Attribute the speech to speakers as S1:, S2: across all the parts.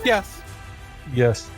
S1: Yes.
S2: Yes.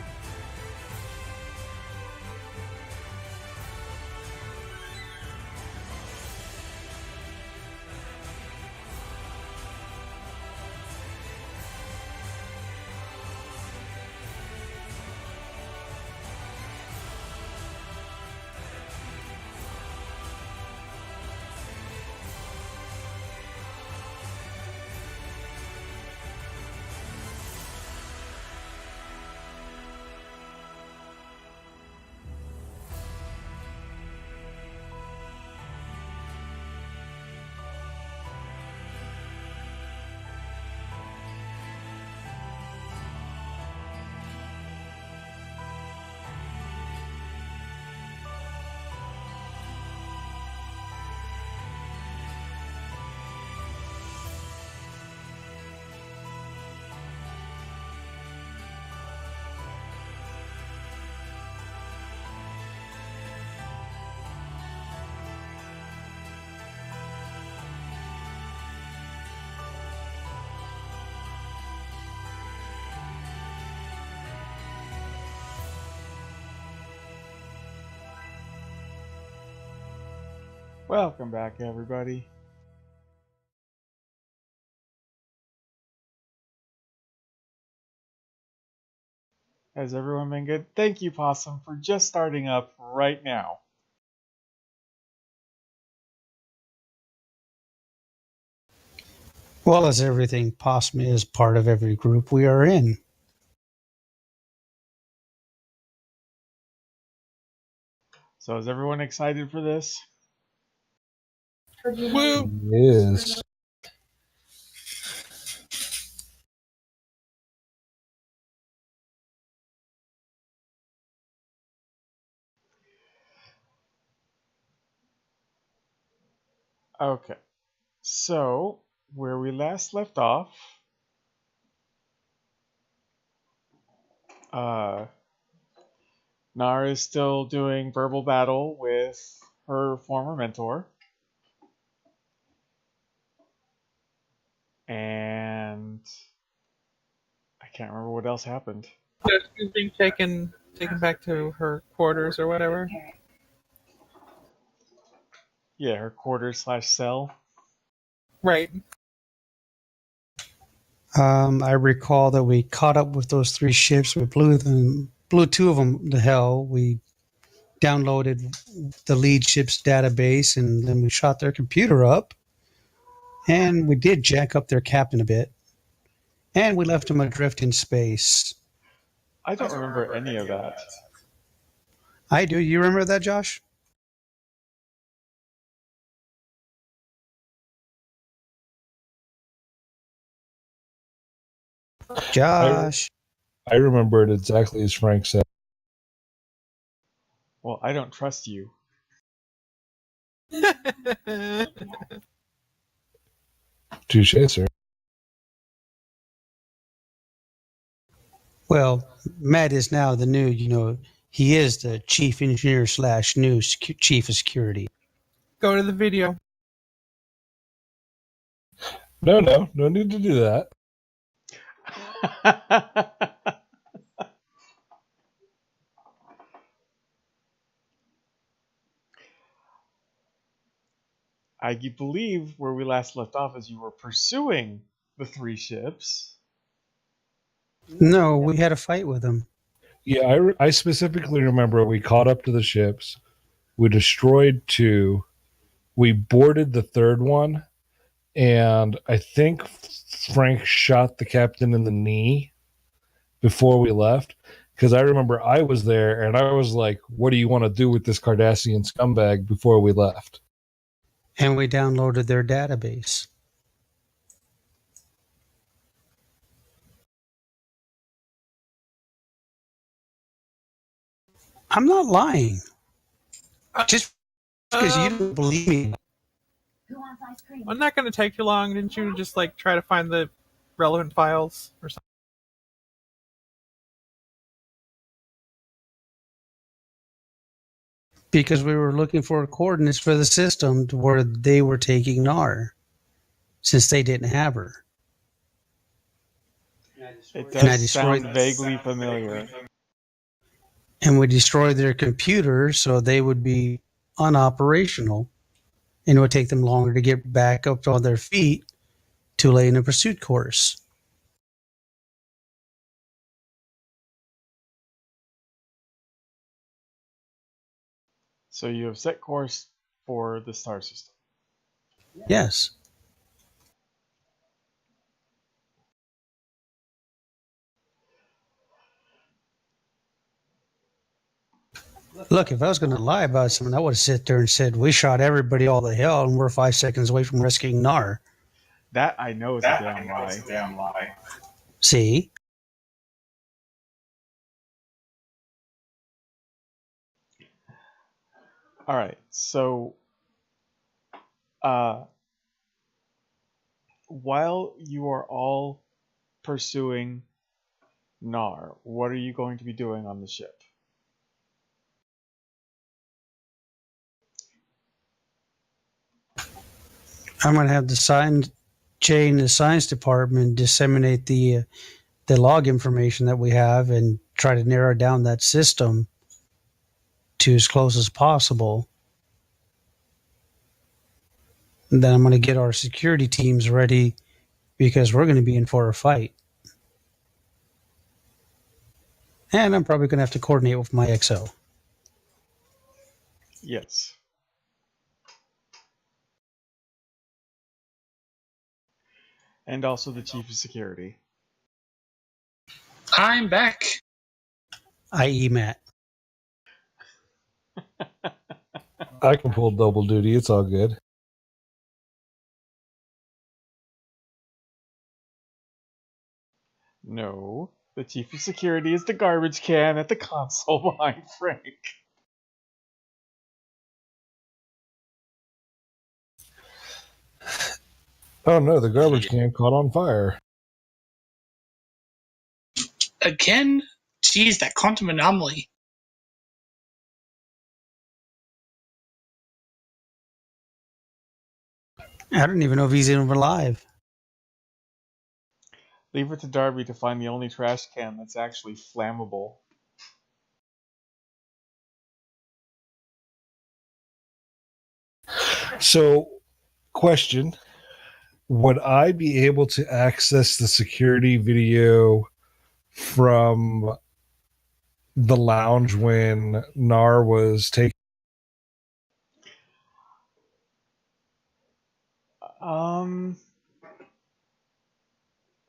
S3: Welcome back, everybody. Has everyone been good? Thank you, Possum, for just starting up right now.
S4: Well, as everything, Possum is part of every group we are in.
S3: So is everyone excited for this?
S1: Woo!
S2: Yes.
S3: Okay. So, where we last left off, Nar is still doing verbal battle with her former mentor. And I can't remember what else happened.
S1: Yeah, she's being taken back to her quarters or whatever.
S3: Yeah, her quarters/cell.
S1: Right.
S4: I recall that we caught up with those 3 ships. We blew 2 of them to hell. We downloaded the lead ship's database, and then we shot their computer up. And we did jack up their captain a bit. And we left them adrift in space.
S3: I don't remember any of that.
S4: I do. You remember that, Josh? Josh.
S2: I remember it exactly as Frank said.
S3: Well, I don't trust you.
S2: Touche, sir.
S4: Well, Matt is now the new, he is the chief engineer / new chief of security.
S1: Go to the video.
S2: No need to do that.
S3: I believe where we last left off is you were pursuing the 3 ships.
S4: No, we had a fight with them.
S2: Yeah, I specifically remember we caught up to the ships. We destroyed 2. We boarded the 3rd one. And I think Frank shot the captain in the knee before we left. Because I remember I was there and I was like, what do you want to do with this Cardassian scumbag before we left?
S4: And we downloaded their database. I'm not lying. Just because you don't believe me.
S1: I'm not going to take you long. Didn't you just try to find the relevant files or something?
S4: Because we were looking for coordinates for the system to where they were taking Nar, since they didn't have her.
S3: It
S4: And I
S3: does
S4: destroyed-
S3: sound vaguely familiar.
S4: And we destroyed their computer, so they would be unoperational, and it would take them longer to get back up on their feet to lay in a pursuit course.
S3: So you have set course for the star system.
S4: Yes. Look, if I was going to lie about something, I would have sit there and said, we shot everybody all the hell, and we're 5 seconds away from rescuing Nar.
S3: That I know is a damn lie.
S4: See?
S3: All right, so while you are all pursuing Nar, what are you going to be doing on the ship?
S4: I'm going to have the science Jane, the science department, disseminate the log information that we have and try to narrow down that system to as close as possible. And then I'm going to get our security teams ready because we're going to be in for a fight. And I'm probably going to have to coordinate with my XO.
S3: Yes. And also the chief of security.
S5: I'm back.
S4: I.e. Matt.
S2: I can pull double duty. It's all good.
S3: No, the chief of security is the garbage can at the console behind Frank.
S2: Oh no, the garbage can caught on fire.
S5: Again? Geez, that quantum anomaly.
S4: I don't even know if he's even alive.
S3: Leave it to Darby to find the only trash can that's actually flammable.
S2: So, question. Would I be able to access the security video from the lounge when Nar was taken?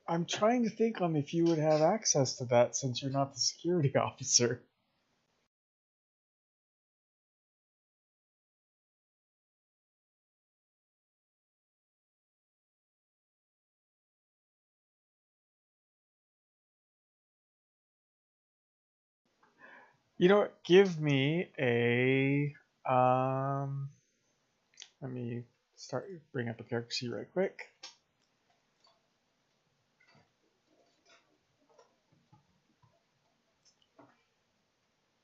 S3: I'm trying to think on if you would have access to that since you're not the security officer. You know what? Give me a let me bring up a character sheet right quick.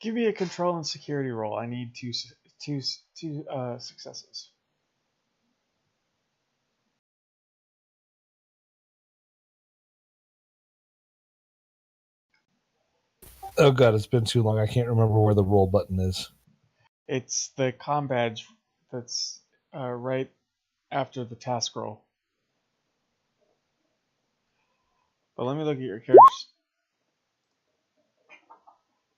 S3: Give me a control and security roll. I need two successes.
S2: Oh god, it's been too long. I can't remember where the roll button is.
S3: It's the comm badge that's right after the task roll. But let me look at your characters.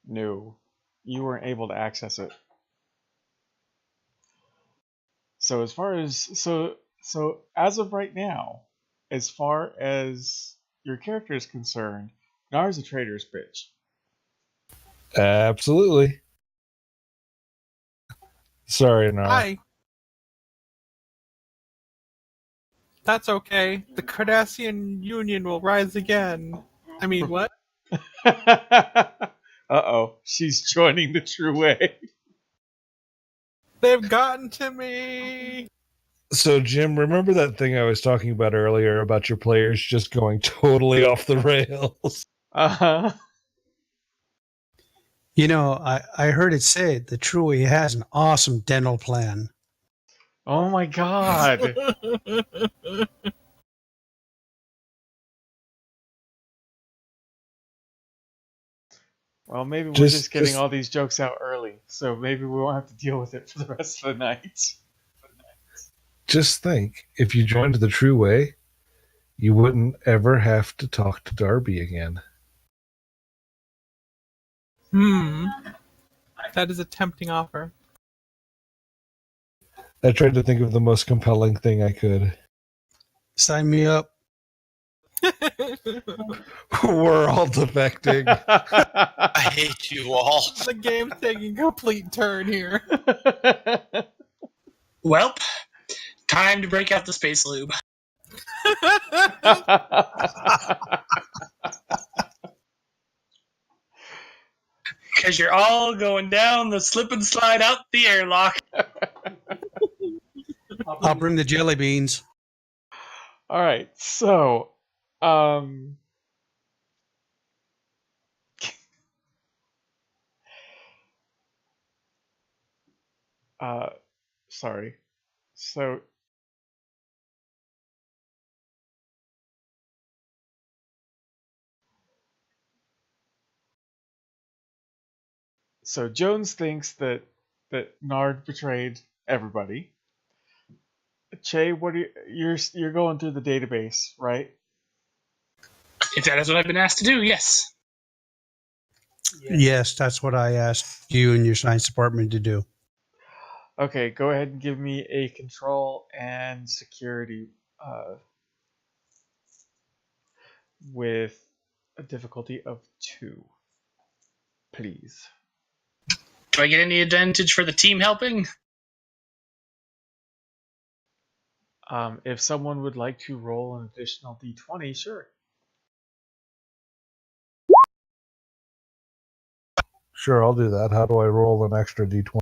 S3: No, you weren't able to access it. So as of right now, as far as your character is concerned, Nar's a traitor's bitch.
S2: Absolutely. Sorry, Nar.
S1: Hi. That's okay. The Cardassian Union will rise again. I mean, what?
S3: Uh-oh, she's joining the true way.
S1: They've gotten to me.
S2: So, Jim, remember that thing I was talking about earlier about your players just going totally off the rails?
S3: Uh-huh.
S4: You know, I heard it said the Truey has an awesome dental plan.
S3: Oh my god. Well, maybe we're
S2: Just-
S3: just getting
S2: just-
S3: all these jokes out early, so maybe we won't have to deal with it for the rest of the night.
S2: Just think, if you joined the true way, you wouldn't ever have to talk to Darby again.
S1: That is a tempting offer.
S2: I tried to think of the most compelling thing I could.
S4: Sign me up.
S2: We're all defecting.
S6: I hate you all.
S1: The game's taking a complete turn here.
S5: Welp, time to break out the space lube. Because you're all going down the slip and slide out the airlock.
S4: I'll bring the jelly beans.
S3: All right, so sorry. So Jones thinks that Nard betrayed everybody. Che, what are you're going through the database, right?
S5: If that is what I've been asked to do, yes.
S4: Yes, that's what I asked you and your science department to do.
S3: Okay, go ahead and give me a control and security with a difficulty of 2, please.
S5: Do I get any advantage for the team helping?
S3: If someone would like to roll an additional d20, sure.
S2: Sure, I'll do that. How do I roll an extra d20?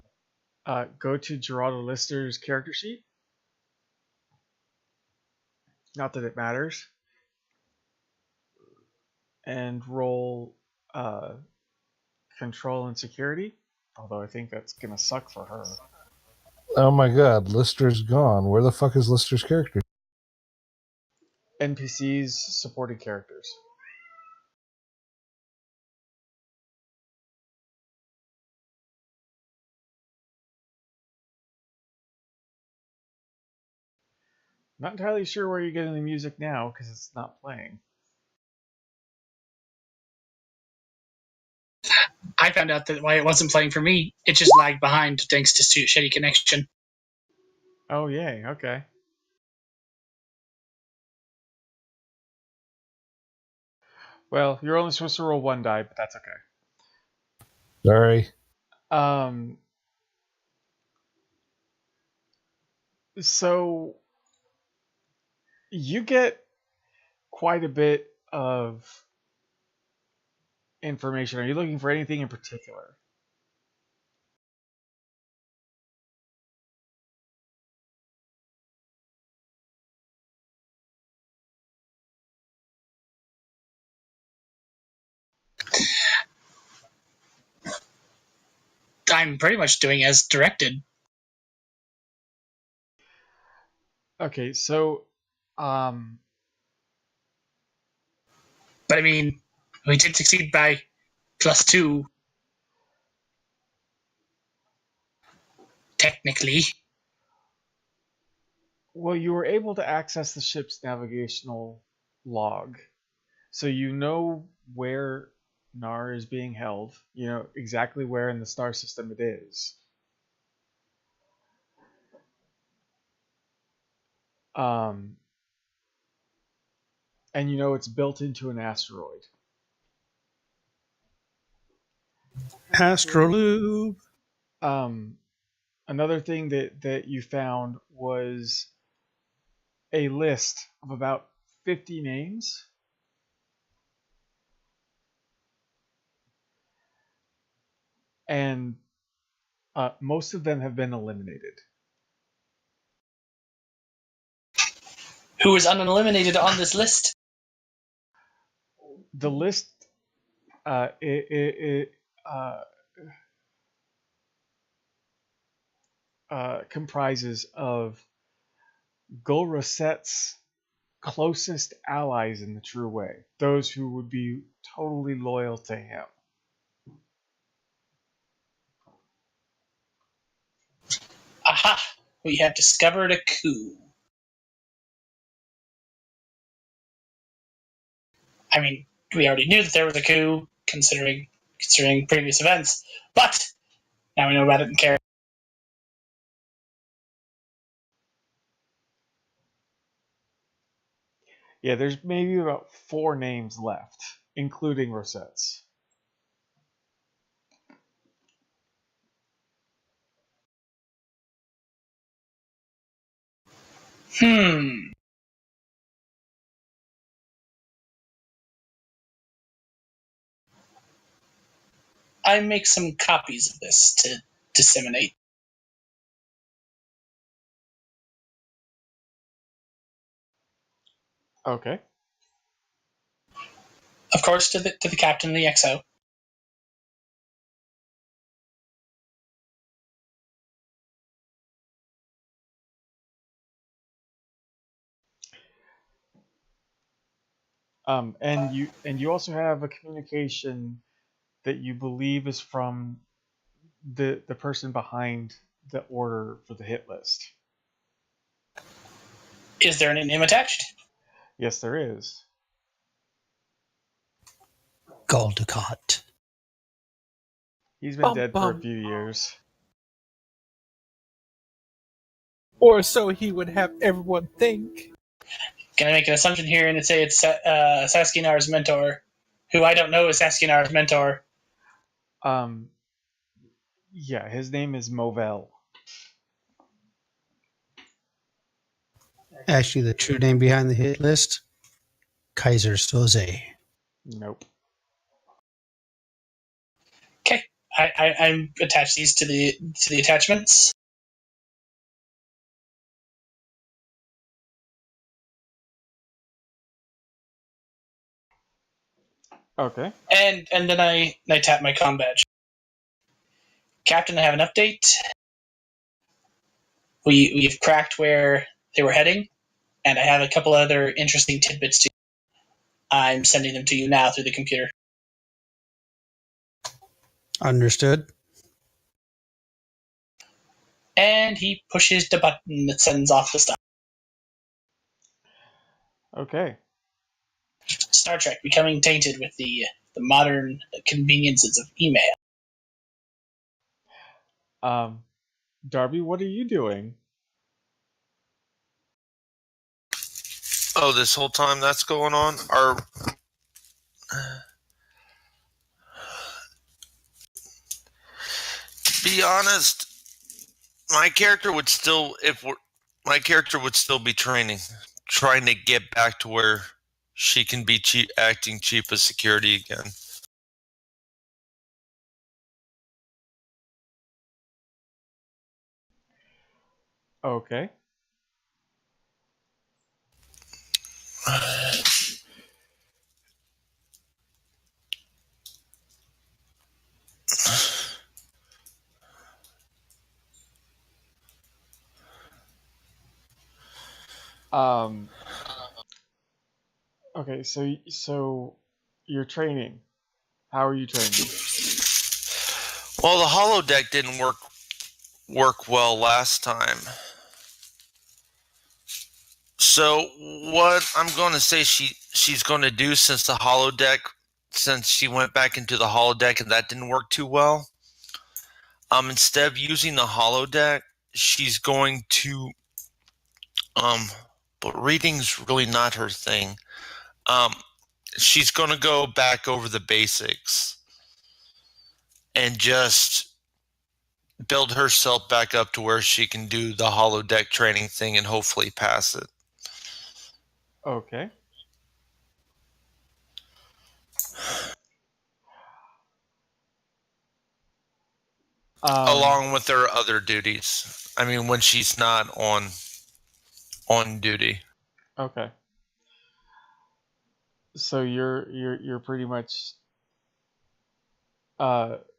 S3: Go to Geraldo Lister's character sheet. Not that it matters. And roll control and security. Although I think that's going to suck for her.
S2: Oh my god, Lister's gone. Where the fuck is Lister's character?
S3: NPCs, supported characters. Not entirely sure where you're getting the music now because it's not playing.
S5: I found out that why it wasn't playing for me, it just lagged behind thanks to shitty connection.
S3: Oh, yay, okay. Well, you're only supposed to roll 1 die, but that's okay.
S2: Sorry.
S3: So you get quite a bit of information. Are you looking for anything in particular?
S5: I'm pretty much doing as directed.
S3: Okay, so
S5: But I mean, we did succeed by +2. Technically.
S3: well, you were able to access the ship's navigational log. So you know where Nar is being held. You know exactly where in the star system it is. And you know it's built into an asteroid.
S4: Astrolube.
S3: Another thing that you found was a list of about 50 names. And most of them have been eliminated.
S5: Who is uneliminated on this list?
S3: The list comprises of Golroset's closest allies in the true way, those who would be totally loyal to him.
S5: Aha! We have discovered a coup. I mean, we already knew that there was a coup, considering previous events, but now we know about it and care.
S3: Yeah, there's maybe about 4 names left, including Rosette's.
S5: I make some copies of this to disseminate.
S3: Okay.
S5: Of course, to the captain of the XO.
S3: And you also have a communication that you believe is from the person behind the order for the hit list.
S5: Is there an name attached?
S3: Yes, there is.
S4: Galdecott.
S3: He's been dead for a few years.
S1: Or so he would have everyone think.
S5: Can I make an assumption here and say it's Saskinar's mentor, who I don't know is Saskinar's mentor?
S3: Yeah, his name is Movell.
S4: Actually, the true name behind the hit list, Kaiser Soze.
S3: Nope.
S5: Okay, I'm attached these to the attachments.
S3: Okay.
S5: And then I tap my comm badge. Captain, I have an update. We've cracked where they were heading, and I have a couple other interesting tidbits to. I'm sending them to you now through the computer.
S4: Understood.
S5: And he pushes the button that sends off the stuff.
S3: Okay.
S5: Star Trek becoming tainted with the modern conveniences of email.
S3: Darby, what are you doing?
S6: Oh, this whole time that's going on? To be honest, my character would still be training, trying to get back to where she can be acting chief of security again.
S3: Okay. Okay, so you're training. How are you training?
S6: Well, the holodeck didn't work well last time. So what I'm going to say she's going to do since she went back into the holodeck and that didn't work too well, instead of using the holodeck, she's going to but reading's really not her thing. She's going to go back over the basics and just build herself back up to where she can do the holodeck training thing and hopefully pass it.
S3: Okay.
S6: Along with her other duties. I mean, when she's not on duty.
S3: Okay. So you're pretty much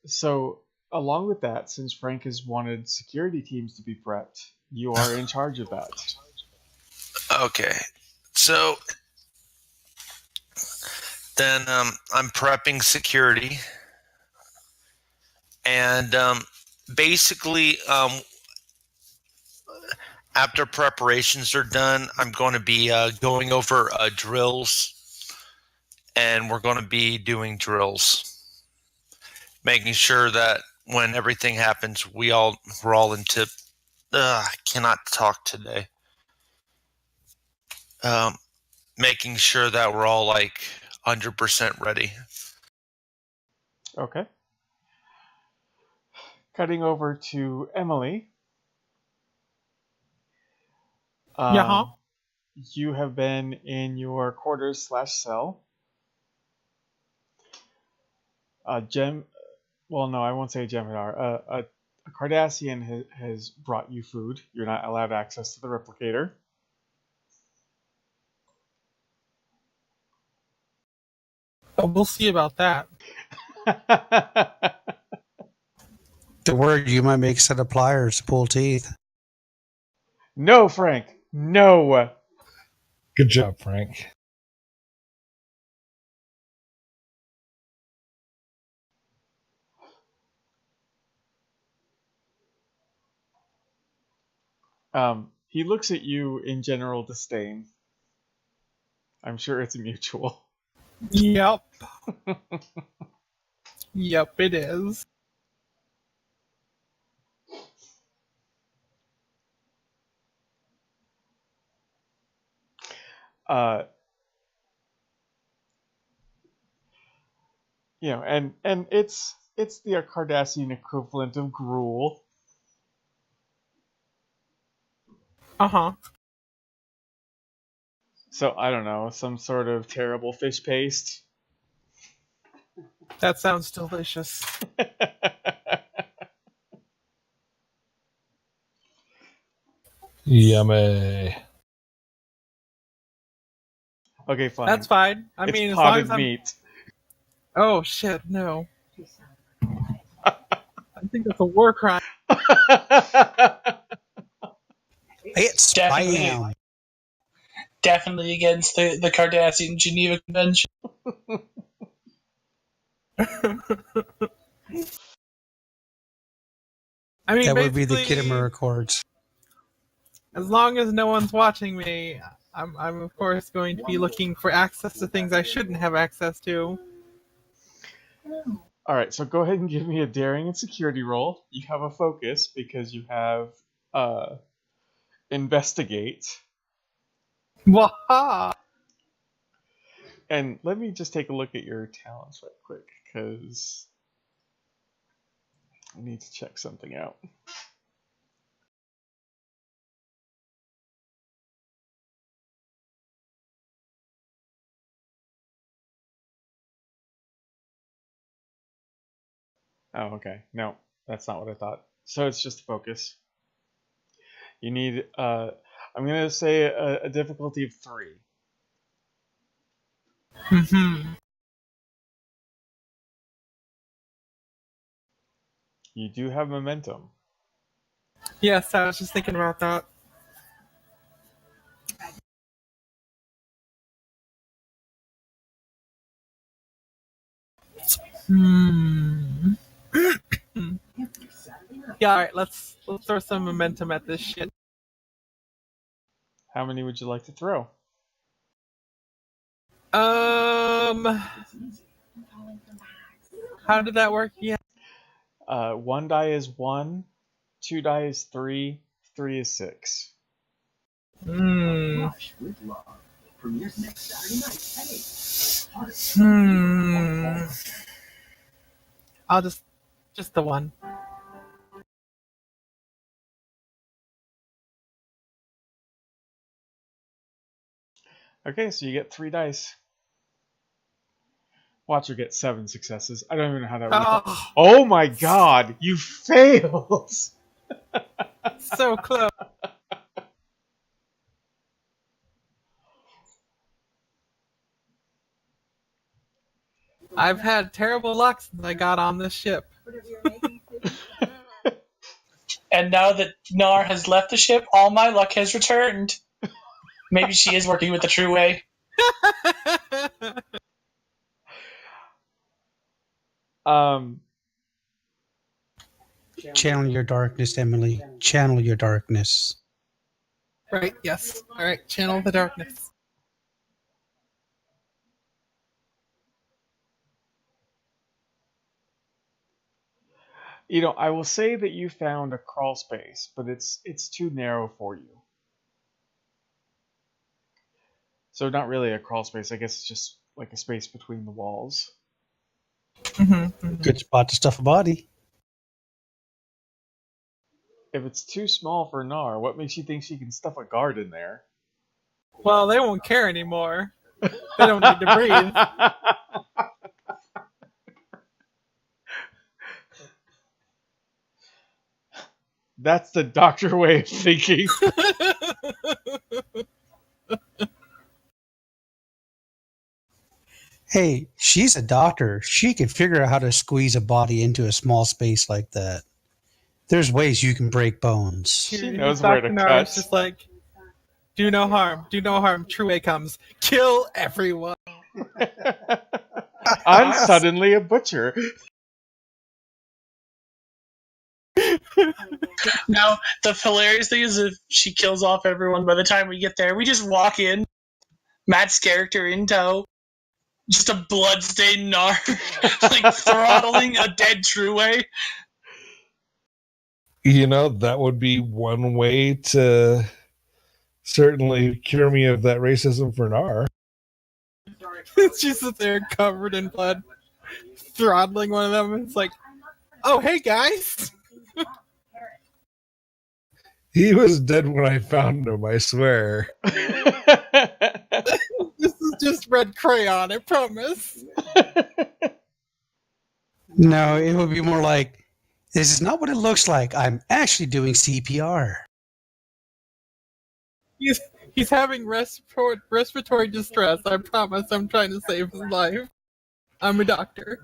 S3: so along with that, since Frank has wanted security teams to be prepped, you are in charge of that.
S6: Okay. So then I'm prepping security. And basically after preparations are done, I'm going to be going over drills, and we're going to be doing drills, making sure that when everything happens, we're all in tip. I cannot talk today. Making sure that we're all like 100% ready.
S3: Okay. Cutting over to Emily.
S1: Yeah.
S3: You have been in your quarters / cell. Well, no, I won't say Gemidar. A Cardassian has brought you food. You're not allowed access to the replicator.
S1: Oh, we'll see about that.
S4: The word you might make a set of pliers to pull teeth.
S3: No, Frank. No.
S2: Good job, Frank.
S3: He looks at you in general disdain. I'm sure it's mutual.
S1: Yep. Yep, it is. And it's the Cardassian equivalent of gruel. Uh-huh.
S3: So I don't know, some sort of terrible fish paste.
S1: That sounds delicious.
S2: Yummy.
S3: Okay, fine.
S1: That's fine. I
S3: It's
S1: mean, as long
S3: potted
S1: as I'm...
S3: meat.
S1: Oh, shit, no. I think that's a war crime.
S4: It's
S5: Definitely.
S4: spam.
S5: Definitely against the Cardassian Geneva Convention.
S1: I mean,
S4: That would be the
S1: basically,
S4: Kittimer Accords.
S1: as long as no one's watching me, I'm of course going to be looking for access to things I shouldn't have access to.
S3: Alright, so go ahead and give me a daring and security roll. You have a focus because you have investigate.
S1: Waha!
S3: And let me just take a look at your talents right quick, because I need to check something out. Oh, okay. No, that's not what I thought. So it's just focus. You need, I'm going to say a difficulty of 3.
S1: Mm-hmm.
S3: You do have momentum.
S1: Yes, I was just thinking about that. Hmm. Yeah, alright, let's throw some momentum at this shit.
S3: How many would you like to throw?
S1: How did that work? Yeah.
S3: 1 die is 1, 2 die is 3, 3 is 6.
S1: Hmm. I'll just the one.
S3: Okay, so you get 3 dice. Watcher gets 7 successes. I don't even know how that works.
S1: Oh,
S3: Oh my god, you failed!
S1: so close. I've had terrible luck since I got on this ship.
S5: And now that Nar has left the ship, all my luck has returned. Maybe she is working with the true way.
S4: Channel your darkness, Emily. Channel your darkness.
S1: Right, yes. Alright, channel the darkness.
S3: You know, I will say that you found a crawl space, but it's too narrow for you. So not really a crawl space. I guess it's just like a space between the walls.
S4: Good spot to stuff a body.
S3: If it's too small for Nar, what makes you think she can stuff a guard in there?
S1: Well, they won't care anymore. They don't need to breathe.
S3: That's the doctor way of thinking.
S4: Hey, she's a doctor. She can figure out how to squeeze a body into a small space like that. There's ways you can break bones.
S3: She knows where to
S1: Dr. Nar
S3: cut.
S1: is just like, do no harm, do no harm. True way comes, kill everyone.
S3: I'm suddenly a butcher.
S5: Now, the hilarious thing is if she kills off everyone by the time we get there, we just walk in, Matt's character in tow, just a bloodstained Nar, like throttling a dead True Way.
S2: You know, that would be one way to certainly cure me of that racism for Nar.
S1: She's just there covered in blood, throttling one of them. It's like, oh, hey guys.
S2: He was dead when I found him, I swear.
S1: This is just red crayon, I promise.
S4: No, it would be more like, this is not what it looks like. I'm actually doing CPR.
S1: He's having respiratory distress. I promise I'm trying to save his life. I'm a doctor.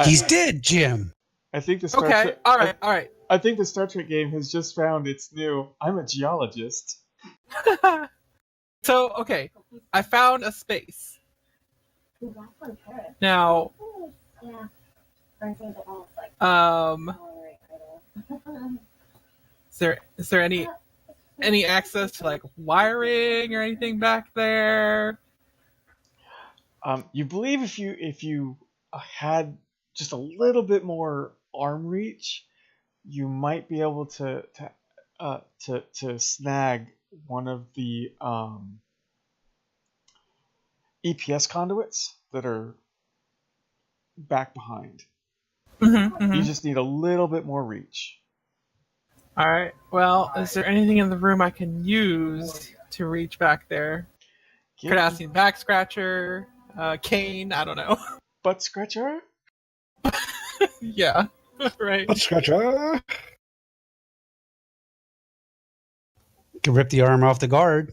S4: He's dead, Jim.
S3: I think the Star
S1: Okay,
S3: Trek,
S1: alright.
S3: I think the Star Trek game has just found its new. I'm a geologist.
S1: So, okay, I found a space. Now, is there any access to like wiring or anything back there?
S3: You believe if you had just a little bit more arm reach, you might be able to snag one of the EPS conduits that are back behind. You just need a little bit more reach.
S1: All right. Well, is there anything in the room I can use to reach back there? Cardassian back scratcher, cane. I don't know.
S3: Butt scratcher?
S1: Yeah. Right.
S2: Let's scratch.
S4: You can rip the arm off the guard.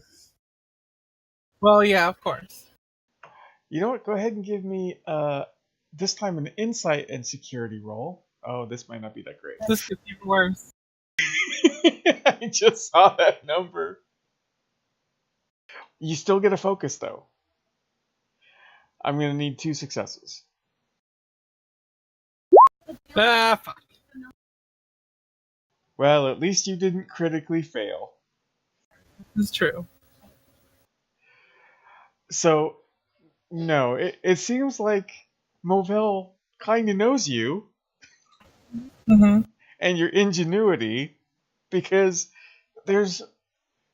S1: Well, yeah, of course.
S3: You know what? Go ahead and give me this time an insight and security roll. Oh, this might not be that great.
S1: This gets even worse.
S3: I just saw that number. You still get a focus though. I'm gonna need 2 successes.
S1: Ah, fuck.
S3: Well, at least you didn't critically fail.
S1: This is true.
S3: So, no, it seems like Movell kind of knows you and your ingenuity, because there's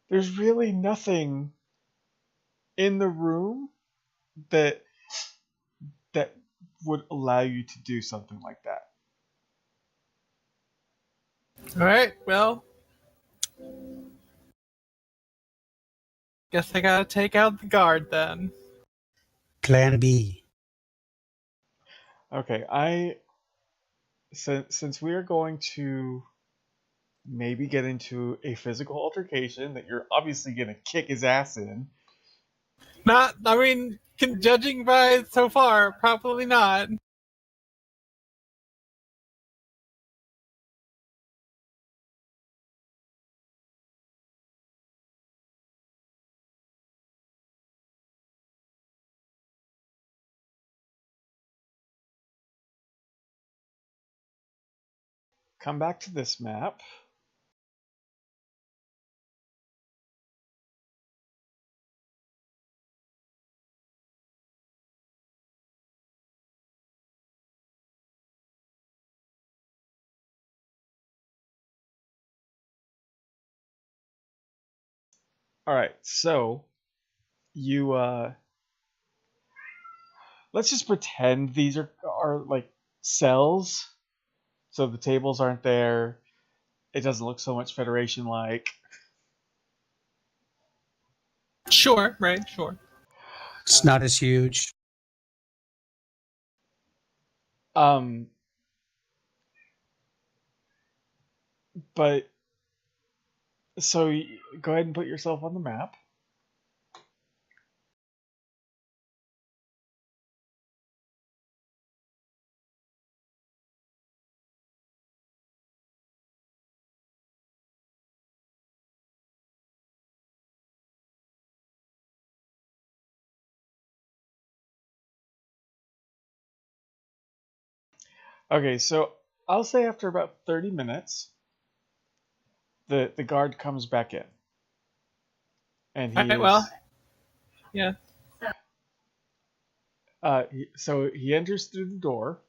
S3: really nothing in the room that would allow you to do something like that.
S1: All right. Well, guess I gotta take out the guard then.
S4: Plan B.
S3: Okay, since we are going to maybe get into a physical altercation that you're obviously gonna kick his ass in.
S1: Not. I mean, judging by so far, probably not.
S3: come back to this map. All right, so you let's just pretend these are like cells, so the tables aren't there. It doesn't look so much Federation like.
S1: Sure, right, sure.
S4: It's not as huge.
S3: But so go ahead and put yourself on the map. Okay, so I'll say after about 30 minutes, the guard comes back in. And he
S1: Alright, well, yeah.
S3: So he enters through the door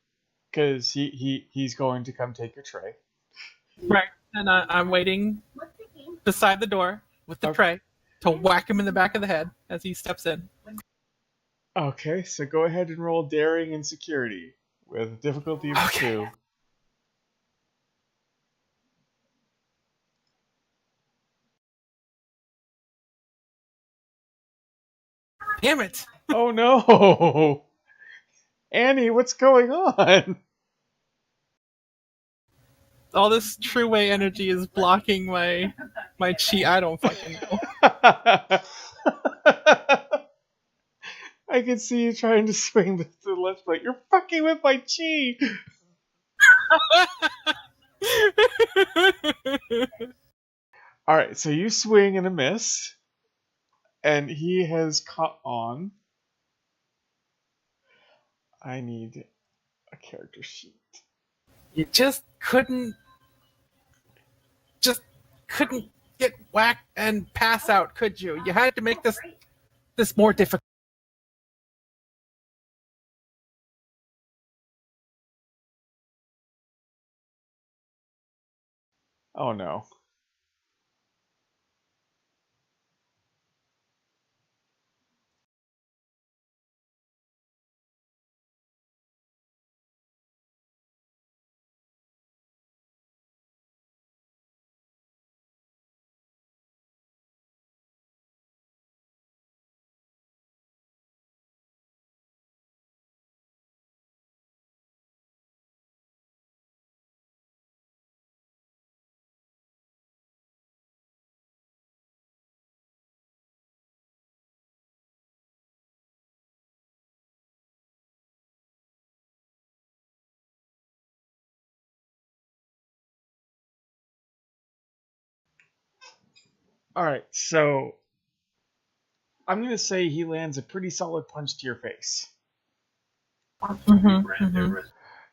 S3: because he's going to come take your tray.
S1: Right, and I'm waiting beside the door with the tray to whack him in the back of the head as he steps in.
S3: Okay, so go ahead and roll daring and security with a difficulty of 2.
S1: Damn it!
S3: Oh no! Annie, what's going on?
S1: All this true way energy is blocking my chi. I don't fucking know.
S3: I can see you trying to swing to the left, but you're fucking with my chi. All right, so you swing and a miss, and he has caught on. I need a character sheet.
S1: You just couldn't get whacked and pass out, could you? You had to make this more difficult.
S3: Oh no. All right, so I'm going to say he lands a pretty solid punch to your face.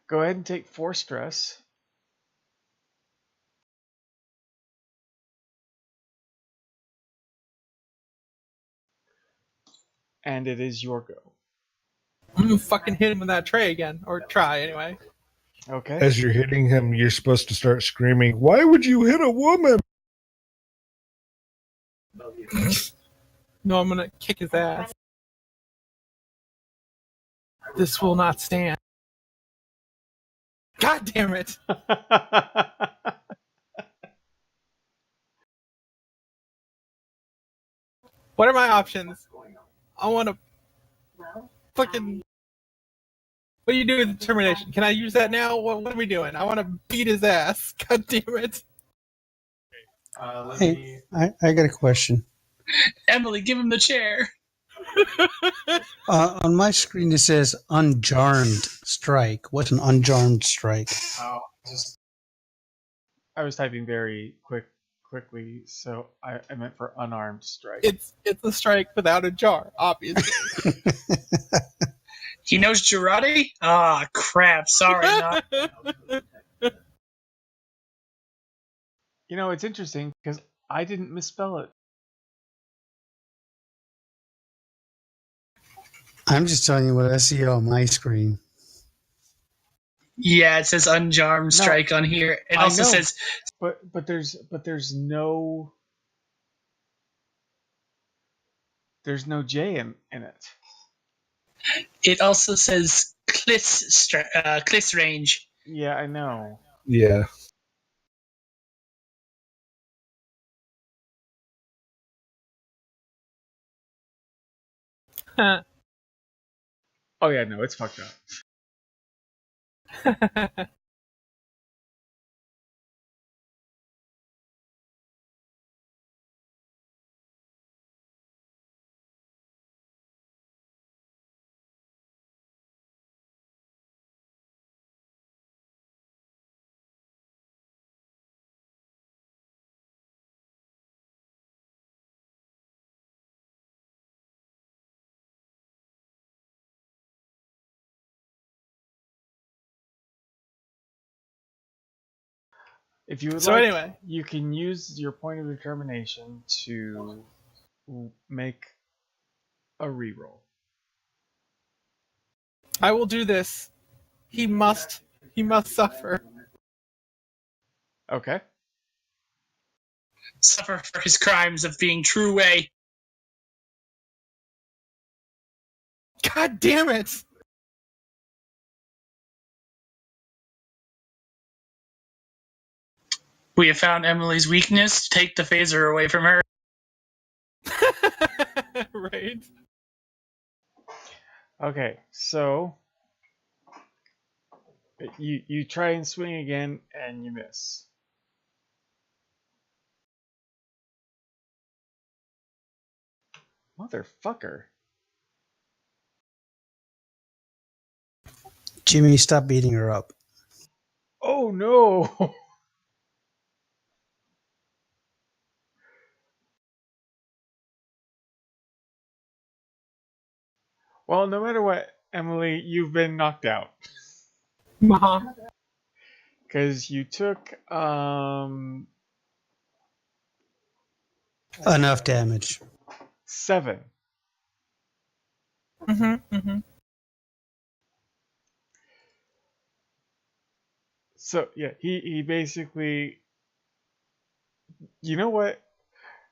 S3: Go ahead and take 4 stress. And it is your go.
S1: I'm gonna fucking hit him with that tray again. Or try, anyway.
S3: Okay.
S2: As you're hitting him, you're supposed to start screaming, "Why would you hit a woman?"
S1: No, I'm gonna kick his ass. This will not stand. God damn it! What are my options? I want to fucking. What do you do with determination? Can I use that now? What are we doing? I want to beat his ass. God damn it!
S4: Hey, I got a question.
S5: Emily, give him the chair.
S4: On my screen, it says unjarmed strike. What's an unjarmed strike?
S3: Oh, I was typing very quickly, so I meant for unarmed strike.
S1: It's a strike without a jar, obviously.
S5: He knows Girardi? Ah, crap. Sorry. Not.
S3: You know, it's interesting because I didn't misspell it.
S4: I'm just telling you what I see on my screen.
S5: Yeah, it says unjarmed
S3: No,
S5: strike on here. It
S3: I
S5: also
S3: know.
S5: says
S3: But there's no J in it.
S5: Cliff's range.
S3: Yeah, I know.
S2: Yeah.
S1: Huh.
S3: Oh yeah, no, it's fucked up. If you would
S1: So
S3: like,
S1: anyway.
S3: you can use your point of determination to make a reroll.
S1: I will do this. He must suffer.
S3: Okay.
S5: Suffer for his crimes of being true way.
S1: God damn it!
S5: We have found Emily's weakness. Take the phaser away from her.
S1: Right.
S3: Okay, so you try and swing again and you miss. Motherfucker.
S4: Jimmy, stop beating her up.
S3: Oh no. Well, no matter what, Emily, you've been knocked out.
S1: Mom.
S3: Because you took
S4: Enough damage.
S3: 7.
S1: Mm-hmm.
S3: So yeah, he basically, you know what?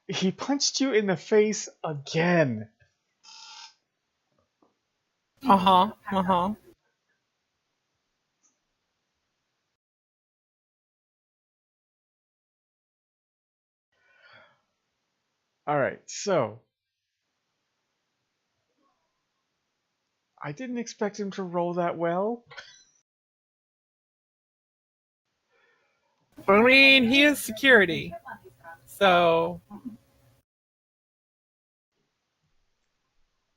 S3: He punched you in the face again.
S1: Uh-huh. Uh-huh.
S3: All right, so I didn't expect him to roll that well.
S1: I mean, he is security. So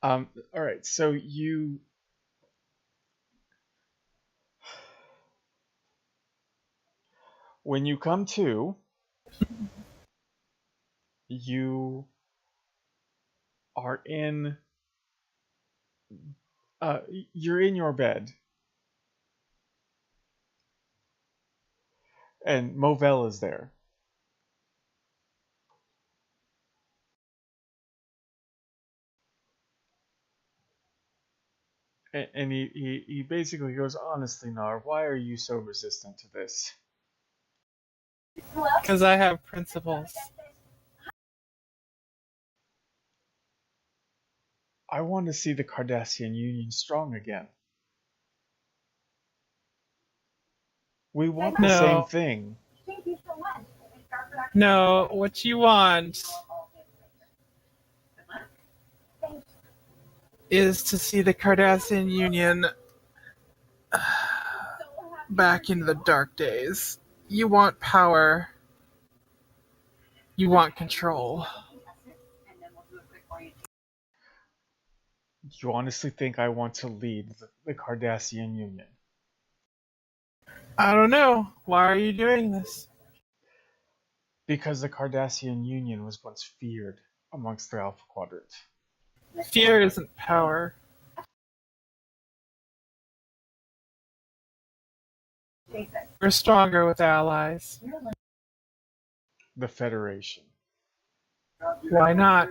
S3: All right, so when you come to, you are in, you're in your bed, and Movell is there. And he basically goes, honestly, Nar, why are you so resistant to this?
S1: because I have principles.
S3: I want to see the Cardassian Union strong again. We want the
S1: No.
S3: same thing.
S1: No, what you want is to see the Cardassian Union back in the dark days. You want power. You want control.
S3: You honestly think I want to lead the Cardassian Union?
S1: I don't know. Why are you doing this?
S3: Because the Cardassian Union was once feared amongst the Alpha Quadrant.
S1: Fear isn't power. We're stronger with allies.
S3: the Federation.
S1: Why not?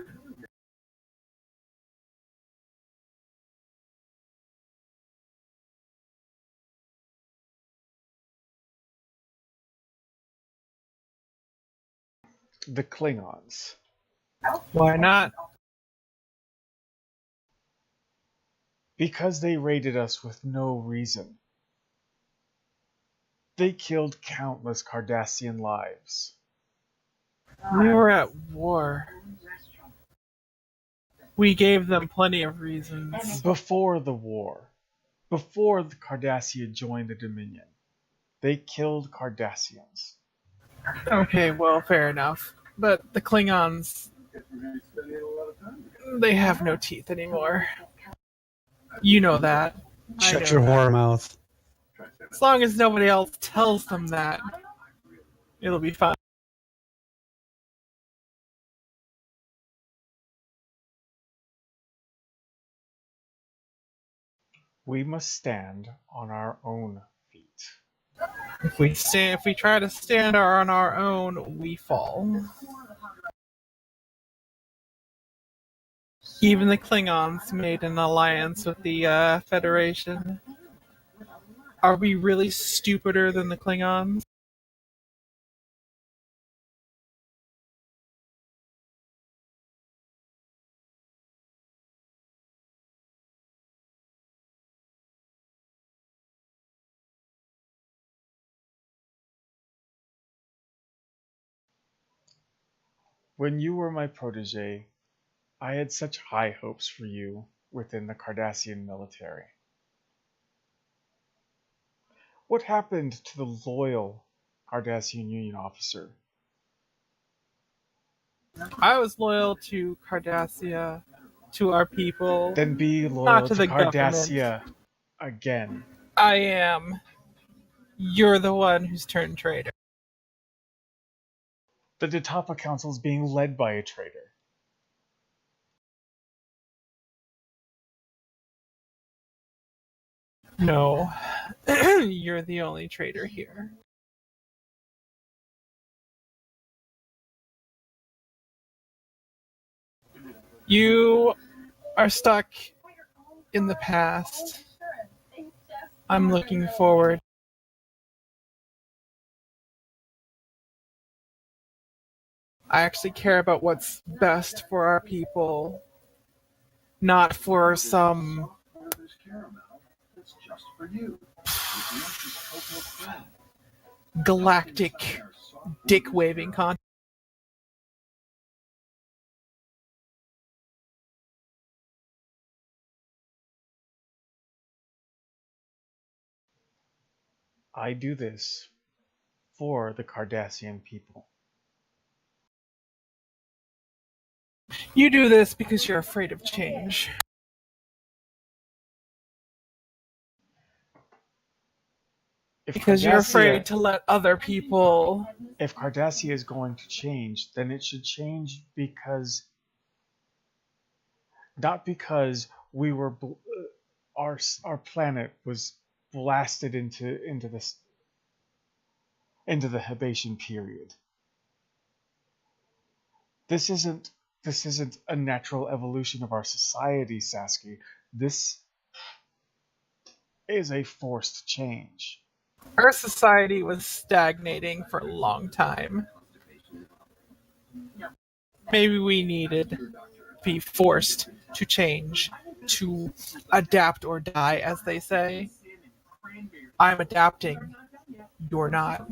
S3: The Klingons.
S1: Why not?
S3: Because they raided us with no reason. They killed countless Cardassian lives.
S1: We were at war. We gave them plenty of reasons.
S3: Before the war, before the Cardassia joined the Dominion, they killed Cardassians.
S1: Okay, well, fair enough. But the Klingons, they have no teeth anymore. You know that. I
S4: Shut
S1: know
S4: your
S1: that.
S4: whore mouth.
S1: As long as nobody else tells them that, it'll be fine.
S3: We must stand on our own feet.
S1: If we try to stand on our own, we fall. Even the Klingons made an alliance with the Federation. Are we really stupider than the Klingons?
S3: When you were my protege, I had such high hopes for you within the Cardassian military. What happened to the loyal Cardassian Union officer?
S1: I was loyal to Cardassia, to our people.
S3: Then be
S1: Not
S3: loyal
S1: to
S3: to
S1: the
S3: Cardassia again.
S1: I am. You're the one who's turned traitor.
S3: The Detapa Council is being led by a traitor.
S1: No, you're the only traitor here. You are stuck in the past. I'm looking forward. I actually care about what's best for our people, not for some galactic dick-waving content.
S3: I do this for the Cardassian people.
S1: You do this because you're afraid of change. Because you're afraid to let other people.
S3: If Cardassia is going to change, then it should change because not because we were our planet was blasted into the Hebation period. This isn't a natural evolution of our society, Saskia. This is a forced change.
S1: Our society was stagnating for a long time. Maybe we needed to be forced to change, to adapt or die, as they say. I'm adapting. You're not.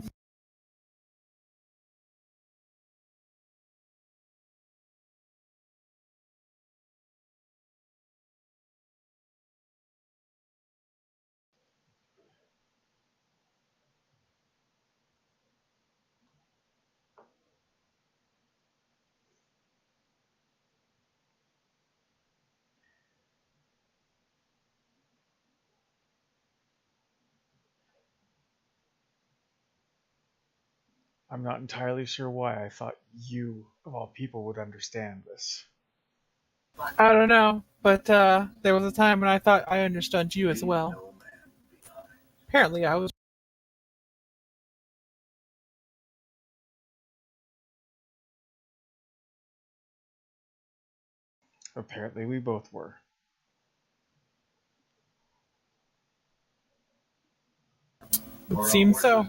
S3: I'm not entirely sure why I thought you, of all people, would understand this.
S1: I don't know, but there was a time when I thought I understood you as well. Apparently, I was
S3: Apparently, we both were.
S1: It seems so.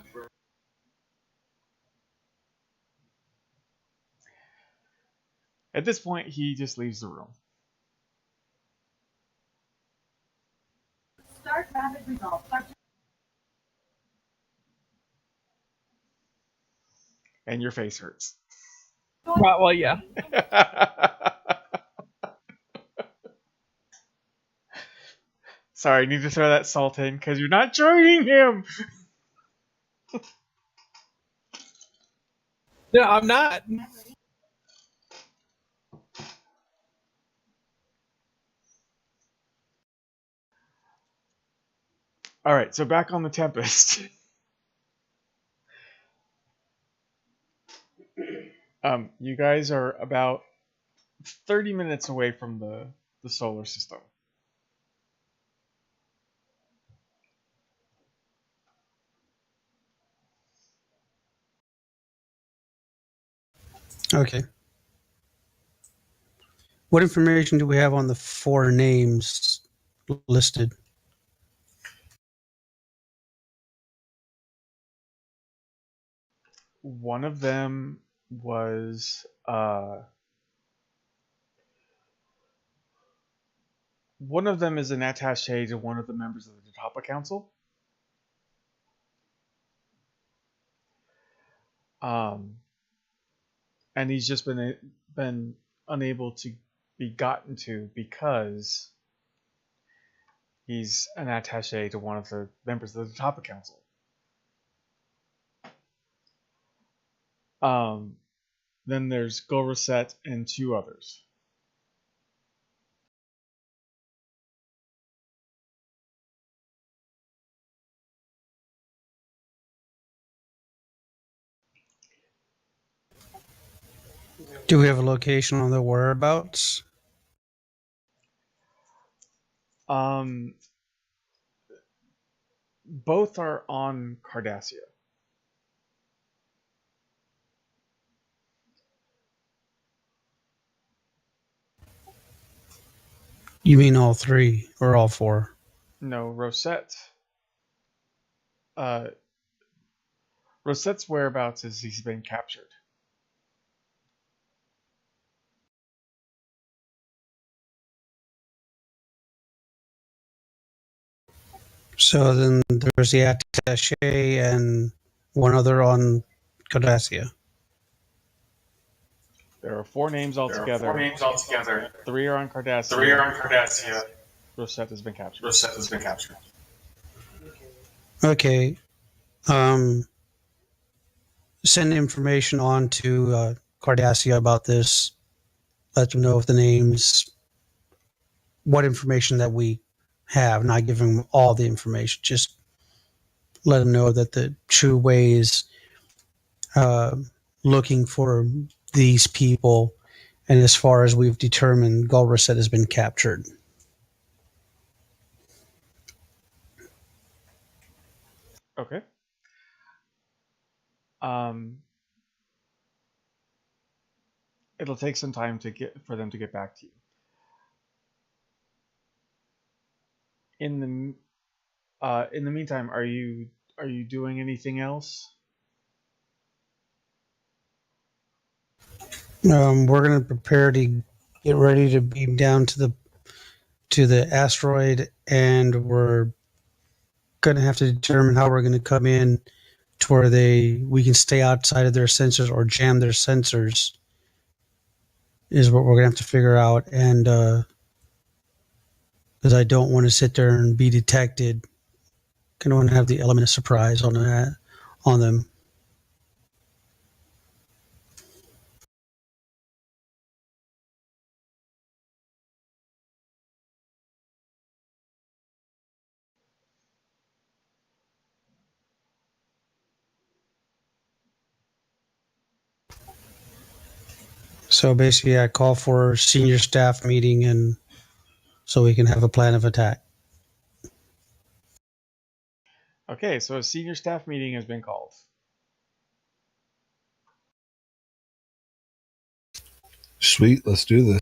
S3: At this point, he just leaves the room.
S7: Start rapid results.
S3: And your face hurts.
S1: Right, well, yeah.
S3: Sorry, I need to throw that salt in because you're not joining him.
S1: No, I'm not.
S3: All right, so back on the Tempest. You guys are about 30 minutes away from the solar system.
S4: Okay. What information do we have on the 4 names listed?
S3: One of them was one of them is an attaché to one of the members of the Tapa Council. And he's just been unable to be gotten to because he's an attaché to one of the members of the Tapa Council. Then there's Golraset and 2 others.
S4: Do we have a location on the whereabouts?
S3: Both are on Cardassia.
S4: You mean all 3 or all 4?
S3: No, Rosette. Rosette's whereabouts is he's been captured.
S4: So then there's the attaché and one other on Cardassia.
S3: There are 4 names altogether. 3 are on Cardassia. Rosette has been captured.
S4: Okay. Send information on to Cardassia about this. Let them know of the names, what information that we have, not giving them all the information. Just let them know that the true way is looking for these people. And as far as we've determined, Golraset has been captured.
S3: Okay. It'll take some time for them to get back to you. In the meantime, are you doing anything else?
S4: We're going to prepare to get ready to beam down to the asteroid, and we're going to have to determine how we're going to come in to where we can stay outside of their sensors or jam their sensors is what we're going to have to figure out. And because I don't want to sit there and be detected, kind of want to have the element of surprise on them. So basically, I call for a senior staff meeting, and so we can have a plan of attack.
S3: Okay, so a senior staff meeting has been called.
S2: Sweet, let's do this.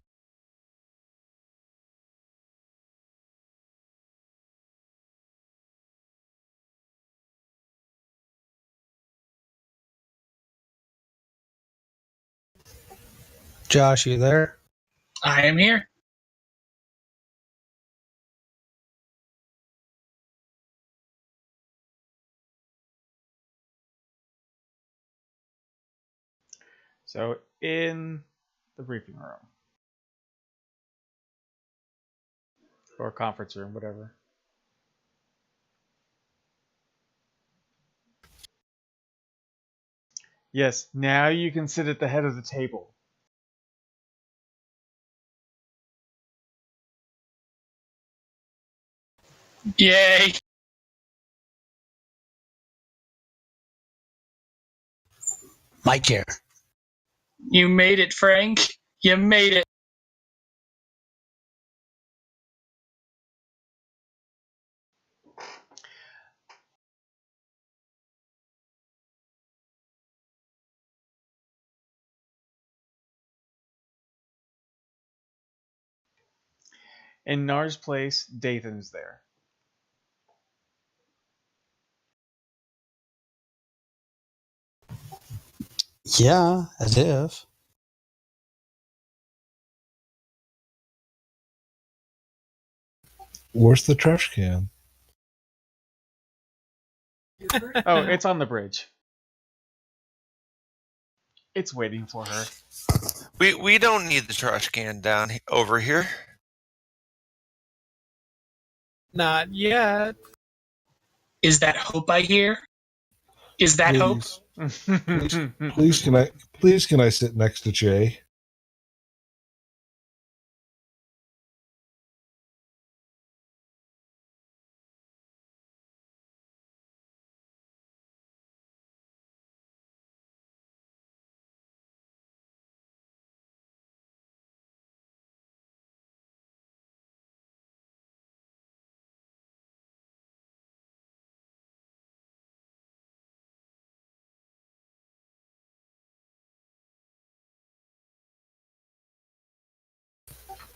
S4: Josh, you there?
S5: I am here.
S3: So in the briefing room or conference room, whatever. Yes, now you can sit at the head of the table.
S5: Yay!
S4: My chair.
S5: You made it, Frank. You made it.
S3: In Nar's place, Dathan's there.
S4: Yeah, as if.
S2: Where's the trash can?
S3: Oh, it's on the bridge. It's waiting for her.
S6: We don't need the trash can down over here.
S1: Not yet.
S5: Is that hope I hear? Is that hope?
S2: Please can I sit next to Jay?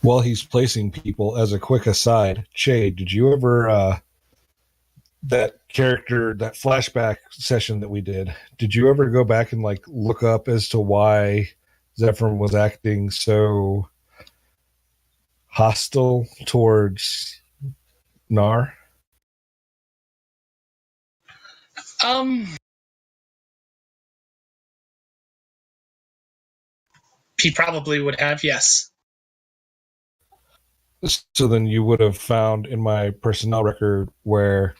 S2: While he's placing people, as a quick aside, Che, did you ever that character, that flashback session that we did you ever go back and like look up as to why Zephyr was acting so hostile towards Nar?
S5: He probably would have, yes.
S2: So then you would have found in my personnel record where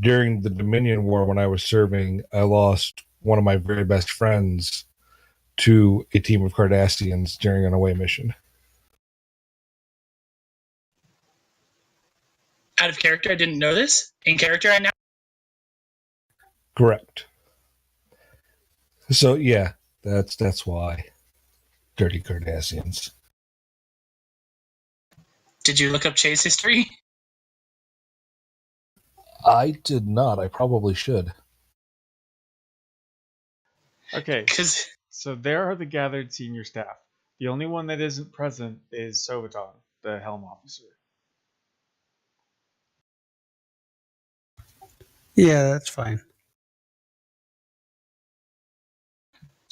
S2: during the Dominion War when I was serving, I lost one of my very best friends to a team of Cardassians during an away mission.
S5: Out of character, I didn't know this. In character, I now.
S2: Correct. So yeah, that's why. Dirty Cardassians.
S5: Did you look up Che's history?
S2: I did not. I probably should.
S3: Okay,
S5: Because
S3: so there are the gathered senior staff. The only one that isn't present is Sovaton, the helm officer.
S4: Yeah, that's fine.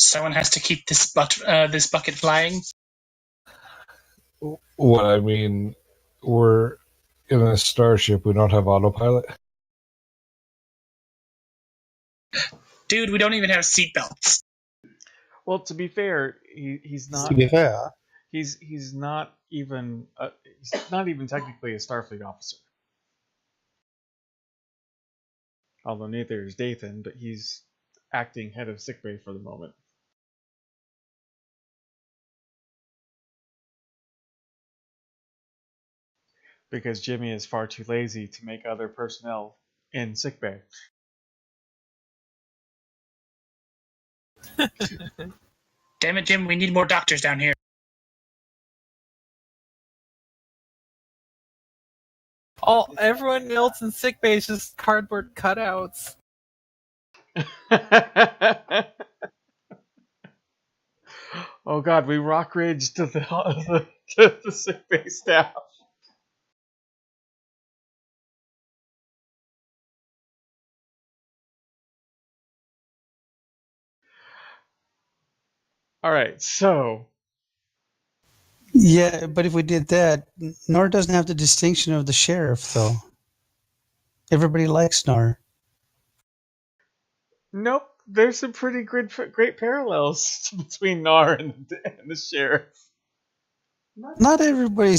S5: someone has to keep this bucket flying.
S2: What I mean, we're in a starship. We don't have autopilot.
S5: Dude, we don't even have seatbelts.
S3: Well, to be fair, he's not.
S4: To be fair,
S3: He's not even technically a Starfleet officer. Although neither is Dathan, but he's acting head of sickbay for the moment. Because Jimmie is far too lazy to make other personnel in sickbay.
S5: Damn it, Jim, we need more doctors down here.
S1: Everyone else in sickbay is just cardboard cutouts.
S3: Oh god, we rock rage to the sickbay staff. Alright, so
S4: Yeah, but if we did that, Nar doesn't have the distinction of the sheriff, though. Everybody likes Nar.
S3: Nope. There's some pretty great parallels between Nar and the sheriff.
S4: Not everybody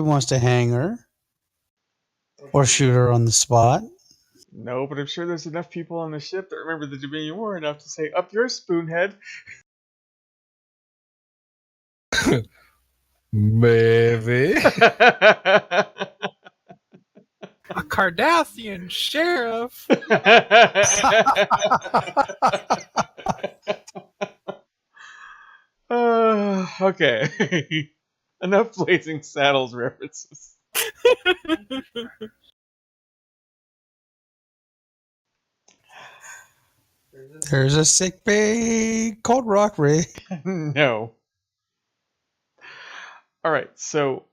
S4: wants to hang her or shoot her on the spot.
S3: No, but I'm sure there's enough people on the ship that remember the Dominion War enough to say, "Up your spoonhead."
S2: Maybe.
S1: A Cardassian sheriff.
S3: Okay. Enough Blazing Saddles references.
S4: There's a sick bay called Rock Ray.
S3: No. All right, so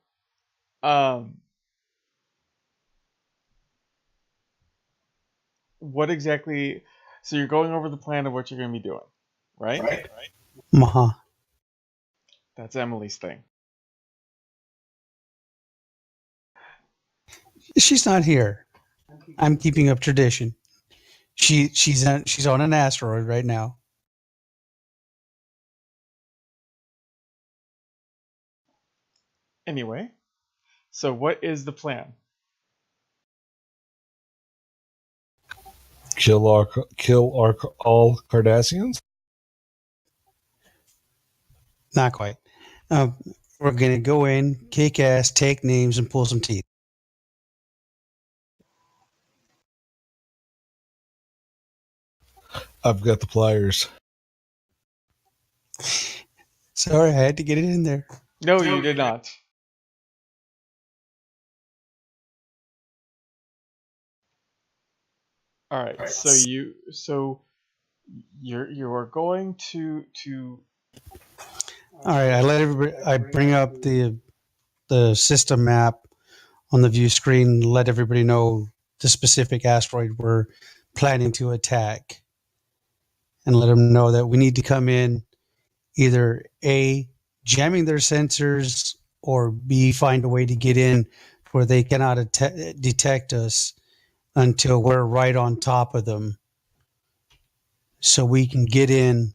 S3: what exactly? So you're going over the plan of what you're going to be doing, right?
S4: Maha.
S3: That's Emily's thing.
S4: She's not here. I'm keeping up tradition. She's on an asteroid right now.
S3: Anyway, so what is the plan?
S2: Kill all Cardassians?
S4: Not quite. We're gonna go in, kick ass, take names, and pull some teeth.
S2: I've got the pliers.
S4: Sorry, I had to get it in there.
S3: No, you did not. All right. So you are going to.
S4: All right, I bring up the system map on the view screen, let everybody know the specific asteroid we're planning to attack, and let them know that we need to come in either A, jamming their sensors, or B, find a way to get in where they cannot detect us until we're right on top of them, so we can get in,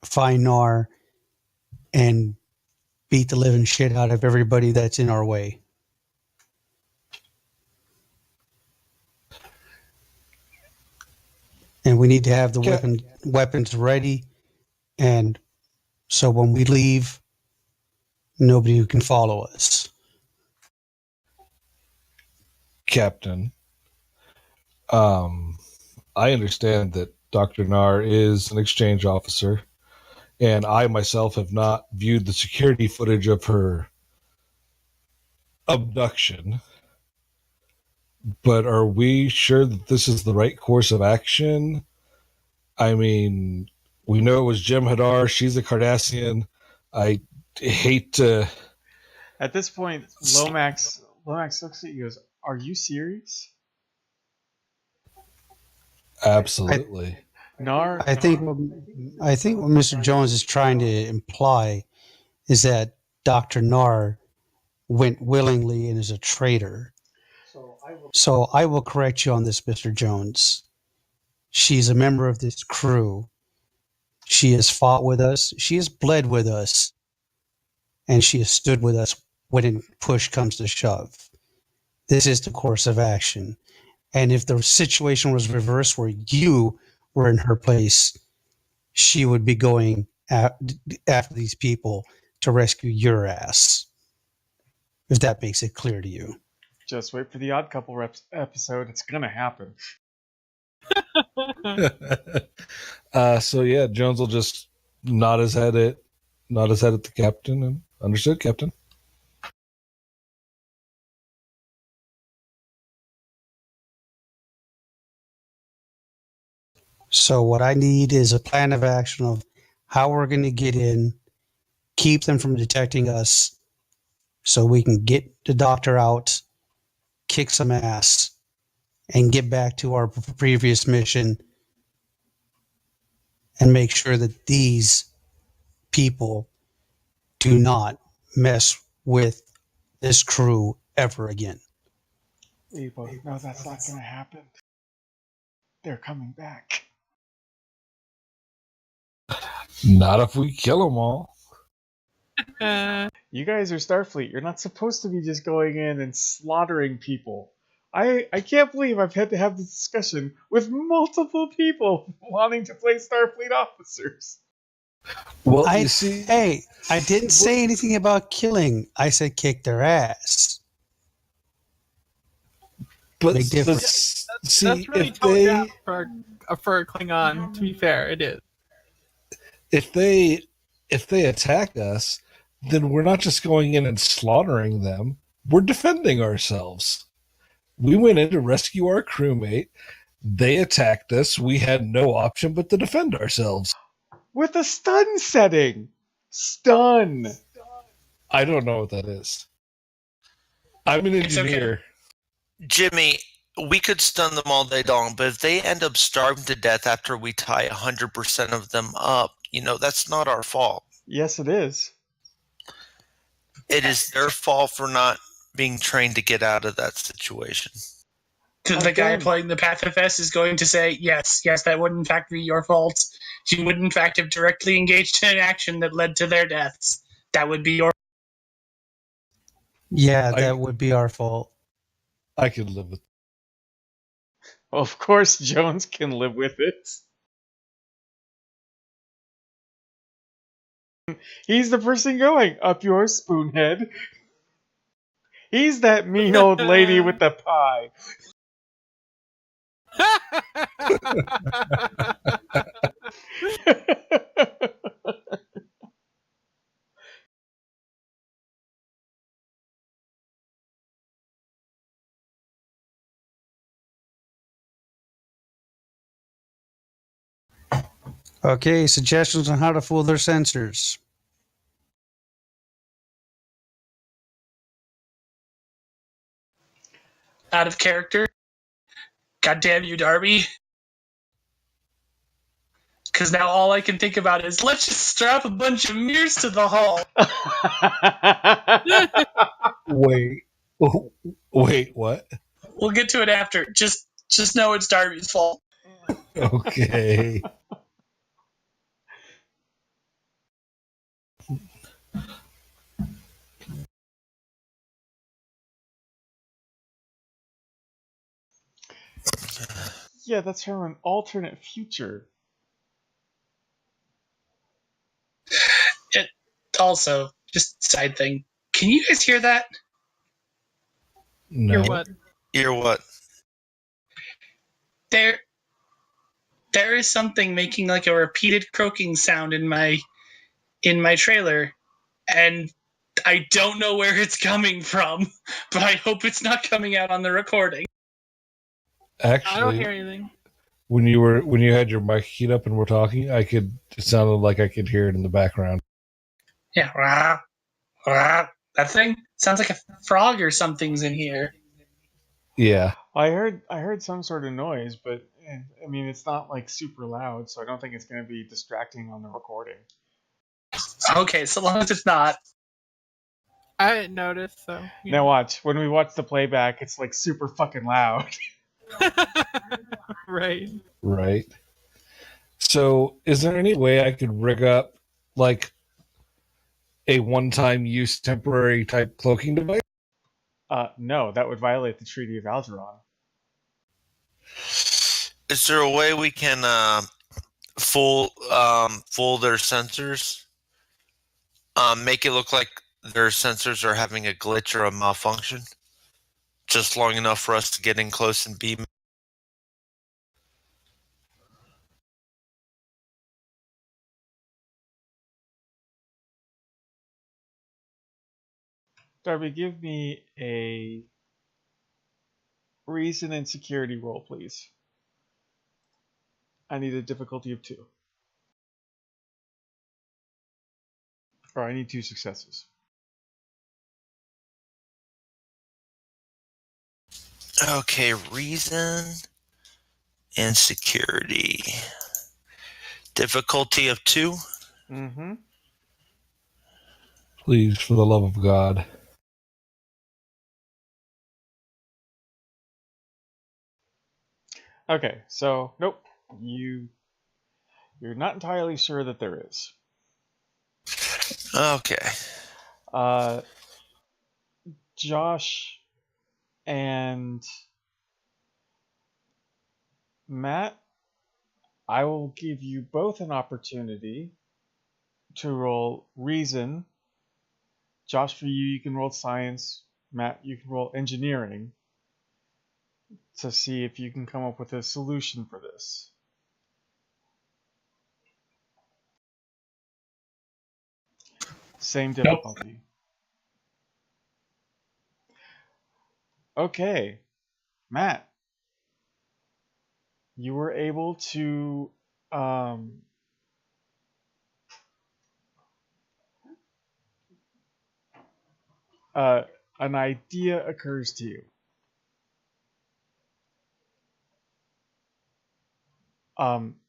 S4: find Nar, and beat the living shit out of everybody that's in our way. And we need to have the weapons ready, and so when we leave, nobody can follow us.
S2: Captain, I understand that Dr. Nar is an exchange officer, and I myself have not viewed the security footage of her abduction. But are we sure that this is the right course of action? I mean, we know it was Jim Hadar. She's a Cardassian. I hate to...
S3: At this point, Lomax looks at you and goes, "Are you serious?"
S2: Absolutely.
S3: Nar.
S4: I think what Mr. Jones is trying to imply is that Dr. Nar went willingly and is a traitor. So I will correct you on this, Mr. Jones. She's a member of this crew. She has fought with us. She has bled with us. And she has stood with us when push comes to shove. This is the course of action. And if the situation was reversed where you were in her place, she would be going after these people to rescue your ass. If that makes it clear to you.
S3: Just wait for the Odd Couple episode. It's gonna happen.
S2: So yeah, Jones will just nod his head at the captain, and understood, Captain.
S4: So what I need is a plan of action of how we're going to get in, keep them from detecting us, so we can get the doctor out, kick some ass, and get back to our previous mission and make sure that these people do not mess with this crew ever again.
S3: We both know that's not going to happen. They're coming back.
S2: Not if we kill them all.
S3: You guys are Starfleet. You're not supposed to be just going in and slaughtering people. I can't believe I've had to have this discussion with multiple people wanting to play Starfleet officers.
S2: Well,
S4: I
S2: you see,
S4: didn't say anything about killing. I said kick their ass.
S2: but
S4: big difference.
S2: see,
S1: That's really
S2: if
S1: toned
S2: they
S1: down for a Klingon. To be fair, it is.
S2: if they attack us, then we're not just going in and slaughtering them. We're defending ourselves. We went in to rescue our crewmate. They attacked us. We had no option but to defend ourselves.
S3: With a stun setting. Stun.
S2: I don't know what that is. I'm an
S5: It's okay.
S2: engineer.
S6: Jimmy, we could stun them all day long, but if they end up starving to death after we tie 100% of them up, that's not our fault.
S3: Yes, it is.
S6: It is their fault for not being trained to get out of that situation.
S5: The guy
S3: Again.
S5: playing the Pathofest is going to say, yes, that would in fact be your fault. You would in fact have directly engaged in an action that led to their deaths. That would be your
S4: Yeah, that would be our fault.
S2: I could live with.
S3: Of course, Jones can live with it. He's the person going, up yours, spoonhead. He's that mean old lady with the pie.
S4: Okay, suggestions on how to fool their sensors.
S5: out of character. God damn you, Darby. Because now all I can think about is, let's just strap a bunch of mirrors to the hull.
S2: Wait, what?
S5: We'll get to it after. Just know it's Darby's fault.
S2: Okay.
S3: Yeah, that's from an alternate future.
S5: Also, just side thing. Can you guys hear that?
S2: No.
S1: Hear what?
S6: Hear what?
S5: There is something making like a repeated croaking sound in my trailer, and I don't know where it's coming from, but I hope it's not coming out on the recording.
S2: Actually,
S1: I don't hear anything.
S2: when you had your mic keyed up and we're talking, it sounded like I could hear it in the background.
S5: Yeah, rah, rah. That thing sounds like a frog or something's in here.
S2: Yeah.
S3: I heard some sort of noise, but I mean it's not like super loud, so I don't think it's going to be distracting on the recording.
S5: Okay, so long as it's not.
S1: I didn't notice, so.
S3: Now watch, when we watch the playback, it's like super fucking loud.
S1: Right.
S2: Right. So, is there any way I could rig up like a one-time use temporary type cloaking device?
S3: No, that would violate the Treaty of Algernon.
S6: Is there a way we can fool their sensors? Make it look like their sensors are having a glitch or a malfunction? Just long enough for us to get in close and beam.
S3: Darby, give me a reason and security roll, please. I need a difficulty of 2. Or I need 2 successes.
S6: Okay, reason and security. Difficulty of 2.
S3: Mm-hmm.
S2: Please, for the love of God.
S3: Okay, so nope, you're not entirely sure that there is.
S6: Okay.
S3: Josh and Matt, I will give you both an opportunity to roll reason. Josh, for you can roll science. Matt, you can roll engineering to see if you can come up with a solution for this. Same difficulty. Okay, Matt, you were able to an idea occurs to you.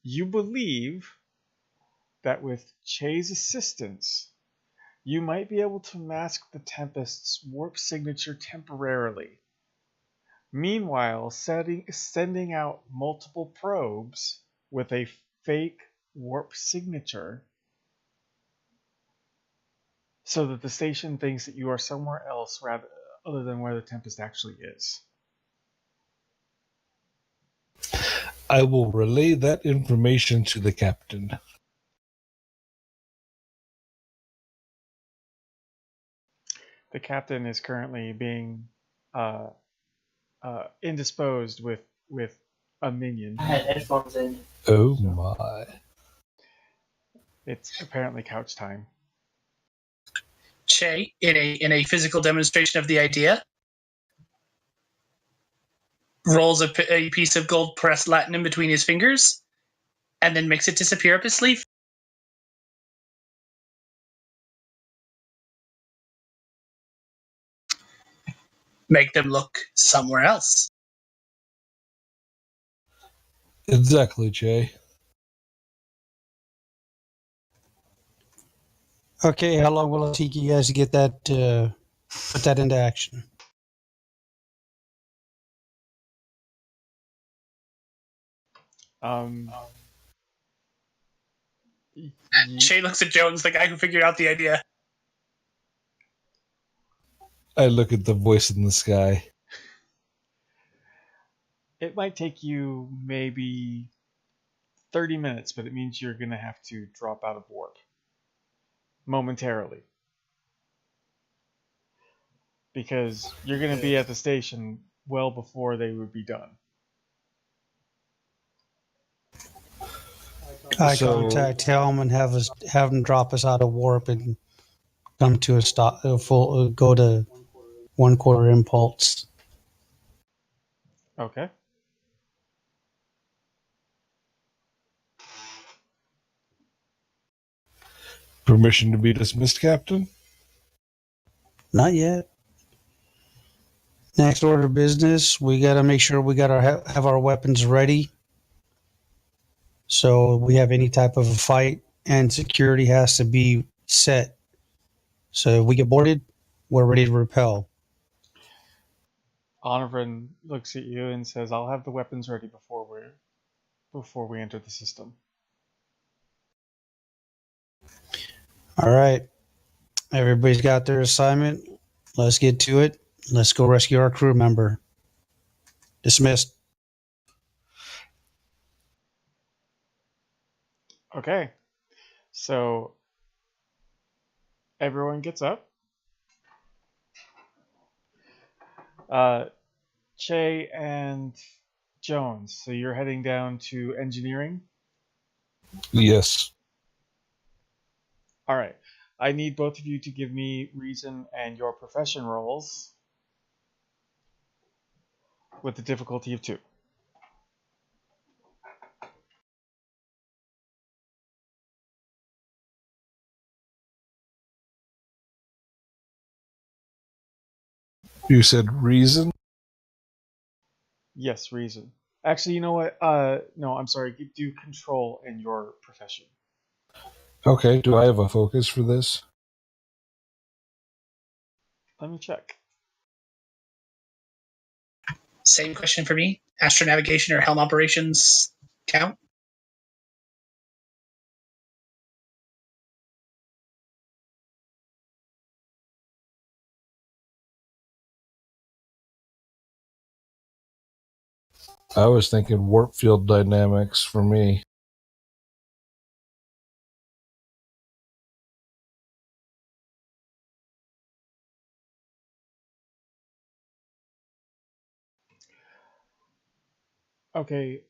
S3: You believe that with Che's assistance, you might be able to mask the Tempest's warp signature temporarily. Meanwhile, sending out multiple probes with a fake warp signature so that the station thinks that you are somewhere else rather other than where the Tempest actually is.
S2: I will relay that information to the captain.
S3: The captain is currently being indisposed with a minion.
S5: I had headphones in.
S2: Oh my.
S3: It's apparently couch time.
S5: Che, in a physical demonstration of the idea, rolls a piece of gold pressed latinum between his fingers, and then makes it disappear up his sleeve. Make them look somewhere else.
S2: Exactly, Jay.
S4: Okay, how long will it take you guys to get that, put that into action?
S5: Che looks at Jones, the guy who figured out the idea.
S2: I look at the voice in the sky.
S3: It might take you maybe 30 minutes, but it means you're going to have to drop out of warp momentarily. Because you're going to be at the station well before they would be done.
S4: I contact Helm and have them drop us out of warp and come to a stop. Go to 1/4 impulse.
S3: Okay.
S2: Permission to be dismissed, Captain?
S4: Not yet. Next order of business, we got to make sure we got have our weapons ready. So we have any type of a fight, and security has to be set. So if we get boarded, we're ready to repel.
S3: Honorvin looks at you and says, "I'll have the weapons ready before we enter the system."
S4: All right. Everybody's got their assignment. Let's get to it. Let's go rescue our crew member. Dismissed.
S3: Okay. So everyone gets up. Che and Jones, so you're heading down to engineering?
S2: Yes.
S3: All right. I need both of you to give me reason and your profession rolls with the difficulty of 2.
S2: You said reason?
S3: Yes, reason. Actually, you know what? No, I'm sorry. Do control in your profession.
S2: Okay, do I have a focus for this?
S3: Let me check.
S5: Same question for me. Astronavigation or helm operations count?
S2: I was thinking warp field dynamics for me.
S3: Okay,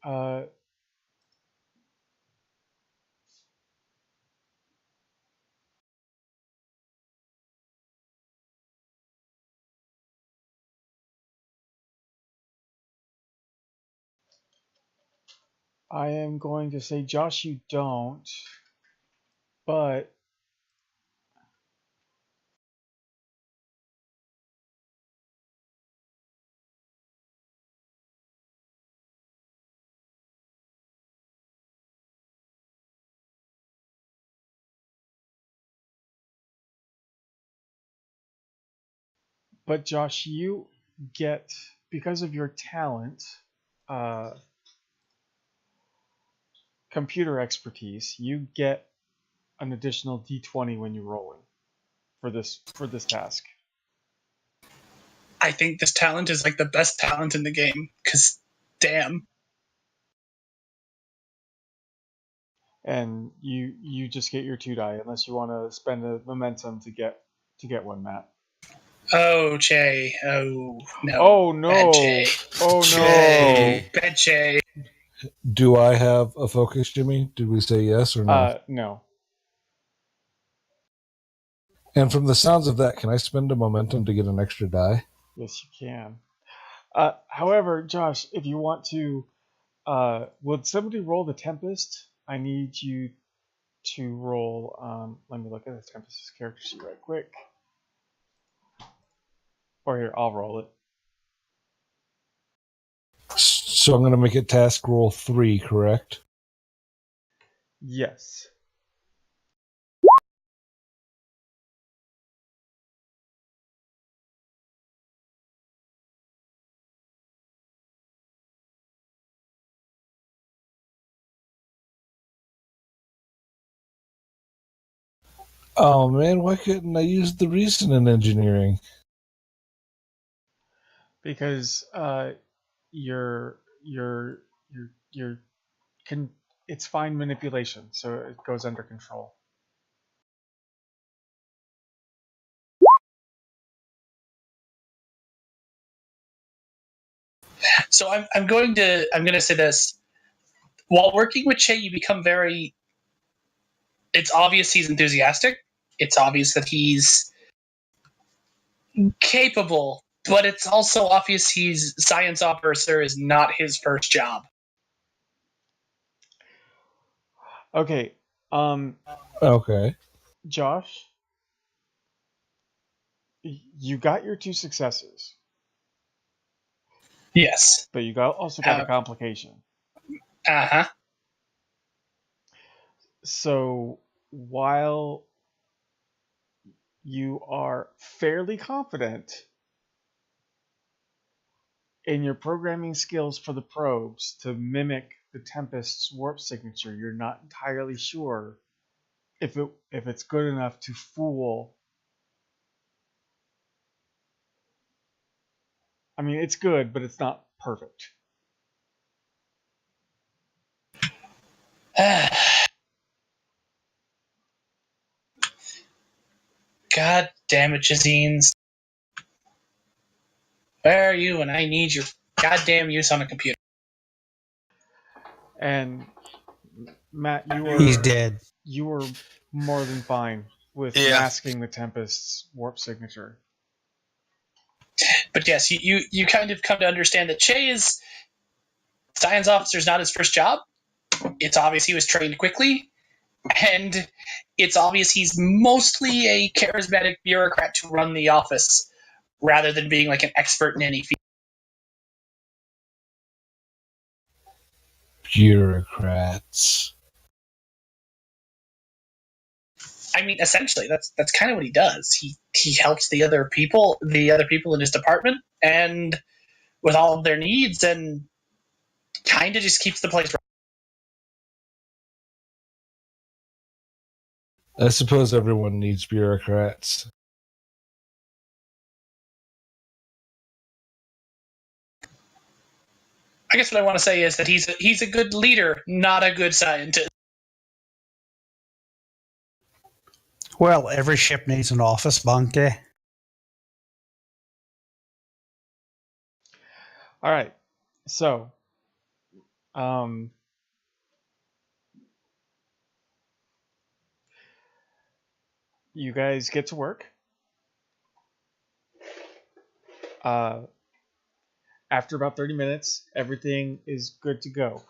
S3: I am going to say, Josh, you don't, but Josh, you get, because of your talent, computer expertise, you get an additional d20 when you're rolling for this task.
S5: I think this talent is like the best talent in the game, because damn.
S3: And you just get your 2 die unless you want to spend a momentum to get one, Matt.
S5: Oh, Che. Oh, no.
S3: Oh no.
S5: Bad Che.
S3: Oh
S6: Che.
S3: no.
S5: Bad Che.
S2: Do I have a focus, Jimmy? Did we say yes or no?
S3: No.
S2: And from the sounds of that, can I spend a momentum to get an extra die?
S3: Yes, you can. However, Josh, if you want to, would somebody roll the Tempest? I need you to roll. Let me look at the Tempest's character sheet right quick. Or here, I'll roll it.
S2: So I'm going to make it task roll 3, correct?
S3: Yes.
S2: Oh man, why couldn't I use the reason in engineering?
S3: Because your can it's fine manipulation, so it goes under control.
S5: So I'm going to say this. While working with Che, you become very. It's obvious he's enthusiastic. It's obvious that he's capable, but it's also obvious he's science officer is not his first job.
S3: Okay.
S2: Okay.
S3: Josh, you got your 2 successes,
S5: Yes.
S3: but you also got a complication.
S5: Uh-huh.
S3: So while you are fairly confident in your programming skills for the probes to mimic the Tempest's warp signature, you're not entirely sure if it's good enough to fool. I mean, it's good, but it's not perfect.
S5: God damn it, Jazines. Where are you when I need your goddamn use on a computer?
S3: And Matt,
S4: He's dead.
S3: You were more than fine with
S6: Yeah.
S3: masking the Tempest's warp signature.
S5: But yes, you kind of come to understand that Che is science officer is not his first job. It's obvious he was trained quickly, and it's obvious he's mostly a charismatic bureaucrat to run the office rather than being like an expert in any field.
S2: Bureaucrats.
S5: I mean, essentially, that's kind of what he does. He helps the other people in his department, and with all of their needs, and kind of just keeps the place.
S2: I suppose everyone needs bureaucrats.
S5: I guess what I want to say is that he's a good leader, not a good scientist.
S4: Well, every ship needs an office, Bunky.
S3: All right. So, you guys get to work. After about 30 minutes, everything is good to go.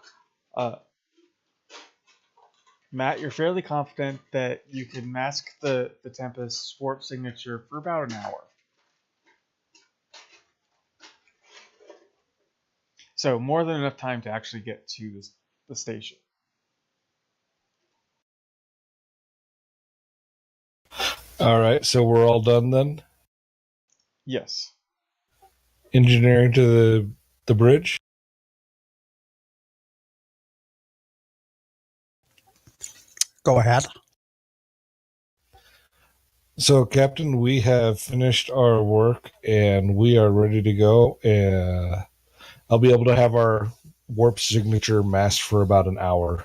S3: Matt, you're fairly confident that you can mask the Tempest warp signature for about an hour. So more than enough time to actually get to the station.
S2: All right, so we're all done then?
S3: Yes.
S2: Engineering to the bridge?
S4: Go ahead.
S2: So, Captain, we have finished our work and we are ready to go. I'll be able to have our warp signature masked for about an hour.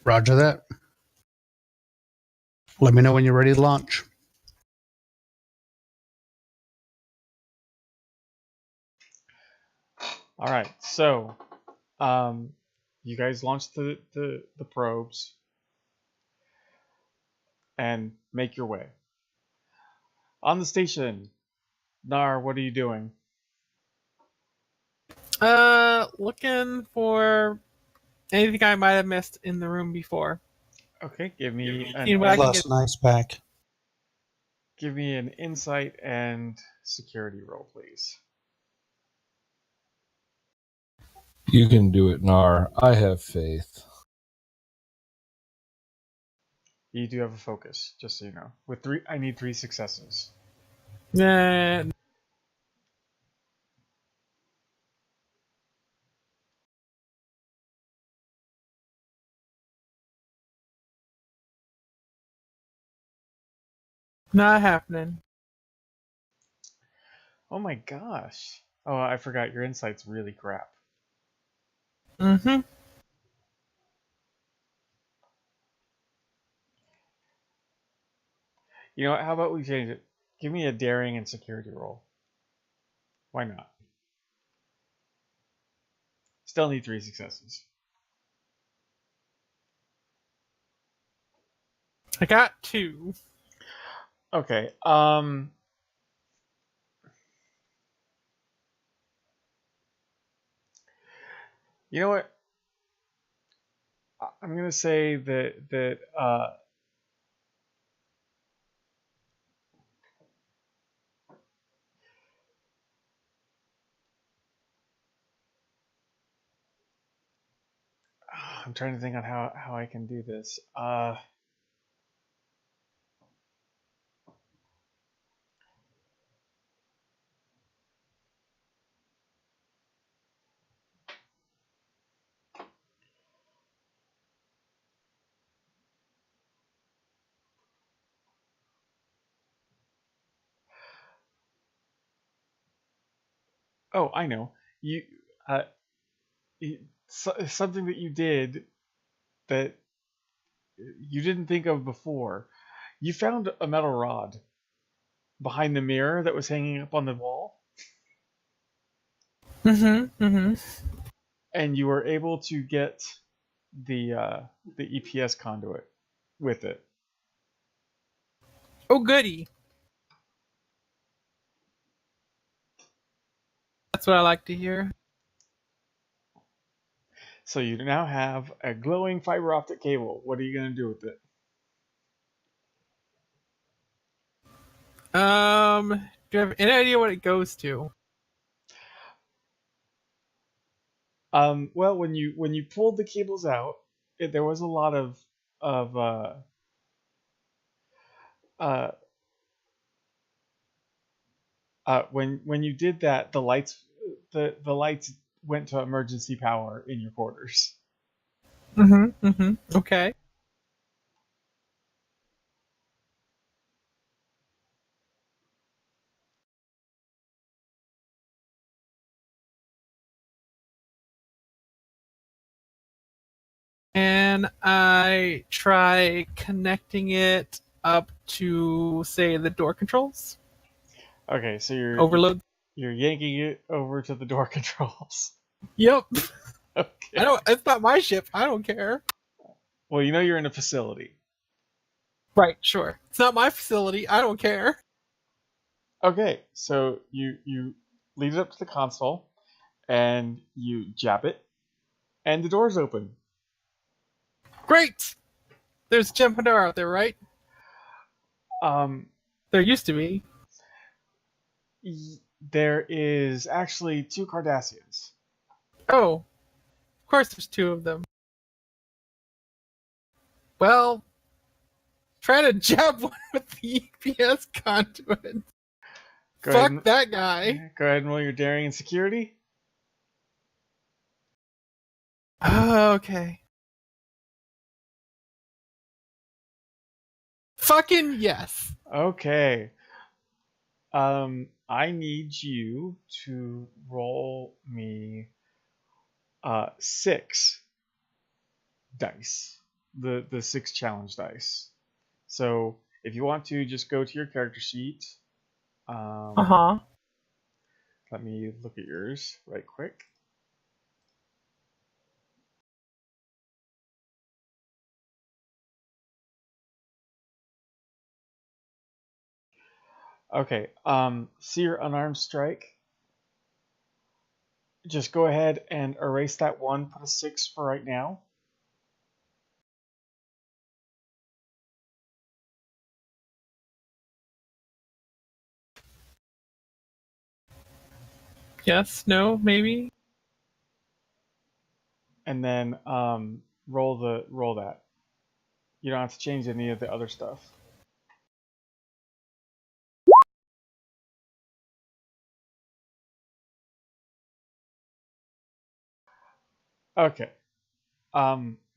S4: Roger that. Let me know when you're ready to launch.
S3: All right. So, you guys launch the probes and make your way. On the station, Nar, what are you doing?
S1: Looking for anything I might have missed in the room before.
S3: Okay, give me
S1: See what I can
S3: an,
S1: get.
S4: Plus, nice pack.
S3: give me an insight and security roll, please.
S2: You can do it, Nar. I have faith.
S3: You do have a focus, just so you know. With three, I need 3 successes.
S1: Nah, not happening.
S3: Oh my gosh. Oh, I forgot your insight's really crap.
S1: Mm-hmm.
S3: You know what? How about we change it? Give me a daring and security roll. Why not? Still need 3 successes.
S1: I got 2.
S3: Okay. You know what? I'm gonna say that I'm trying to think on how I can do this. Oh, I know. Uh, something that you did that you didn't think of before. You found a metal rod behind the mirror that was hanging up on the wall,
S1: Mm-hmm. Mm-hmm.
S3: and you were able to get the EPS conduit with it.
S1: Oh, goody. That's what I like to hear.
S3: So you now have a glowing fiber optic cable. What are you going to do with it?
S1: Do you have any idea what it goes to?
S3: Well, when you pulled the cables out, there was a lot of uh, when you did that, the lights went to emergency power in your quarters.
S1: Okay. And I try connecting it up to, say, the door controls.
S3: Okay, so
S1: Overload.
S3: you're yanking it over to the door controls.
S1: Yep.
S3: Okay.
S1: I don't. It's not my ship. I don't care.
S3: Well, you know you're in a facility.
S1: Right. Sure. It's not my facility. I don't care.
S3: Okay, so you lead it up to the console, and you jab it, and the door's open.
S1: Great. There's Gem Hadar out there, right?
S3: Um,
S1: There used to be.
S3: there is actually 2 Cardassians.
S1: Oh, of course. There's 2 of them. Well, try to jab one with the EPS conduit.
S3: Go ahead
S1: Fuck
S3: and-
S1: that guy.
S3: Go ahead and roll your daring and security.
S1: Okay. Fucking yes.
S3: Okay. I need you to roll me 6 dice. The 6 challenge dice. So if you want to, just go to your character sheet.
S1: Uh-huh.
S3: Let me look at yours right quick. Okay. See your unarmed strike. Just go ahead and erase that 1. Put a 6 for right now.
S1: Yes, no, maybe.
S3: And then roll that. You don't have to change any of the other stuff. Okay.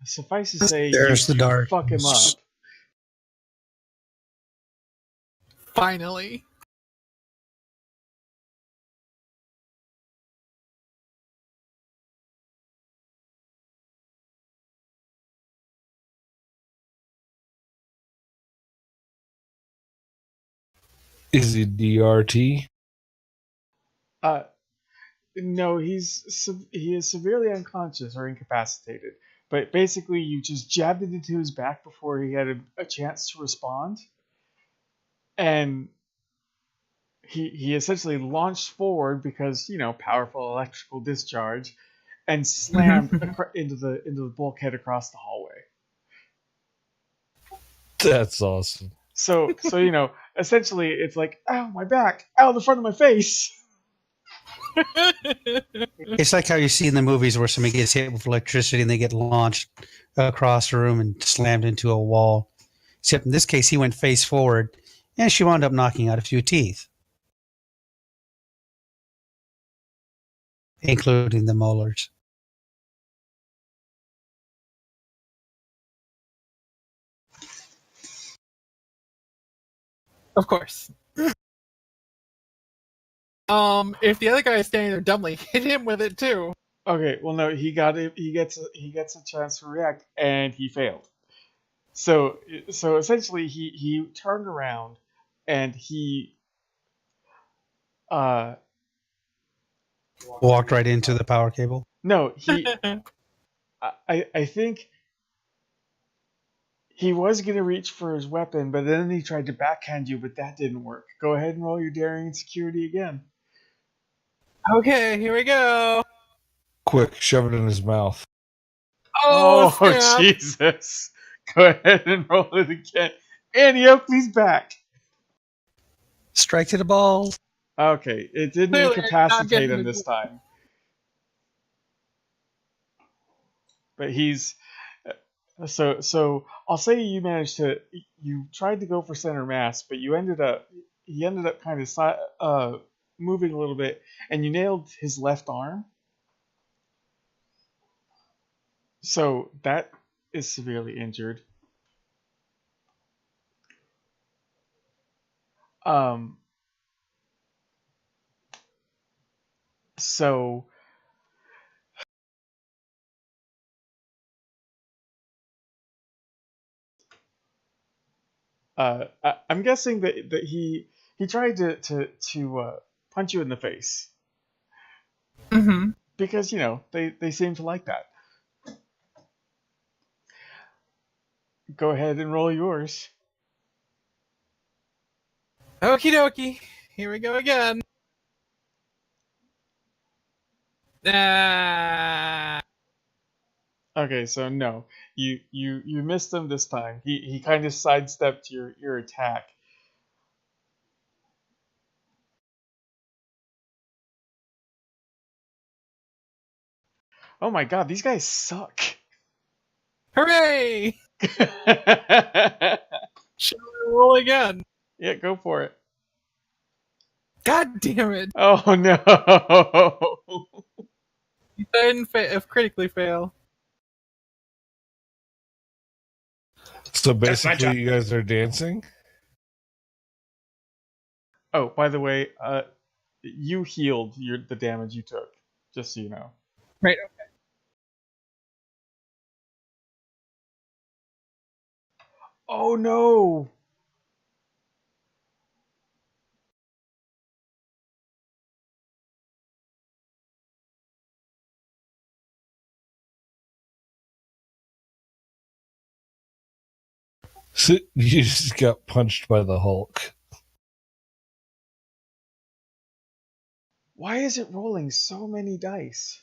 S3: Suffice to say,
S4: There's
S3: you
S4: the dart.
S3: fuck him up.
S1: Finally.
S2: Is it DRT?
S3: No, he is severely unconscious or incapacitated. But basically, you just jabbed it into his back before he had a chance to respond, and he essentially launched forward because powerful electrical discharge, and slammed into the bulkhead across the hallway.
S2: That's awesome.
S3: So essentially, it's like, ow, my back, ow, the front of my face.
S4: It's like how you see in the movies where somebody gets hit with electricity and they get launched across the room and slammed into a wall. Except in this case, he went face forward, and she wound up knocking out a few teeth, including the molars.
S1: Of course. If the other guy is standing there dumbly, hit him with it too.
S3: Okay, well no, he gets a chance to react, and he failed. So essentially, he turned around, and he
S4: Walked right into the power cable.
S3: no, he I think he was gonna reach for his weapon, but then he tried to backhand you, but that didn't work. Go ahead and roll your daring and security again.
S1: Okay, here we go.
S2: Quick, shove it in his mouth.
S1: Oh, snap.
S3: Jesus! Go ahead and roll it again. Annie, up, please back.
S4: Strike to the balls.
S3: Okay, it didn't
S1: Clearly, I'm not
S3: incapacitate
S1: getting
S3: him
S1: the-
S3: this time. But he's so I'll say you tried to go for center mass, but he ended up kind of moving a little bit, and you nailed his left arm. So that is severely injured. So I'm guessing that he tried to punch you in the face
S1: Mhm.
S3: because they seem to like that. Go ahead and roll yours.
S1: Okie dokie. Here we go again. Ah.
S3: Okay, so no, you missed him this time. He kind of sidestepped your attack. Oh my god, these guys suck.
S1: Hooray! Shall we roll again?
S3: Yeah, go for it.
S1: God damn it!
S3: Oh no.
S1: You didn't critically fail.
S2: So
S5: That's my job.
S2: basically, you guys are dancing.
S3: Oh, by the way, you healed the damage you took, just so you know.
S1: Right.
S3: Oh no.
S2: So you just got punched by the Hulk.
S3: Why is it rolling so many dice?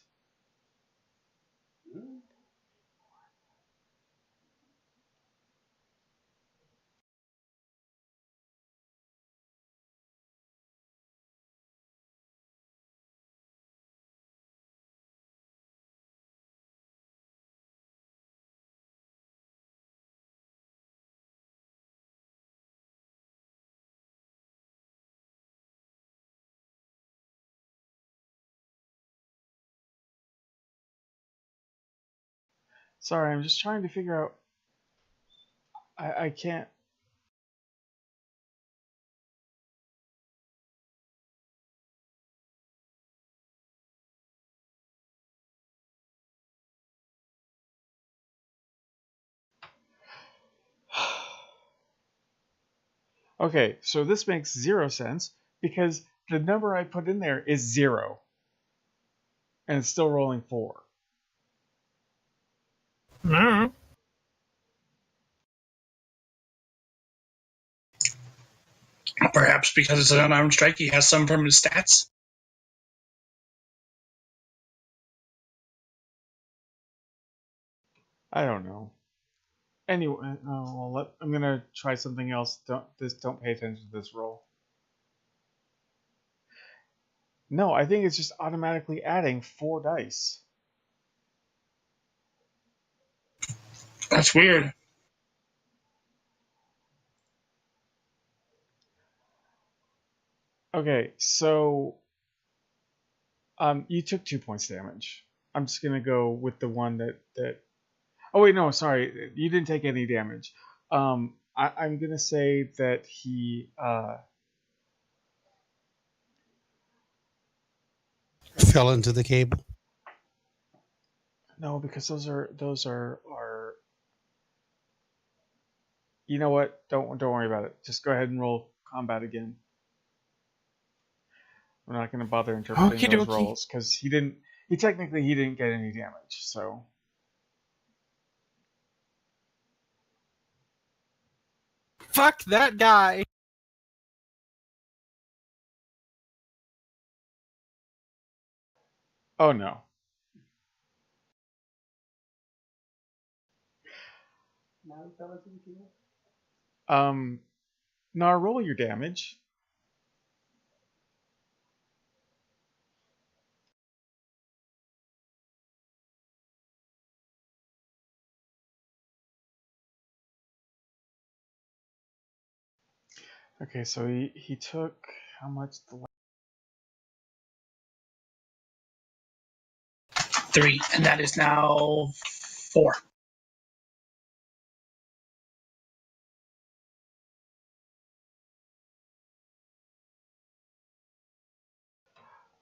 S3: Sorry, I'm just trying to figure out. I can't. Okay, so this makes 0 sense because the number I put in there is 0. And it's still rolling 4.
S1: Mm.
S5: Perhaps because it's an unarmed strike, he has some from his stats.
S3: I don't know. Anyway, I'm gonna try something else. Don't pay attention to this roll. No, I think it's just automatically adding 4 dice.
S5: That's weird.
S3: Okay, so you took 2 points damage. I'm just gonna go with the one that. Oh wait, no, sorry, you didn't take any damage. I'm gonna say that he
S4: Fell into the cable.
S3: no, because those are. You know what? Don't worry about it. Just go ahead and roll combat again. We're not going to bother interpreting
S1: Okie
S3: those
S1: dokie.
S3: rolls because he didn't. He didn't get any damage. So
S1: Fuck that guy.
S3: oh no. Nar, roll your damage. Okay, so he took how much?
S5: 3, and that is now 4.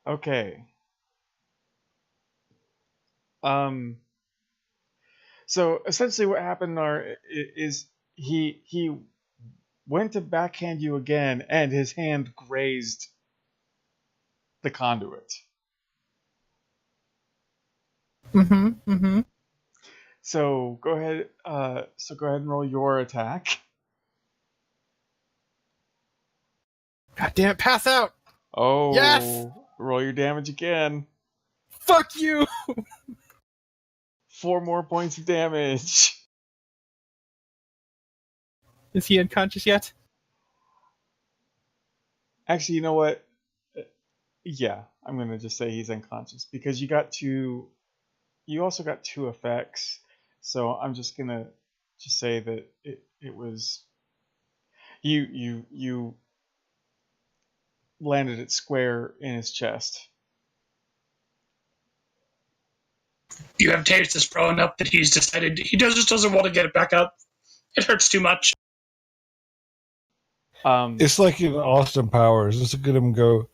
S3: Okay. So essentially, what happened is he went to backhand you again, and his hand grazed the conduit.
S1: Mm-hmm.
S3: So go ahead. Go ahead and roll your attack.
S1: God damn it, pass out!
S3: Oh,
S1: Yes!
S3: roll your damage again.
S1: Fuck you!
S3: 4 more points of damage.
S1: Is he unconscious yet?
S3: Actually, you know what? Yeah, I'm gonna just say he's unconscious because you got two. You also got 2 effects, so I'm just gonna just say that it was you landed it square in his chest.
S5: You have Tempest pro enough that he's decided he just doesn't want to get it back up. It hurts too much.
S2: It's like in Austin Powers. Just look at him and go,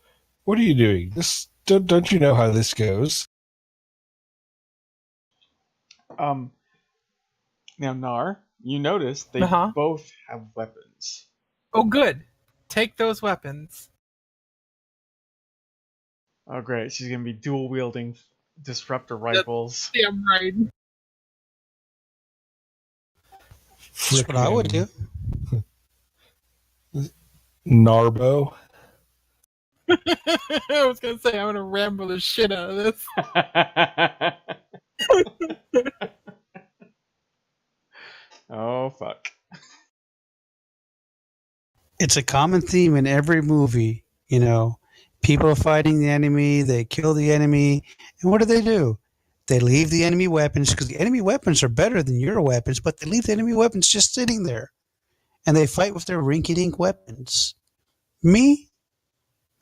S2: "What are you doing? This don't you know how this goes?"
S3: Now Nar, you notice they
S1: Uh-huh.
S3: both have weapons.
S1: Oh, good. Take those weapons.
S3: Oh great, she's gonna be dual wielding disruptor rifles.
S1: Damn right.
S4: That's what I would do.
S2: Narbo.
S1: I was gonna say, I'm gonna ramble the shit out of this.
S3: Oh fuck.
S4: It's a common theme in every movie. You know, people are fighting the enemy, they kill the enemy, and what do? They leave the enemy weapons because the enemy weapons are better than your weapons, but they leave the enemy weapons just sitting there. And they fight with their rinky-dink weapons. Me?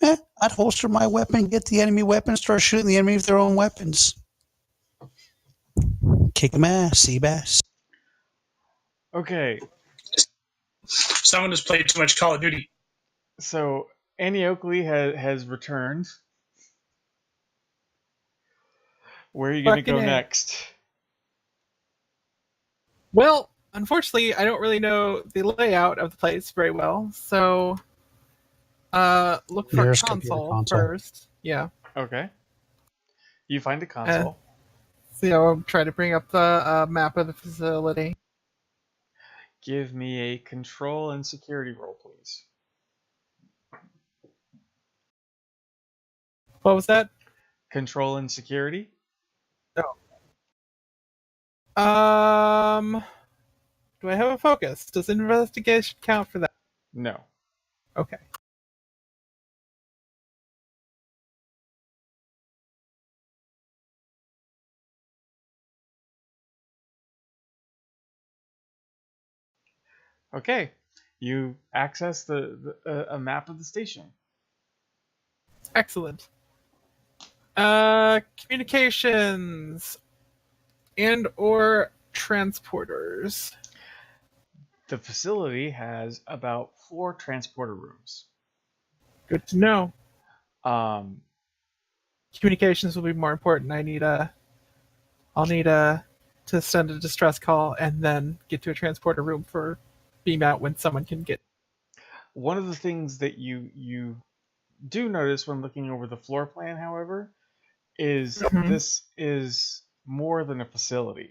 S4: I'd holster my weapon, get the enemy weapons, start shooting the enemy with their own weapons. Kick 'em ass, sea bass.
S3: Okay,
S5: Someone has played too much Call of Duty.
S3: so Annie Oakley has returned. Where are you gonna go
S1: Fucking A.
S3: next?
S1: Well, unfortunately, I don't really know the layout of the place very well, so look for
S4: Nearest computer
S1: console
S4: console.
S1: first. Yeah.
S3: Okay. You find a console.
S1: So, I'll try to bring up the map of the facility.
S3: Give me a control and security roll, please.
S1: What was that?
S3: Control and security?
S1: Do I have a focus? Does investigation count for that?
S3: No.
S1: Okay.
S3: Okay. You access a map of the station.
S1: Excellent. Communications and or transporters.
S3: The facility has about 4 transporter rooms.
S1: Good to know.
S3: Um,
S1: Communications will be more important. I'll need to send a distress call and then get to a transporter room for beam out when someone can get.
S3: One of the things that you do notice when looking over the floor plan, however, is this is more than a facility.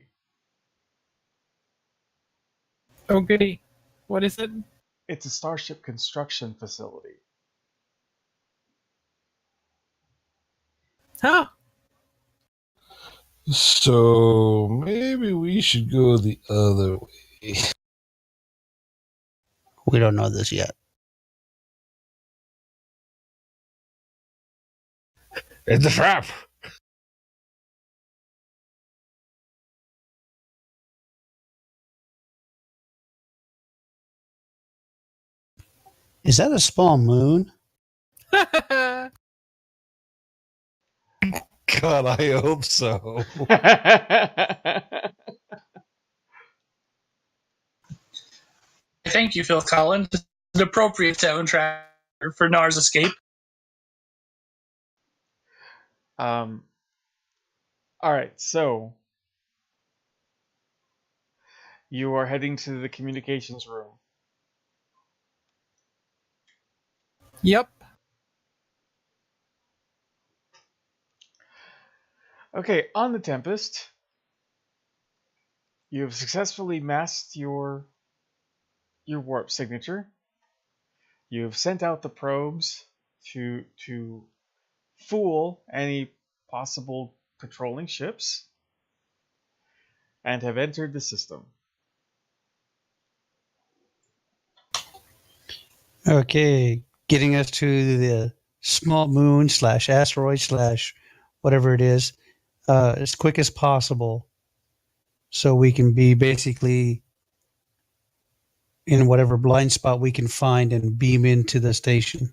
S1: Oh goody. What is it?
S3: It's a starship construction facility.
S1: Huh.
S2: So maybe we should go the other way.
S4: We don't know this yet.
S2: It's a trap.
S4: Is that a small moon?
S2: God, I hope so.
S5: Thank you, Phil Collins. An appropriate soundtrack for Nar's escape.
S3: All right, so you are heading to the communications room.
S1: Yep.
S3: Okay, on the Tempest, you have successfully masked your warp signature. You have sent out the probes to fool any possible patrolling ships, and have entered the system.
S4: Okay, getting us to the small moon / asteroid / whatever it is, as quick as possible, so we can be basically in whatever blind spot we can find and beam into the station.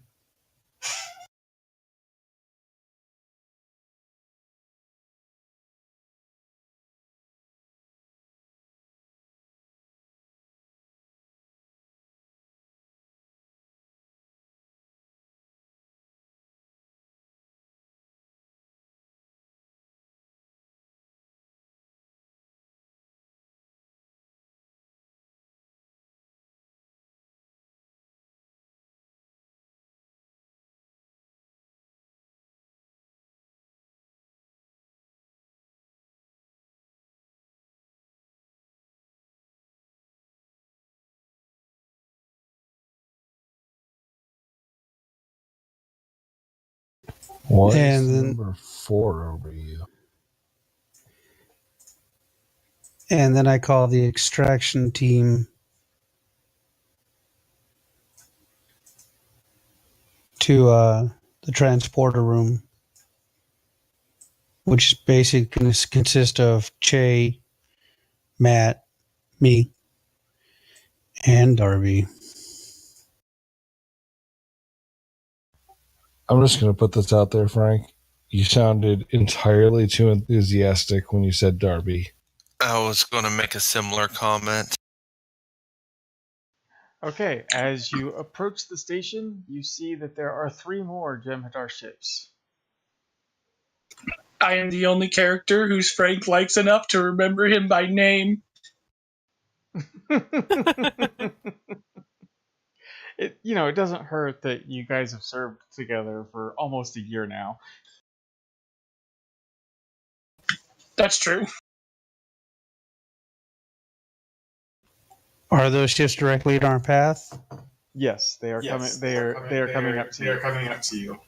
S2: Why
S4: And
S2: is the
S4: then-
S2: number 4 over you?
S4: And then I call the extraction team to the transporter room, which basically consists of Che, Matt, me, and Darby.
S2: I'm just going to put this out there, Frank. You sounded entirely too enthusiastic when you said Darby.
S6: I was going to make a similar comment.
S3: Okay, as you approach the station, you see that there are 3 more Jem'Hadar ships.
S5: I am the only character whose Frank likes enough to remember him by name.
S3: It doesn't hurt that you guys have served together for almost a year now.
S5: That's true.
S4: Are those ships directly in our path?
S3: Yes, they are coming. They are coming up to you.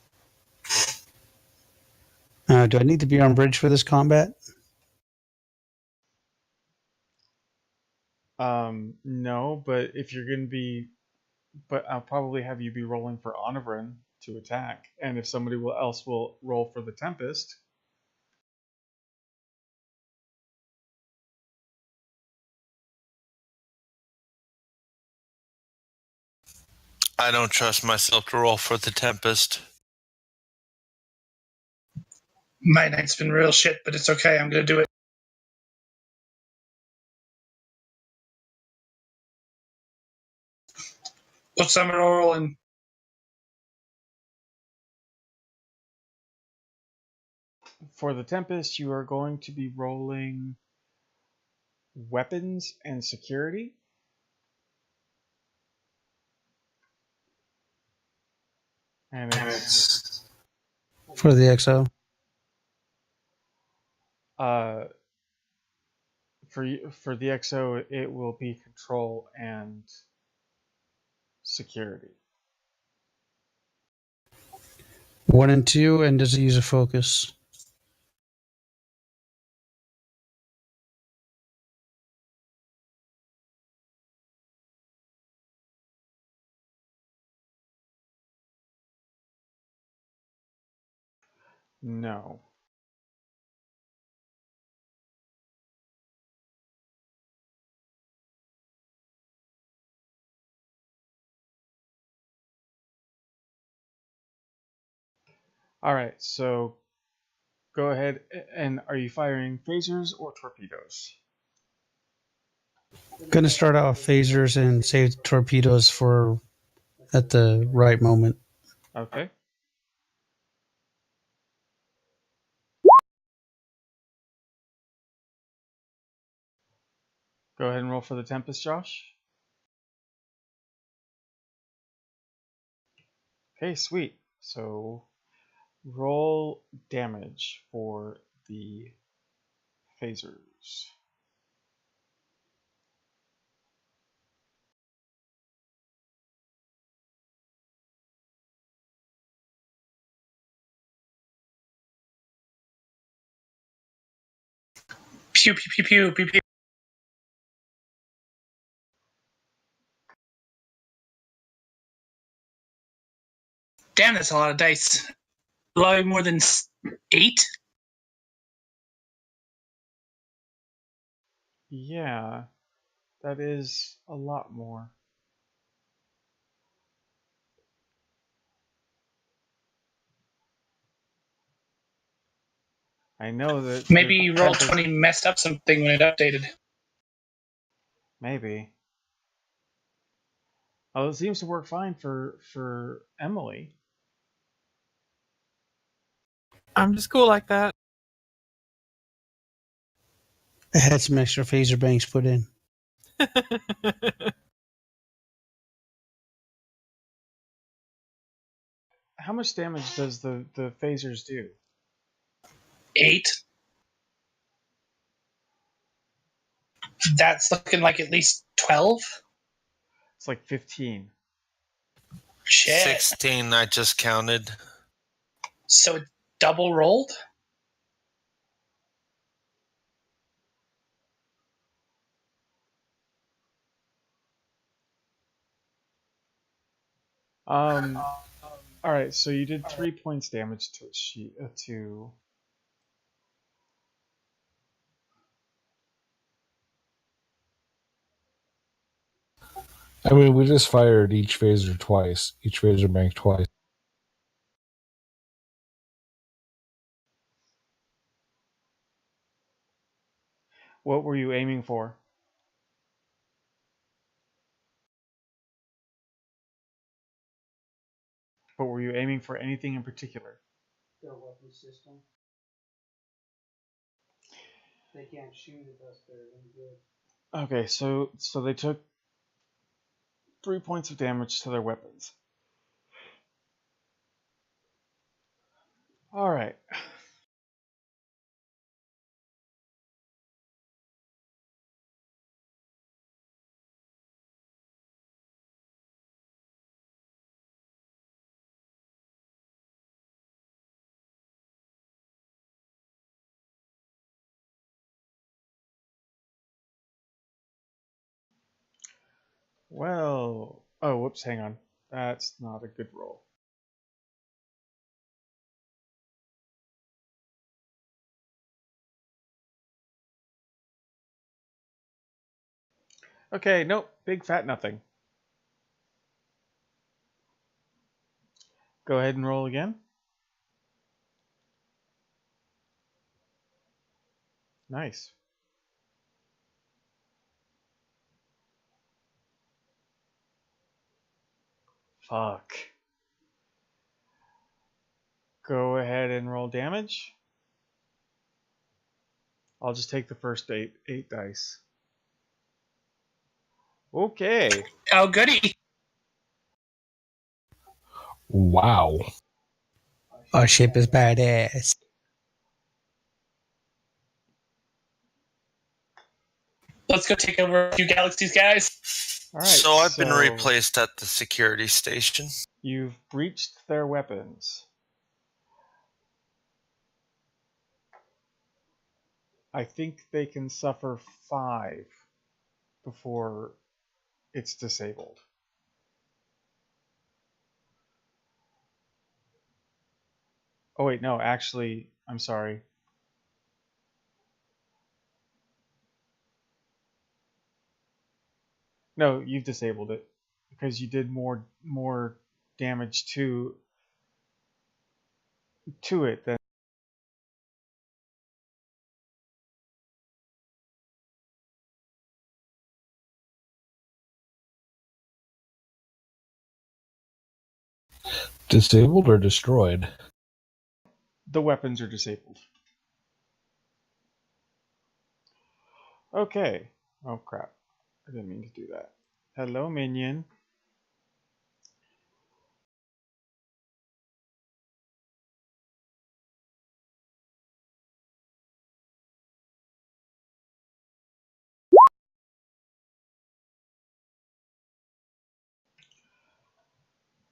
S4: Do I need to be on bridge for this combat?
S3: No, but if you're going to be, but I'll probably have you be rolling for Onivrin to attack, and if somebody else will roll for the Tempest.
S6: I don't trust myself to roll for the Tempest.
S5: My night's been real shit, but it's okay. I'm going to do it. Put summer oral in.
S3: For the Tempest, you are going to be rolling weapons and security. And it's
S4: For the XO?
S3: for the XO, it will be control and security.
S4: 1 and 2, and does it use a focus?
S3: No. All right, so go ahead. And are you firing phasers or torpedoes?
S4: Gonna start out with phasers and save torpedoes for at the right moment.
S3: Okay. Go ahead and roll for the Tempest, Josh. Okay, sweet. So roll damage for the phasers.
S5: Pew pew pew pew pew pew. Damn, that's a lot of dice. A lot more than 8.
S3: Yeah, that is a lot more. I know that
S5: Maybe
S3: the
S5: roll
S3: Tempest,
S5: 20 messed up something when it updated.
S3: maybe. Oh, it seems to work fine for Emily.
S1: I'm just cool like that.
S4: I had some extra phaser banks put in.
S3: How much damage does the phasers do?
S5: 8. That's looking like at least 12.
S3: It's like 15.
S5: Shit.
S6: 16, I just counted.
S5: So it double rolled?
S3: All right, so you did 3 points damage to
S2: I mean, we just fired each phaser twice, each phaser bank twice.
S3: What were you aiming for? But were you aiming for anything in particular?
S4: Their weapon system. They can't shoot at us. They're really good.
S3: Okay, so they took 3 points of damage to their weapons. All right. Well, oh, whoops, hang on. That's not a good roll. Okay, nope, big fat nothing. Go ahead and roll again. Nice. Fuck. Go ahead and roll damage. I'll just take the first eight dice. Okay.
S5: Oh, goody.
S2: Wow.
S4: Our ship is badass.
S5: Let's go take over a few galaxies, guys.
S3: All right.
S6: So I've been replaced at the security station.
S3: You've breached their weapons. I think they can suffer 5 before it's disabled. Oh wait, no, actually, I'm sorry. No, you've disabled it because you did more damage to. to it, then
S2: Disabled or destroyed?
S3: the weapons are disabled. Okay. Oh crap. I didn't mean to do that. Hello, minion.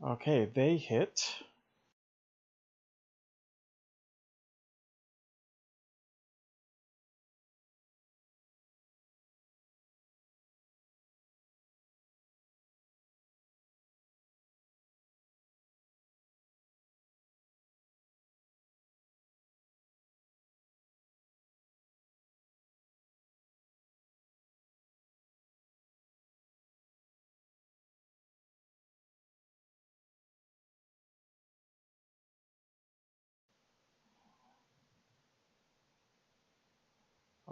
S3: Okay, they hit.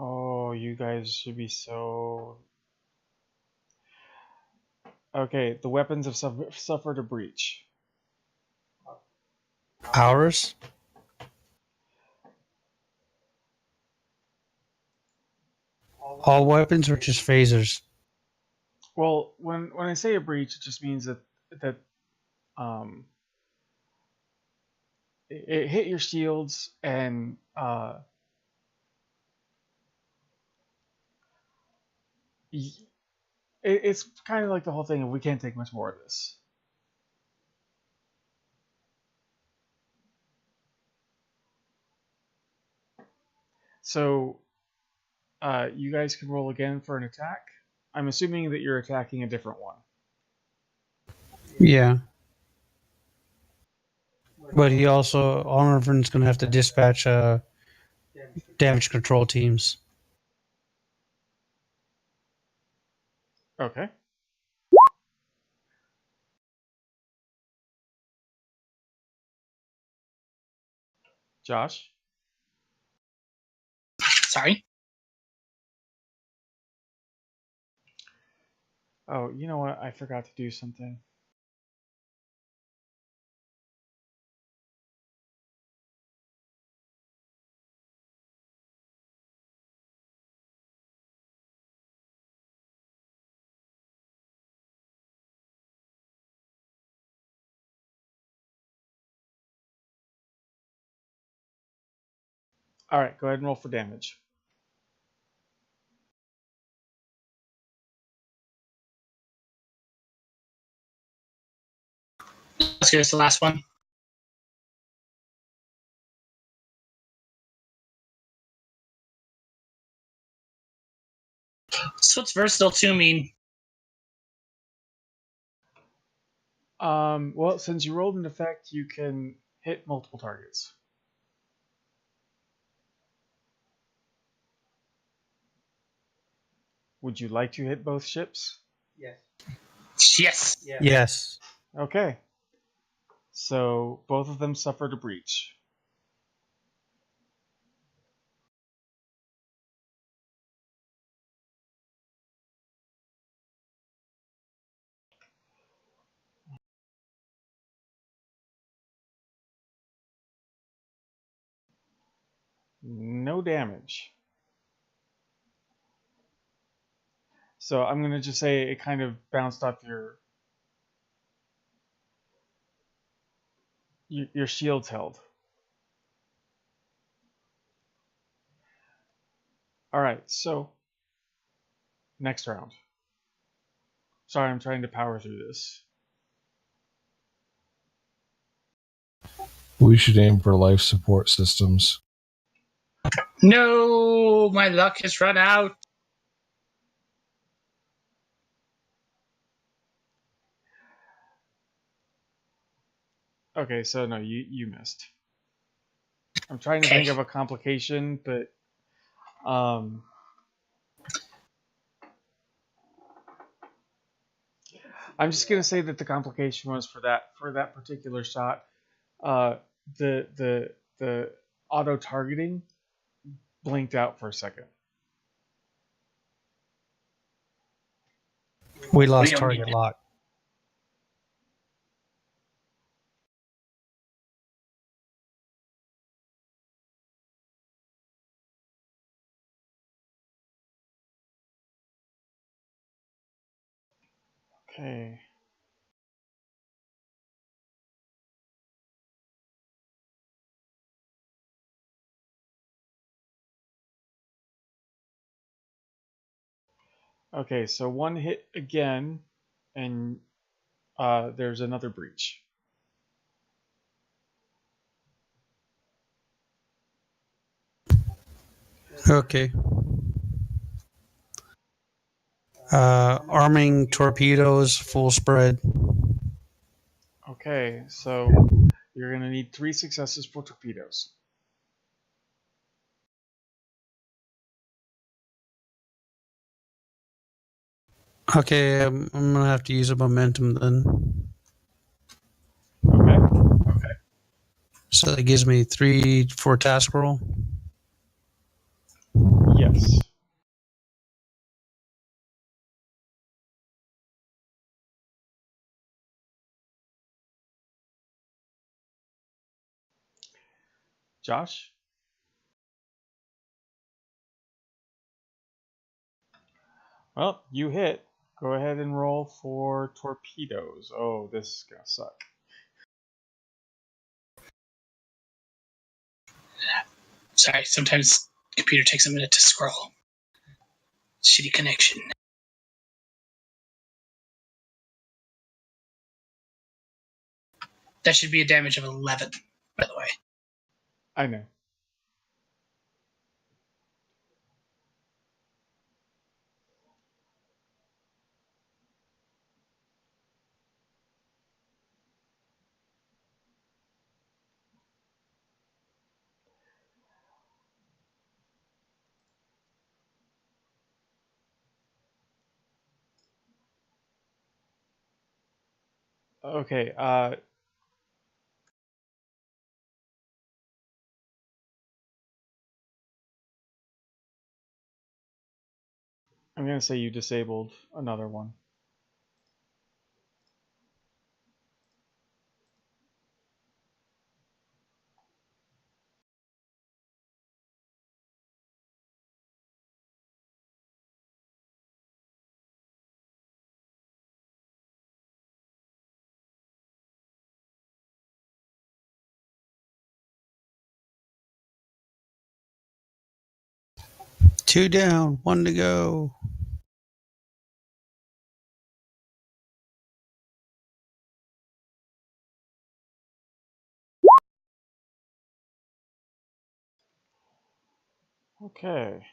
S3: Oh, you guys should be so... Okay, the weapons have suffered a breach.
S4: Ours? All weapons or just phasers?
S3: Well, when I say a breach, it just means that um, it hit your shields and it's kind of like the whole thing of we can't take much more of this. So you guys can roll again for an attack. I'm assuming that you're attacking a different one.
S4: Yeah. But he also, Arnold's going to have to dispatch damage control teams.
S3: Okay. Josh?
S5: Sorry.
S3: Oh, you know what? I forgot to do something. All right, go ahead and roll for damage.
S5: Let's go to the last one. So what's versatile 2 mean?
S3: Well, since you rolled an effect, you can hit multiple targets. Would you like to hit both ships?
S5: Yes.
S4: Yes.
S3: Okay. So both of them suffered a breach. No damage. So I'm going to just say it kind of bounced off your shields held. All right, so next round. Sorry, I'm trying to power through this.
S2: We should aim for life support systems.
S5: No, my luck has run out.
S3: Okay, so no, you missed. I'm trying to think of a complication, but I'm just gonna say that the complication was for that particular shot. the auto targeting blinked out for a second.
S4: We lost target lock.
S3: Okay. Okay, so one hit again, and there's another breach.
S4: Okay. Arming torpedoes, full spread.
S3: Okay, so you're going to need 3 successes for torpedoes.
S4: Okay, I'm gonna have to use a momentum then.
S3: Okay.
S4: So that gives me 3 for task roll.
S3: Yes. Josh? Well, you hit. Go ahead and roll for torpedoes. Oh, this is going to suck.
S5: Sorry, sometimes computer takes a minute to scroll. Shitty connection. That should be a damage of 11, by the way.
S3: I know. Okay, I'm going to say you disabled another one.
S4: Two down, 1 to go.
S3: Okay.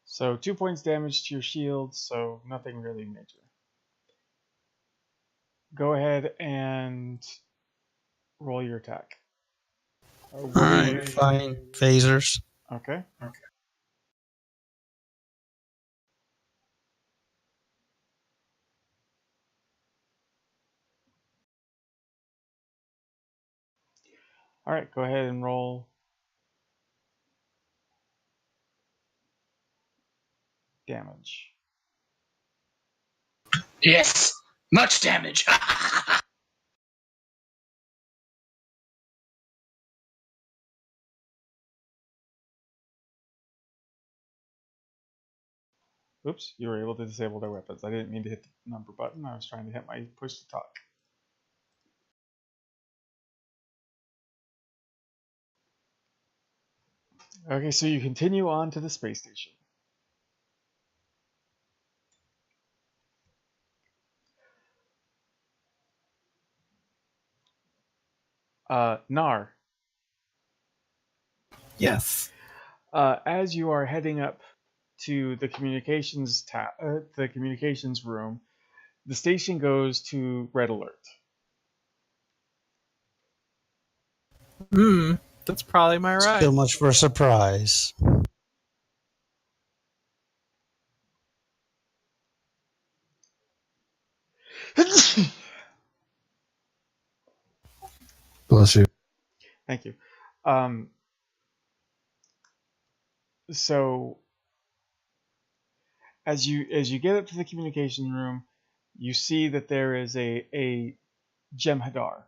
S3: So 2 points damage to your shield, so nothing really major. Go ahead and roll your attack.
S4: Alright, fine. Phasers.
S3: Okay. Alright, go ahead and roll damage.
S5: Yes! Much damage!
S3: Oops, you were able to disable their weapons. I didn't mean to hit the number button. I was trying to hit my push to talk. Okay, so you continue on to the space station. Nar,
S1: Yes.
S3: as you are heading up to the communications the communications room, the station goes to red alert.
S1: That's probably my ride.
S4: So much for a surprise.
S2: Bless you.
S3: Thank you. So as you get up to the communication room, you see that there is a Jem'Hadar.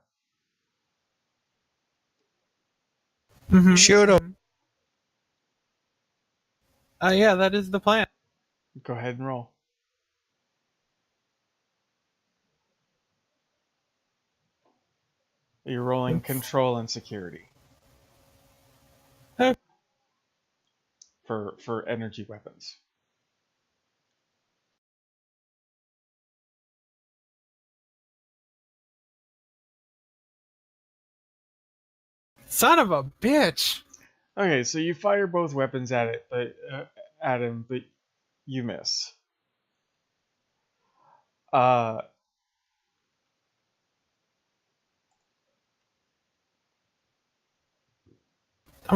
S1: Mm-hmm.
S4: Shoot him.
S1: Yeah, that is the plan.
S3: Go ahead and roll. You're rolling control and security
S1: Okay.
S3: for energy weapons.
S1: Son of a bitch.
S3: Okay, so you fire both weapons at it, at him, but you miss. I'm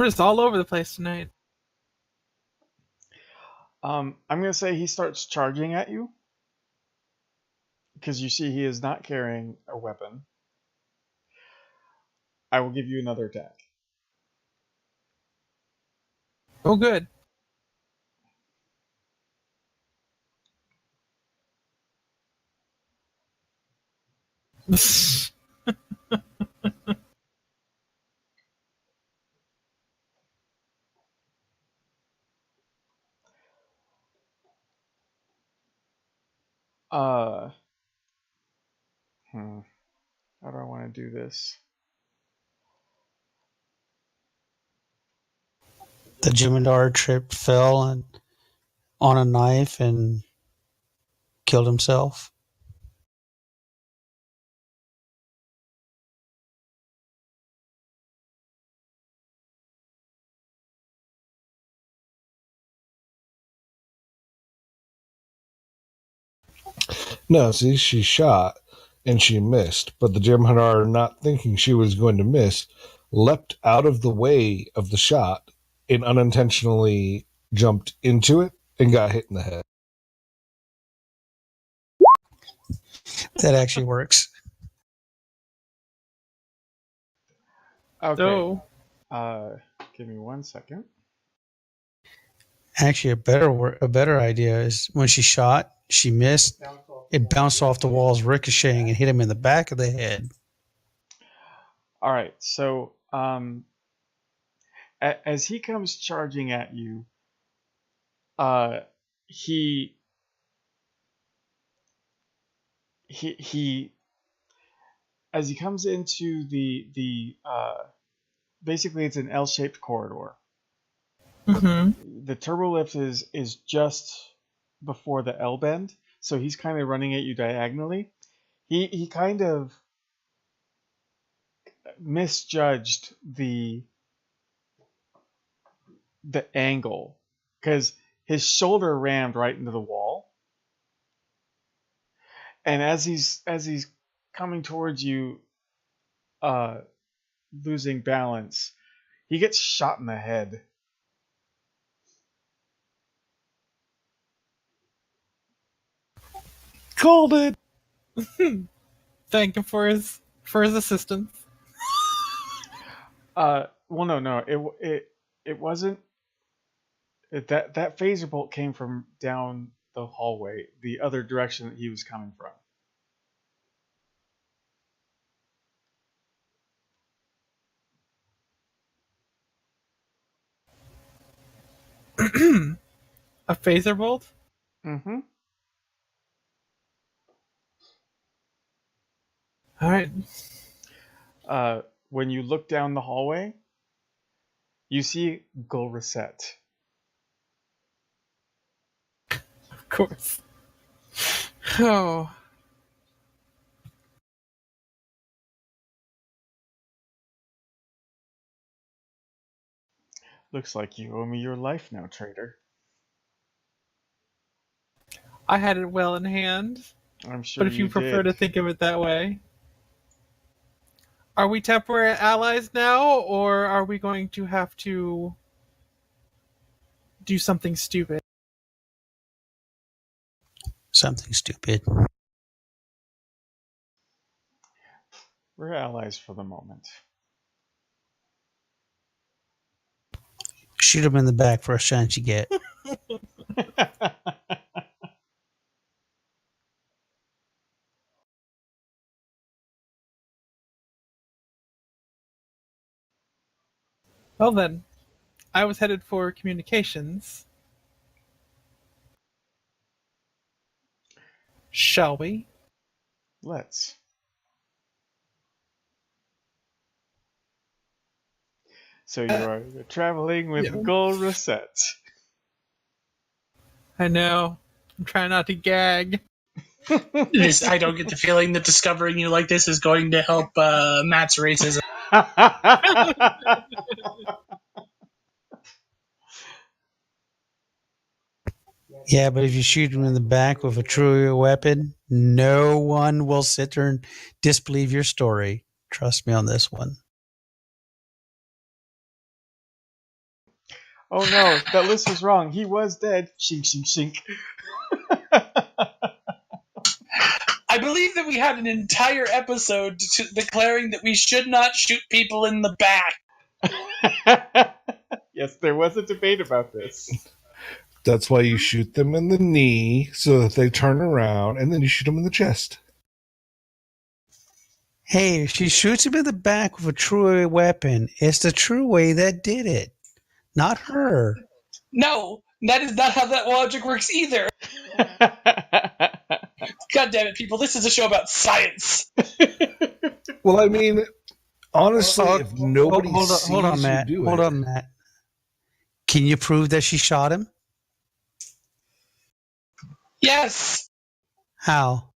S1: just all over the place tonight.
S3: gonna say he starts charging at you because you see he is not carrying a weapon. I will give you another attack.
S1: Oh, good.
S3: Uh, How do I want to do this?
S4: The Jem'Hadar trip fell on a knife and killed himself.
S2: No, see, she shot and she missed, but the Jem'Hadar, not thinking she was going to miss, leapt out of the way of the shot and unintentionally jumped into it and got hit in the head.
S4: That actually works.
S3: Okay.
S1: So,
S3: Give me 1 second.
S4: Actually, a better idea is when she shot, she missed. It bounced off the walls, ricocheting, and hit him in the back of the head.
S3: All right. So, as he comes charging at you, he as he comes into the basically it's an L-shaped corridor.
S1: mm-hmm.
S3: The turbo lift is just before the L bend, so he's kind of running at you diagonally. He kind of misjudged the angle because his shoulder rammed right into the wall, and as he's coming towards you, losing balance, he gets shot in the head.
S2: Called it.
S1: Thank him for his assistance.
S3: Well, no, it wasn't. That phaser bolt came from down the hallway, the other direction that he was coming from.
S1: A phaser bolt?
S3: Mm-hmm.
S1: All right.
S3: When you look down the hallway, you see Gulreset.
S1: Of course. Oh.
S3: Looks like you owe me your life now, traitor.
S1: I had it well in hand.
S3: I'm sure
S1: But if you prefer
S3: did.
S1: to think of it that way, Are we temporary allies now, or are we going to have to do something stupid?
S4: Something stupid.
S3: We're allies for the moment.
S4: Shoot him in the back first chance you get.
S1: Well then, I was headed for communications. Shall we?
S3: Let's. So you're traveling with
S1: Yeah.
S3: Gold Rosette.
S1: I know. I'm trying not to gag.
S5: I don't get the feeling that discovering you like this is going to help Matt's racism.
S4: Yeah, but if you shoot him in the back with a true weapon, no one will sit there and disbelieve your story. Trust me on this one.
S3: Oh no, that list was wrong. He was dead. Shink, shink, shink.
S5: I believe that we had an entire episode declaring that we should not shoot people in the back.
S3: Yes, there was a debate about this.
S2: That's why you shoot them in the knee so that they turn around, and then you shoot them in the chest.
S4: Hey, if she shoots him in the back with a true weapon, it's the true way that did it, not her.
S5: No, that is not how that logic works either. God damn it, people. This is a show about science.
S2: Well, I mean, honestly, if nobody sees
S4: hold on,
S2: you
S4: Matt.
S2: do
S4: Hold
S2: it,
S4: on, Matt. Can you prove that she shot him?
S5: Yes.
S4: How?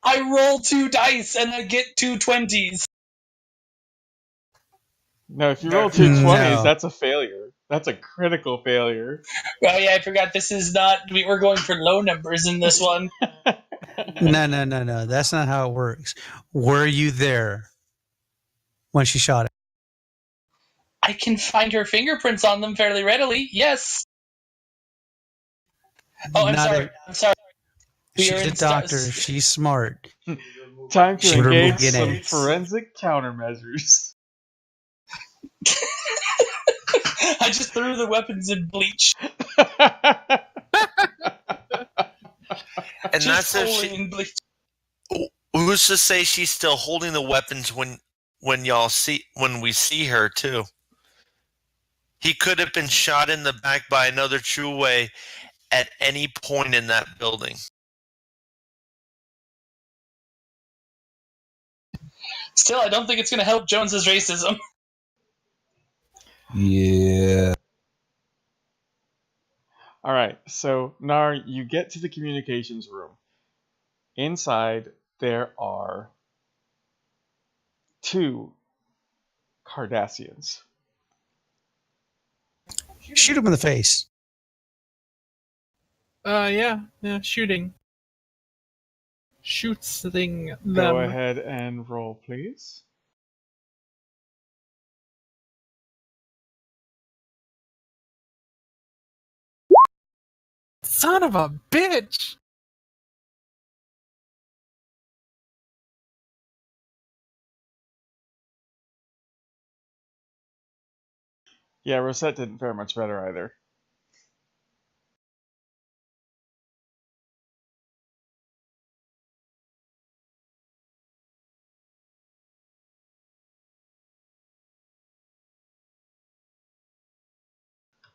S5: I roll 2 dice and I get 2 20s.
S3: No, if you roll 2 20s,
S4: No.
S3: that's a failure. That's a critical failure.
S5: Well, yeah, I forgot this is not... We're going for low numbers in this one.
S4: No. That's not how it works. Were you there when she shot him?
S5: I can find her fingerprints on them fairly readily. Yes. Oh, I'm
S4: Not
S5: sorry. I'm sorry. We are
S4: She's a
S5: in
S4: doctor. She's smart.
S3: Time to
S4: Shoot her
S3: engage
S4: with
S3: some
S4: DNA.
S3: forensic countermeasures.
S5: I just threw the weapons in bleach.
S6: And
S5: Just
S6: that's if
S5: fully
S6: she.
S5: in bleach.
S6: Who's to say she's still holding the weapons when we see her too? He could have been shot in the back by another true way at any point in that building.
S5: Still, I don't think it's going to help Jones's racism.
S2: yeah.
S3: All right, so Nar, you get to the communications room. Inside, there are 2 Cardassians.
S4: Shoot him in the face.
S1: Yeah, shooting. Shooting them.
S3: Go ahead and roll, please.
S1: Son of a bitch!
S3: Yeah, Rosette didn't fare much better either.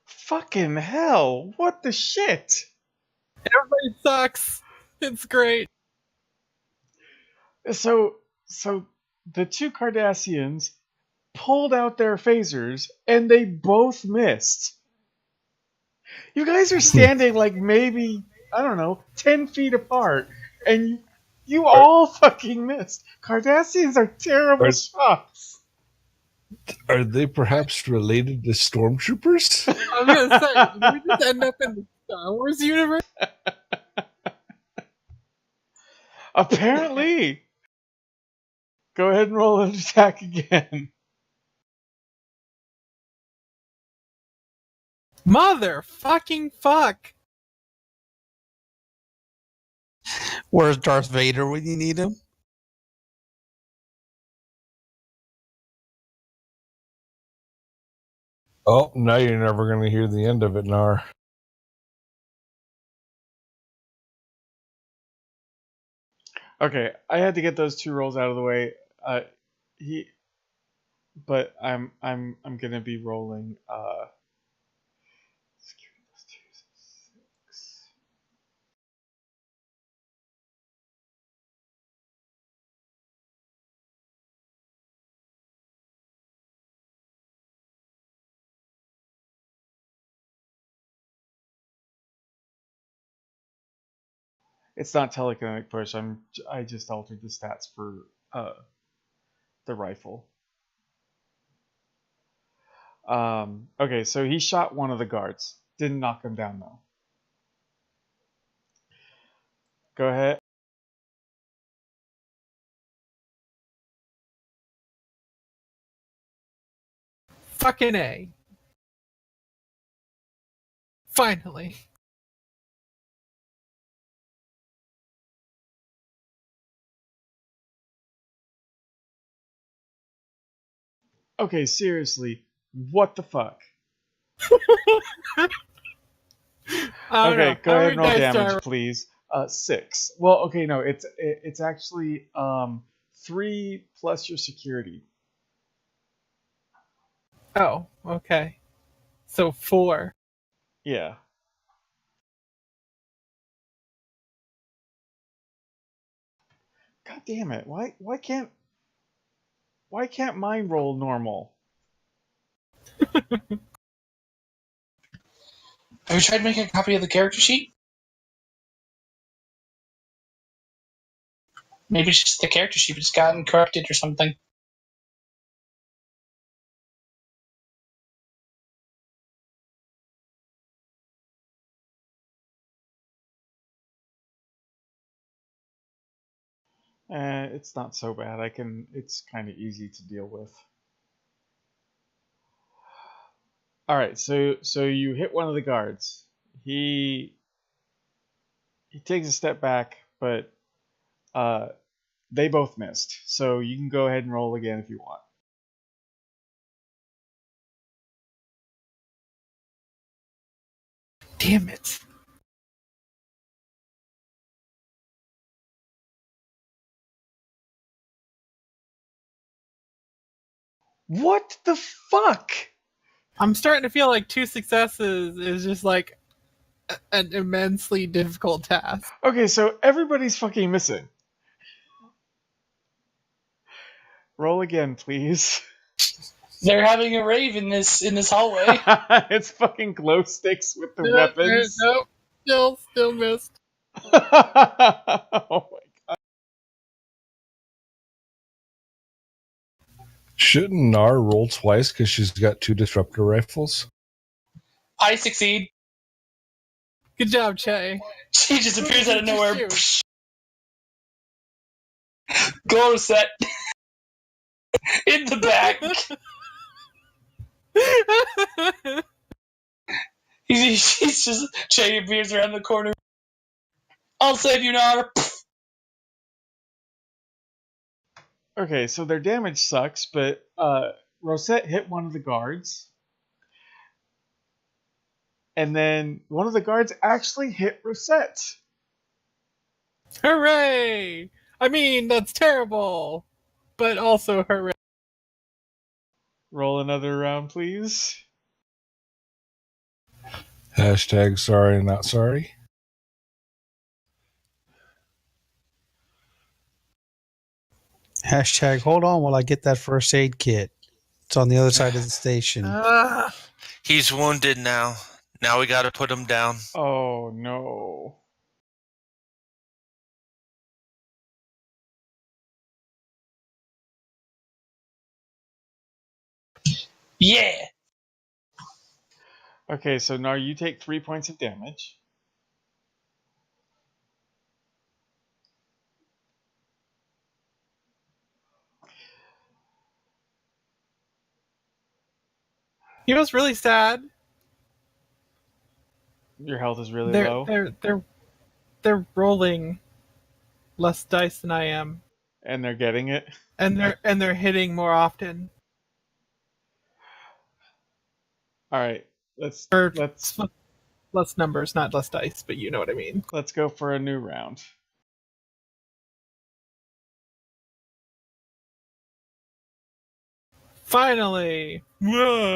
S3: Fucking hell! What the shit?
S1: Everybody sucks. It's great.
S3: So the 2 Cardassians pulled out their phasers and they both missed. You guys are standing like maybe, I don't know, 10 feet apart and you all fucking missed. Cardassians are terrible shots.
S2: Are they perhaps related to stormtroopers?
S1: I was gonna say, did we just end up in the Star Wars universe?
S3: Apparently. Go ahead and roll an attack again.
S1: Mother fucking fuck.
S4: Where's Darth Vader when you need him?
S2: Oh, now you're never going to hear the end of it, Nar.
S3: Okay, I had to get those 2 rolls out of the way. But I'm gonna be rolling. Security plus 2 is 6. It's not telekinetic push. I just altered the stats for the rifle. Okay, so he shot one of the guards. Didn't knock him down though. Go ahead.
S1: Fucking A. Finally.
S3: Okay, seriously, what the fuck? Okay, go ahead and roll damage, please. 6. Well, okay, no, it's actually 3 plus your security.
S1: Oh, okay. So 4.
S3: Yeah. God damn it! Why can't mine roll normal?
S5: Have you tried making a copy of the character sheet? Maybe it's just the character sheet has gotten corrupted or something.
S3: It's not so bad. It's kind of easy to deal with. All right, so you hit one of the guards. He takes a step back, but they both missed. So you can go ahead and roll again if you want.
S1: Damn it.
S3: What the fuck?
S1: I'm starting to feel like 2 successes is just like an immensely difficult task.
S3: Okay, so everybody's fucking missing. Roll again, please.
S5: They're having a rave in this hallway.
S3: It's fucking glow sticks with the weapons.
S1: Nope. Still missed.
S3: Oh my god.
S2: Shouldn't Nar roll twice because she's got 2 disruptor rifles?
S5: I succeed.
S1: Good job, Che.
S5: She just appears out of nowhere.
S1: Shoot.
S5: Glow set. In the back. He's just Che appears around the corner. I'll save you, Nar.
S3: Okay, so their damage sucks, but Rosette hit one of the guards. And then one of the guards actually hit Rosette.
S1: Hooray! I mean, that's terrible, but also hooray.
S3: Roll another round, please.
S2: Hashtag sorry, not sorry.
S4: Hashtag hold on while I get that first aid kit. It's on the other side of the station.
S6: He's wounded now. Now we got to put him down.
S3: Oh no.
S5: Yeah.
S3: Okay, so now you take 3 points of damage.
S1: He was really sad.
S3: Your health is really
S1: They're
S3: low,
S1: they're rolling less dice than I am,
S3: and they're getting it.
S1: and they're hitting more often.
S3: All right, let's
S1: Or
S3: let's
S1: less numbers, not less dice, but you know what I mean.
S3: let's go for a new round.
S1: Finally. Whoa.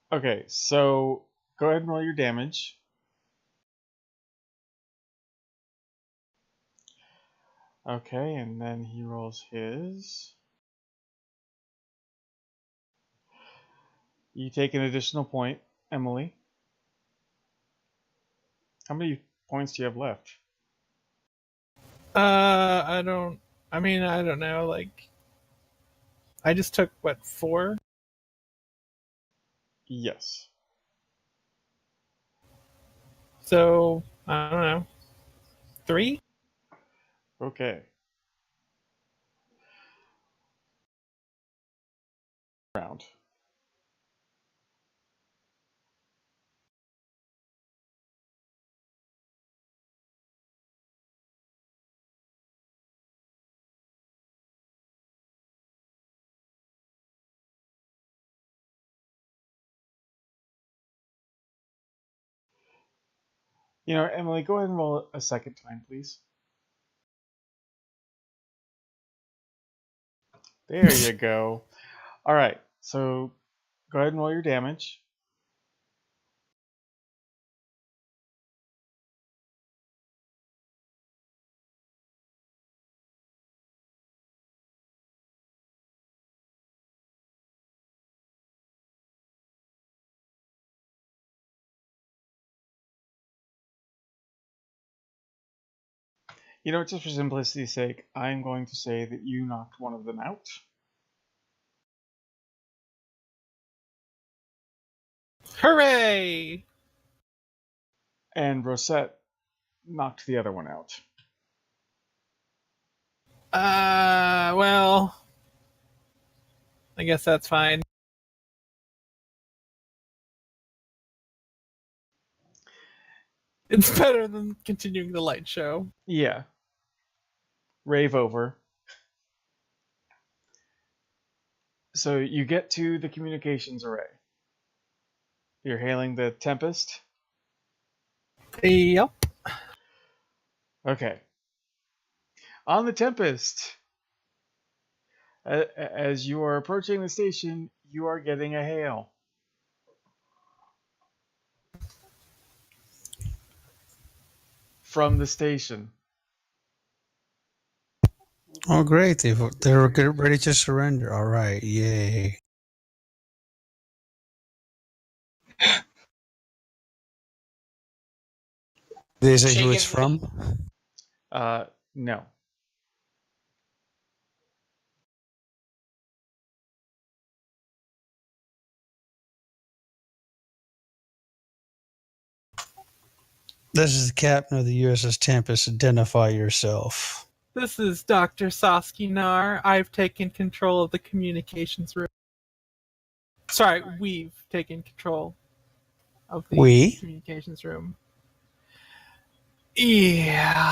S3: Okay, so go ahead and roll your damage. Okay, and then he rolls his. You take an additional point, Emily. How many points do you have left?
S1: I don't. I mean, I don't know. Like, I just took what 4.
S3: Yes.
S1: So I don't know. 3.
S3: Okay. Round. You know, Emily, go ahead and roll a second time, please. There you go. All right, so go ahead and roll your damage. You know, just for simplicity's sake, I'm going to say that you knocked one of them out.
S1: Hooray!
S3: And Rosette knocked the other one out.
S1: Well, I guess that's fine. It's better than continuing the light show.
S3: Yeah. Rave over. So you get to the communications array. You're hailing the Tempest.
S1: Yep.
S3: Okay. On the Tempest, as you are approaching the station, you are getting a hail. From the station.
S4: Oh, great. They're ready to surrender. All right. Yay. Did they say who it's from?
S3: No.
S4: This is the captain of the USS Tempest. Identify yourself.
S1: This is Dr. Nar. I've taken control of the communications room. Sorry, we've taken control of the communications room. Yeah.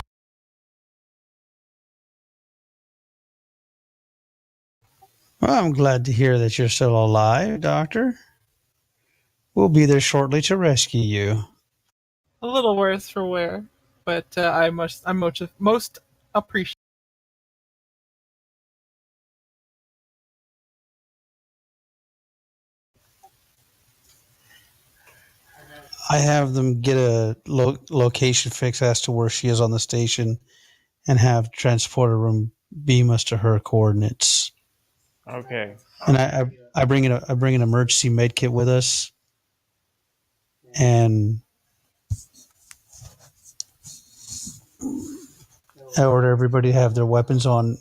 S4: Well, I'm glad to hear that you're still alive, Doctor. We'll be there shortly to rescue you.
S1: A little worse for wear, but I'm most appreciative.
S4: I have them get a location fix as to where she is on the station and have transporter room beam us to her coordinates.
S3: Okay.
S4: And I bring an emergency med kit with us, and I order everybody to have their weapons on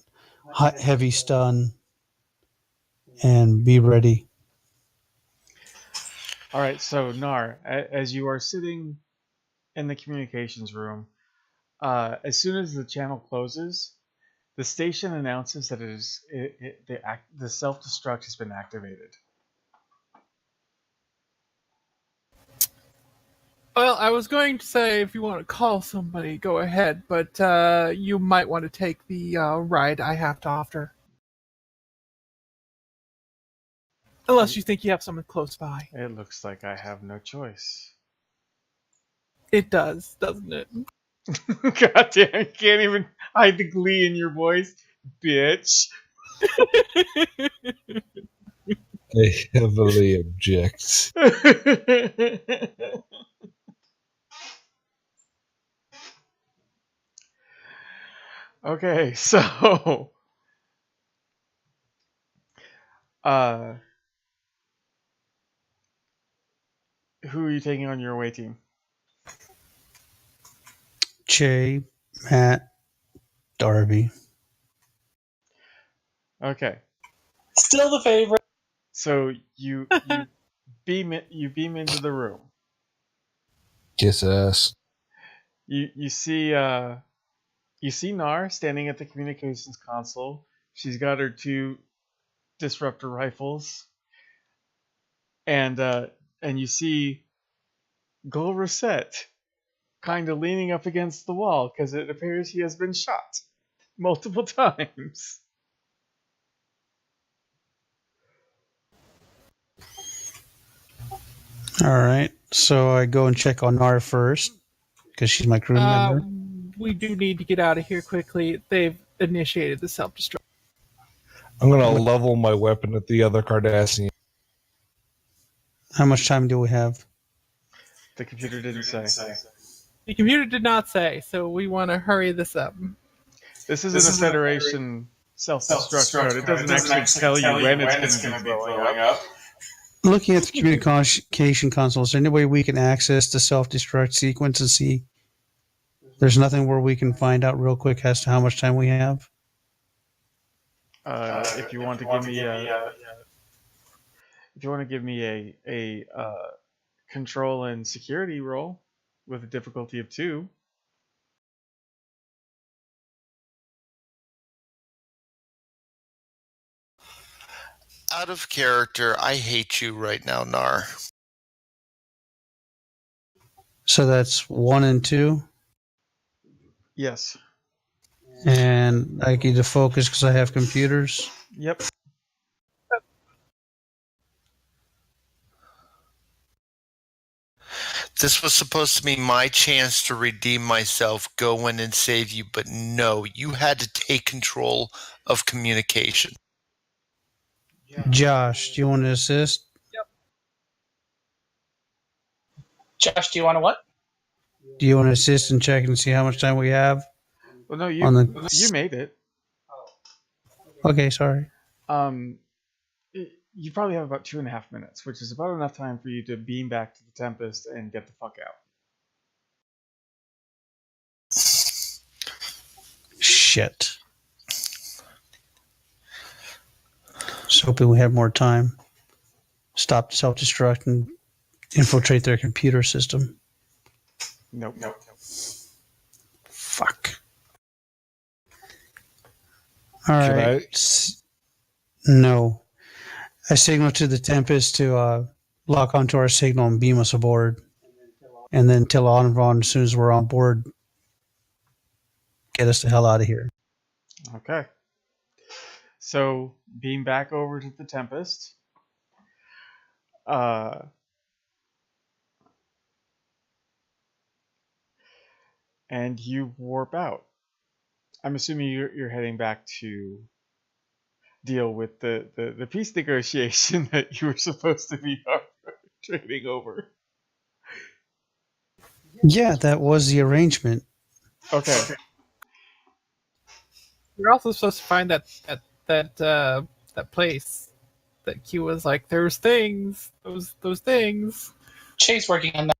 S4: heavy stun and be ready.
S3: All right, so Nar, as you are sitting in the communications room. As soon as the channel closes, the station announces that the self-destruct has been activated.
S1: Well, I was going to say if you want to call somebody, go ahead, but you might want to take the ride I have to offer. Unless you think you have someone close by.
S3: It looks like I have no choice.
S1: It does, doesn't it?
S3: God damn, you can't even hide the glee in your voice, bitch.
S2: I heavily object.
S3: Okay, so who are you taking on your away team?
S4: Che, Matt, Darby.
S3: Okay,
S5: Still the favorite.
S3: so you beam into the room.
S2: Kiss ass.
S3: You see Nar standing at the communications console. She's got her 2 disruptor rifles, and you see Gul Reset kind of leaning up against the wall because it appears he has been shot multiple times.
S4: All right. So I go and check on Nar first because she's my crew member.
S1: We do need to get out of here quickly. They've initiated the self-destruct.
S2: I'm gonna level my weapon at the other Cardassian.
S4: How much time do we have?
S3: The computer didn't say.
S1: The computer did not say, so we want to hurry this up.
S3: This isn't a Federation self-destruct code. It doesn't actually tell you when it's going to be blowing up.
S4: Looking at the communication console, is there any way we can access the self-destruct sequence and see? There's nothing where we can find out real quick as to how much time we have.
S3: If you want to give me a control and security roll with a difficulty of 2.
S6: Out of character, I hate you right now, Nar.
S4: So that's 1 and 2.
S3: Yes.
S4: And I need to focus because I have computers.
S3: Yep.
S6: This was supposed to be my chance to redeem myself, go in and save you, but no, you had to take control of communication.
S4: Josh, do you want to assist?
S5: Josh, do you want to what?
S4: Do you want to assist and check and see how much time we have?
S3: Well, no,
S4: On the-
S3: you made it.
S4: Okay, sorry.
S3: You probably have about 2.5 minutes, which is about enough time for you to beam back to the Tempest and get the fuck out.
S4: Shit. Just hoping we have more time. Stop self-destruct and infiltrate their computer system.
S3: Nope.
S4: Fuck. All
S2: Can
S4: right. No. I signal to the Tempest to lock onto our signal and beam us aboard. And then tell Onron as soon as we're on board, get us the hell out of here.
S3: Okay. So, beam back over to the Tempest. And you warp out. I'm assuming you're heading back to deal with the peace negotiation that you were supposed to be trading over.
S4: Yeah, that was the arrangement.
S3: Okay.
S1: We're also supposed to find that place that Q was like, there's things, those things.
S5: Chase working on that.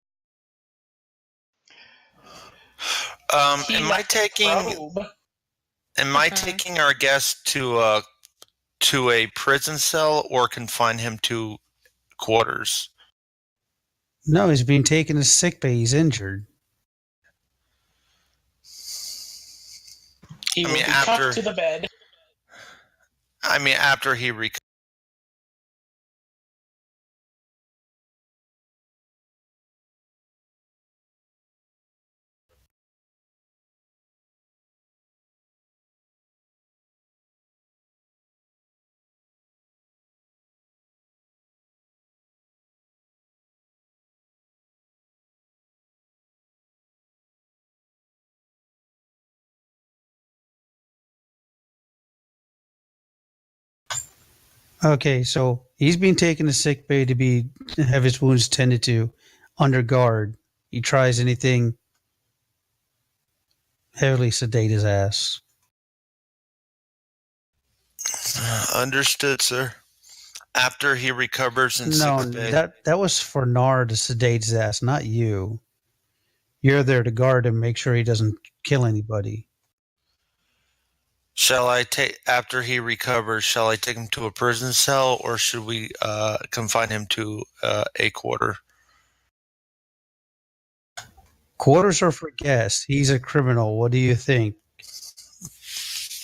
S6: Am I taking our guest to a prison cell or confine him to quarters?
S4: No, he's being taken to sick bay. He's injured.
S5: He
S6: I
S5: will
S6: mean,
S5: be
S6: after-
S5: cuffed to the bed.
S6: I mean, after he
S4: Okay, so he's being taken to sick bay to have his wounds tended to under guard. He tries anything, heavily sedate his ass.
S6: understood, sir. After he recovers in
S4: No,
S6: sick bay.
S4: that was for Nar to sedate his ass, not you. You're there to guard him, make sure he doesn't kill anybody.
S6: Shall I take after he recovers? Shall I take him to a prison cell, or should we confine him to a quarter?
S4: Quarters are for guests. He's a criminal. What do you think?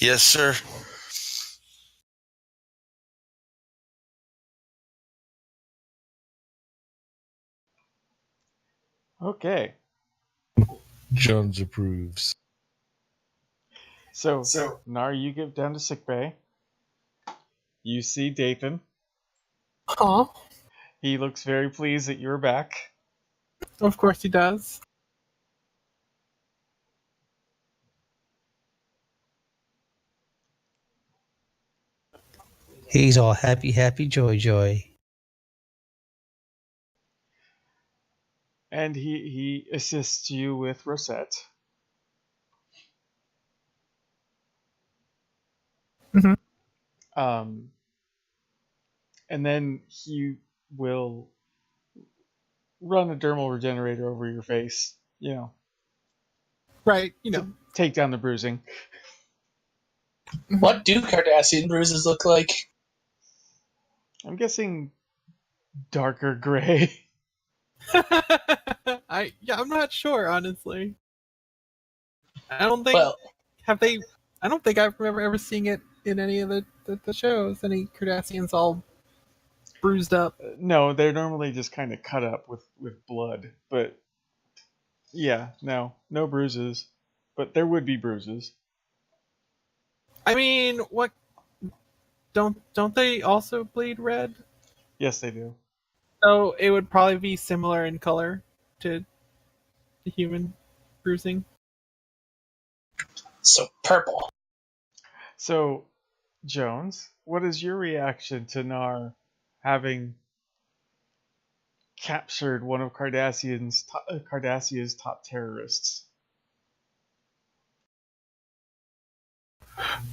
S6: Yes, sir.
S3: Okay.
S2: Jones approves.
S3: So Nar, you get down to sickbay. You see Dathan.
S1: Aw,
S3: He looks very pleased that you're back.
S1: of course he does.
S4: He's all happy, happy, joy, joy.
S3: And he assists you with Rosette.
S1: Mhm.
S3: And then he will run a dermal regenerator over your face,
S1: Right, you know.
S3: take down the bruising.
S5: What do Cardassian bruises look like?
S3: I'm guessing darker gray.
S1: I'm not sure, honestly. I don't think
S5: Well,
S1: I don't think I've ever seen it in any of the shows. Any Cardassians all bruised up.
S3: No, they're normally just kind of cut up with blood. But yeah, no bruises. But there would be bruises.
S1: I mean, what? Don't they also bleed red?
S3: Yes, they do.
S1: So it would probably be similar in color to the human bruising.
S5: so purple.
S3: So, Jones, what is your reaction to Nar having captured one of Cardassia's top terrorists?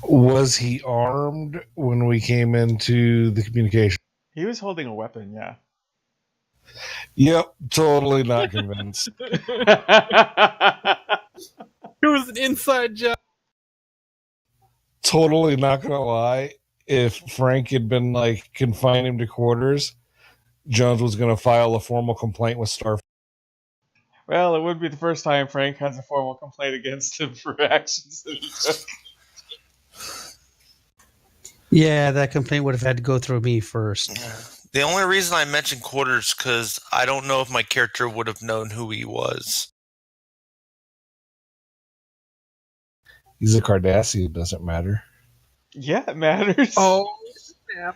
S2: Was he armed when we came into the communication?
S3: He was holding a weapon, yeah.
S2: Yep, totally not convinced.
S1: It was an inside job.
S2: Totally not gonna lie. If Frank had been like confine him to quarters, Jones was gonna file a formal complaint with Starfleet.
S3: Well, it would be the first time Frank has a formal complaint against him for actions that he took.
S4: Yeah, that complaint would have had to go through me first.
S6: The only reason I mentioned quarters because I don't know if my character would have known who he was.
S2: He's a Cardassian, doesn't matter.
S3: Yeah, it matters.
S1: Oh, snap.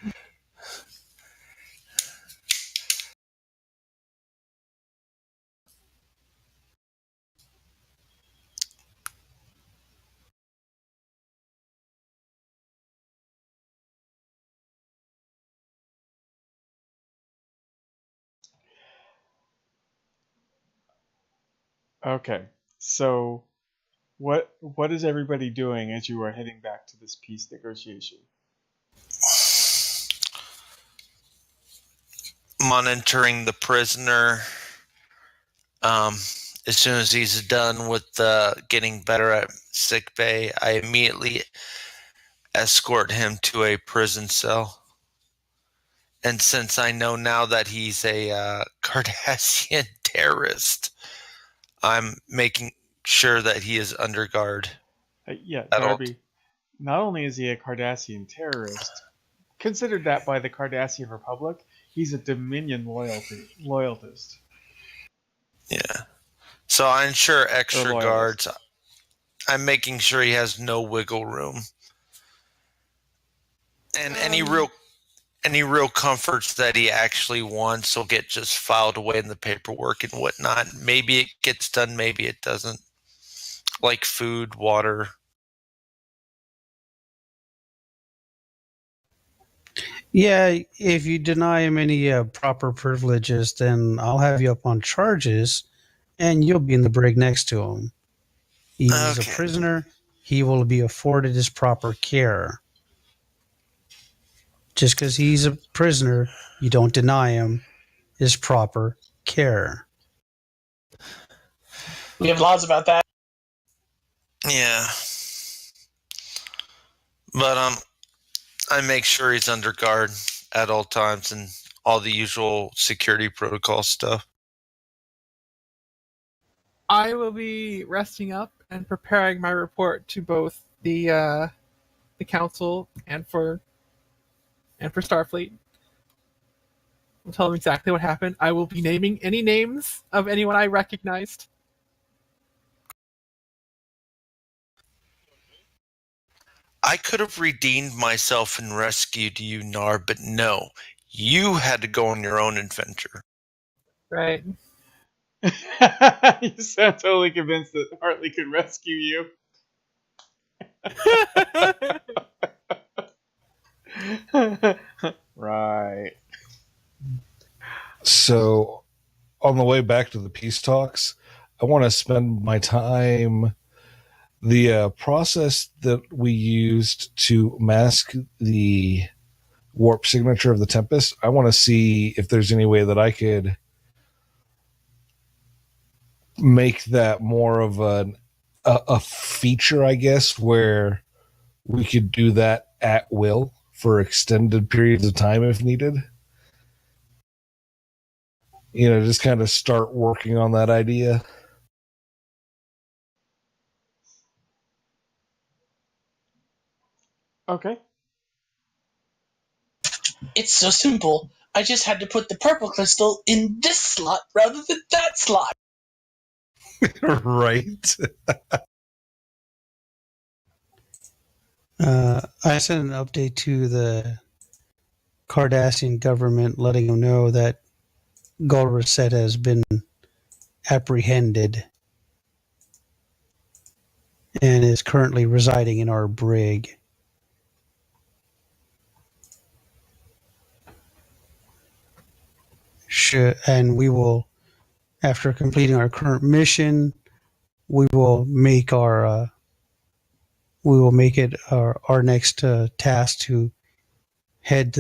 S3: Okay, so what is everybody doing as you are heading back to this peace negotiation?
S6: Monitoring the prisoner. As soon as he's done with getting better at sick bay, I immediately escort him to a prison cell. And since I know now that he's a Cardassian terrorist, I'm making sure that he is under guard.
S3: Yeah,
S6: At all.
S3: Darby. Not only is he a Cardassian terrorist, considered that by the Cardassian Republic, he's a Dominion loyalist.
S6: Yeah. So I ensure
S3: Or
S6: extra
S3: loyalist.
S6: guards. I'm making sure he has no wiggle room. And any real comforts that he actually wants will get just filed away in the paperwork and whatnot. Maybe it gets done, maybe it doesn't. Like food, water.
S4: Yeah, if you deny him any proper privileges, then I'll have you up on charges, and you'll be in the brig next to him. He's a
S6: Okay.
S4: prisoner. He will be afforded his proper care. Just because he's a prisoner, you don't deny him his proper care.
S5: We have laws about that.
S6: Yeah. But I make sure he's under guard at all times and all the usual security protocol stuff.
S1: I will be resting up and preparing my report to both the council and for Starfleet. I'll tell them exactly what happened. I will be naming any names of anyone I recognized.
S6: I could have redeemed myself and rescued you, Nar, but no. You had to go on your own adventure.
S1: Right.
S3: You sound totally convinced that Hartley could rescue you. Right.
S2: So, on the way back to the peace talks, I want to spend my time. The process that we used to mask the warp signature of the Tempest, I want to see if there's any way that I could make that more of a feature, I guess, where we could do that at will for extended periods of time if needed. You know, just kind of start working on that idea.
S3: Okay.
S5: It's so simple. I just had to put the purple crystal in this slot rather than that slot.
S2: Right.
S4: I sent an update to the Cardassian government letting them know that Golrasset has been apprehended and is currently residing in our brig. And we will, after completing our current mission, we will make it our next task to head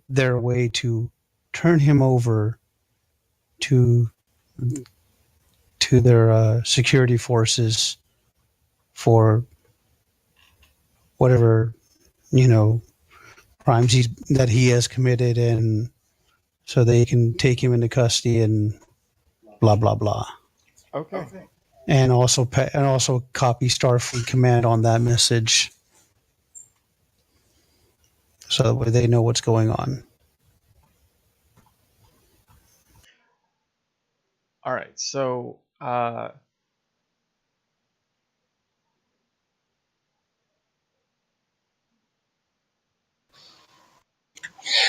S4: their way to turn him over to their security forces for whatever crimes that he has committed, and so they can take him into custody and blah blah blah.
S3: Okay.
S4: And also copy Starfleet Command on that message, so that way they know what's going on.
S3: All right. So,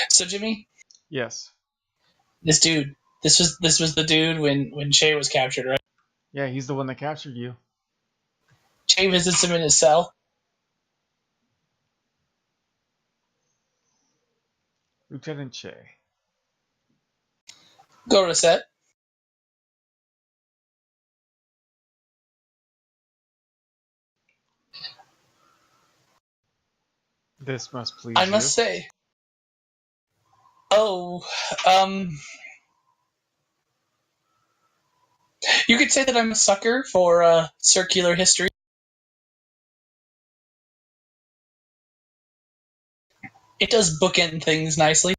S5: So Jimmy,
S3: yes.
S5: this was the dude when Shay was captured, right?
S3: Yeah, he's the one that captured you.
S5: Shay visits him in his cell.
S3: Lieutenant Che.
S5: Go to set.
S3: This must please
S5: I
S3: you.
S5: must say. Oh, you could say that I'm a sucker for circular history. It does bookend things nicely.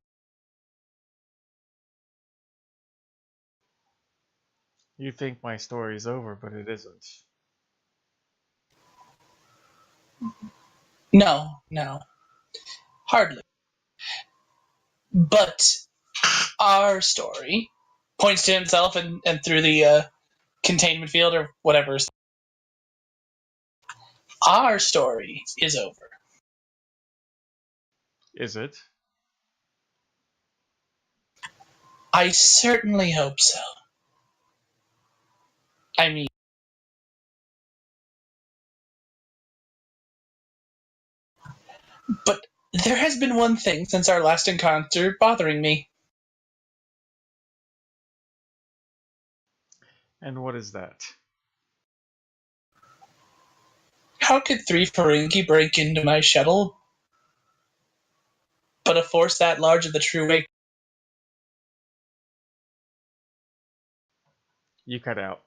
S3: You think my story's over, but it isn't.
S5: No, hardly. But our story points to himself and through the containment field or whatever. Our story is over.
S3: Is it?
S5: I certainly hope so. I mean, but there has been one thing since our last encounter bothering me.
S3: And what is that?
S5: How could 3 Ferengi break into my shuttle, but a force that large of the true way?
S3: You cut out.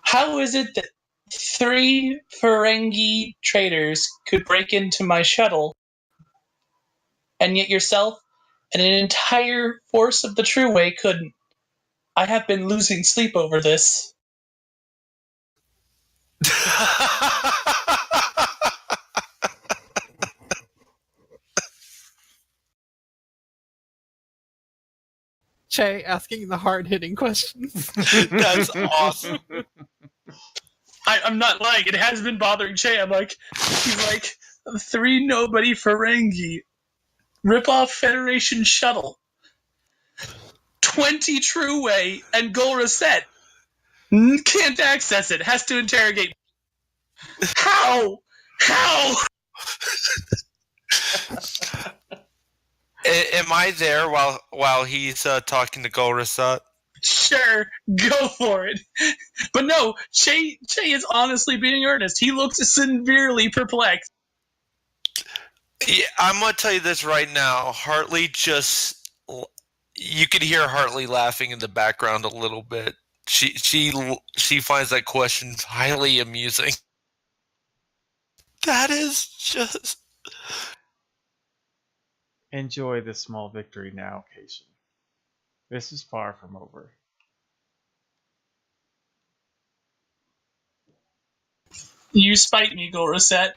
S5: How is it that 3 Ferengi traders could break into my shuttle, and yet yourself and an entire force of the true way couldn't? I have been losing sleep over this.
S1: Che asking the hard-hitting questions.
S6: That's awesome.
S5: I'm not lying. It has been bothering Che. He's like, 3 nobody Ferengi. Rip off Federation shuttle. 20 True Way and Goal Reset. Can't access it. Has to interrogate. How?
S6: Am I there while he's talking to Golrasat?
S5: Sure, go for it. But no, Che is honestly being earnest. He looks severely perplexed.
S6: Yeah, I'm gonna tell you this right now. Hartley you could hear Hartley laughing in the background a little bit. She finds that question highly amusing. That is just...
S3: Enjoy the small victory now, Cation. This is far from over.
S5: You spite me, Goreset.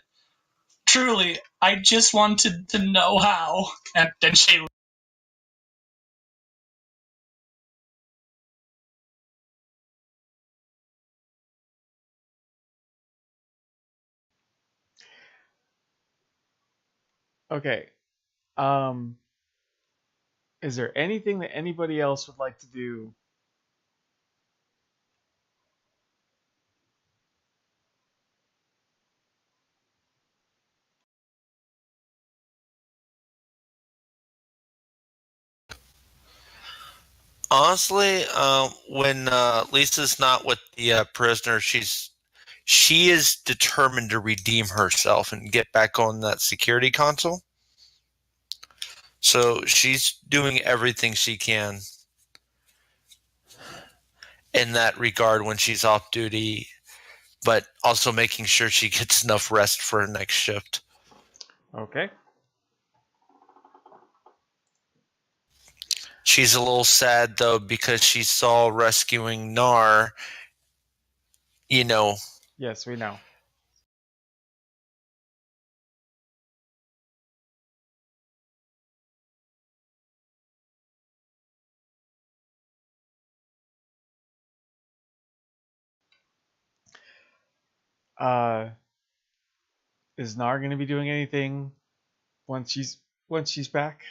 S5: Truly, I just wanted to know how. And then Che.
S3: Okay. Is there anything that anybody else would like to do?
S6: Honestly, when Lisa's not with the prisoner, she is determined to redeem herself and get back on that security console. So she's doing everything she can in that regard when she's off duty, but also making sure she gets enough rest for her next shift.
S3: Okay.
S6: She's a little sad, though, because she saw rescuing Nar,
S3: Yes, we know. Is Nar going to be doing anything once she's back?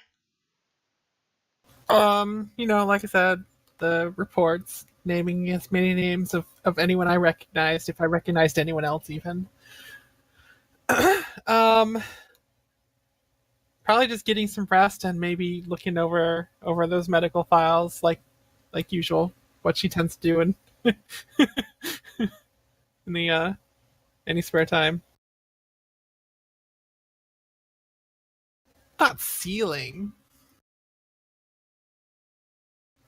S1: Like I said, the reports naming as many names of anyone I recognized, if I recognized anyone else even. Probably just getting some rest and maybe looking over those medical files like usual, what she tends to do in in the any spare time. Not sealing,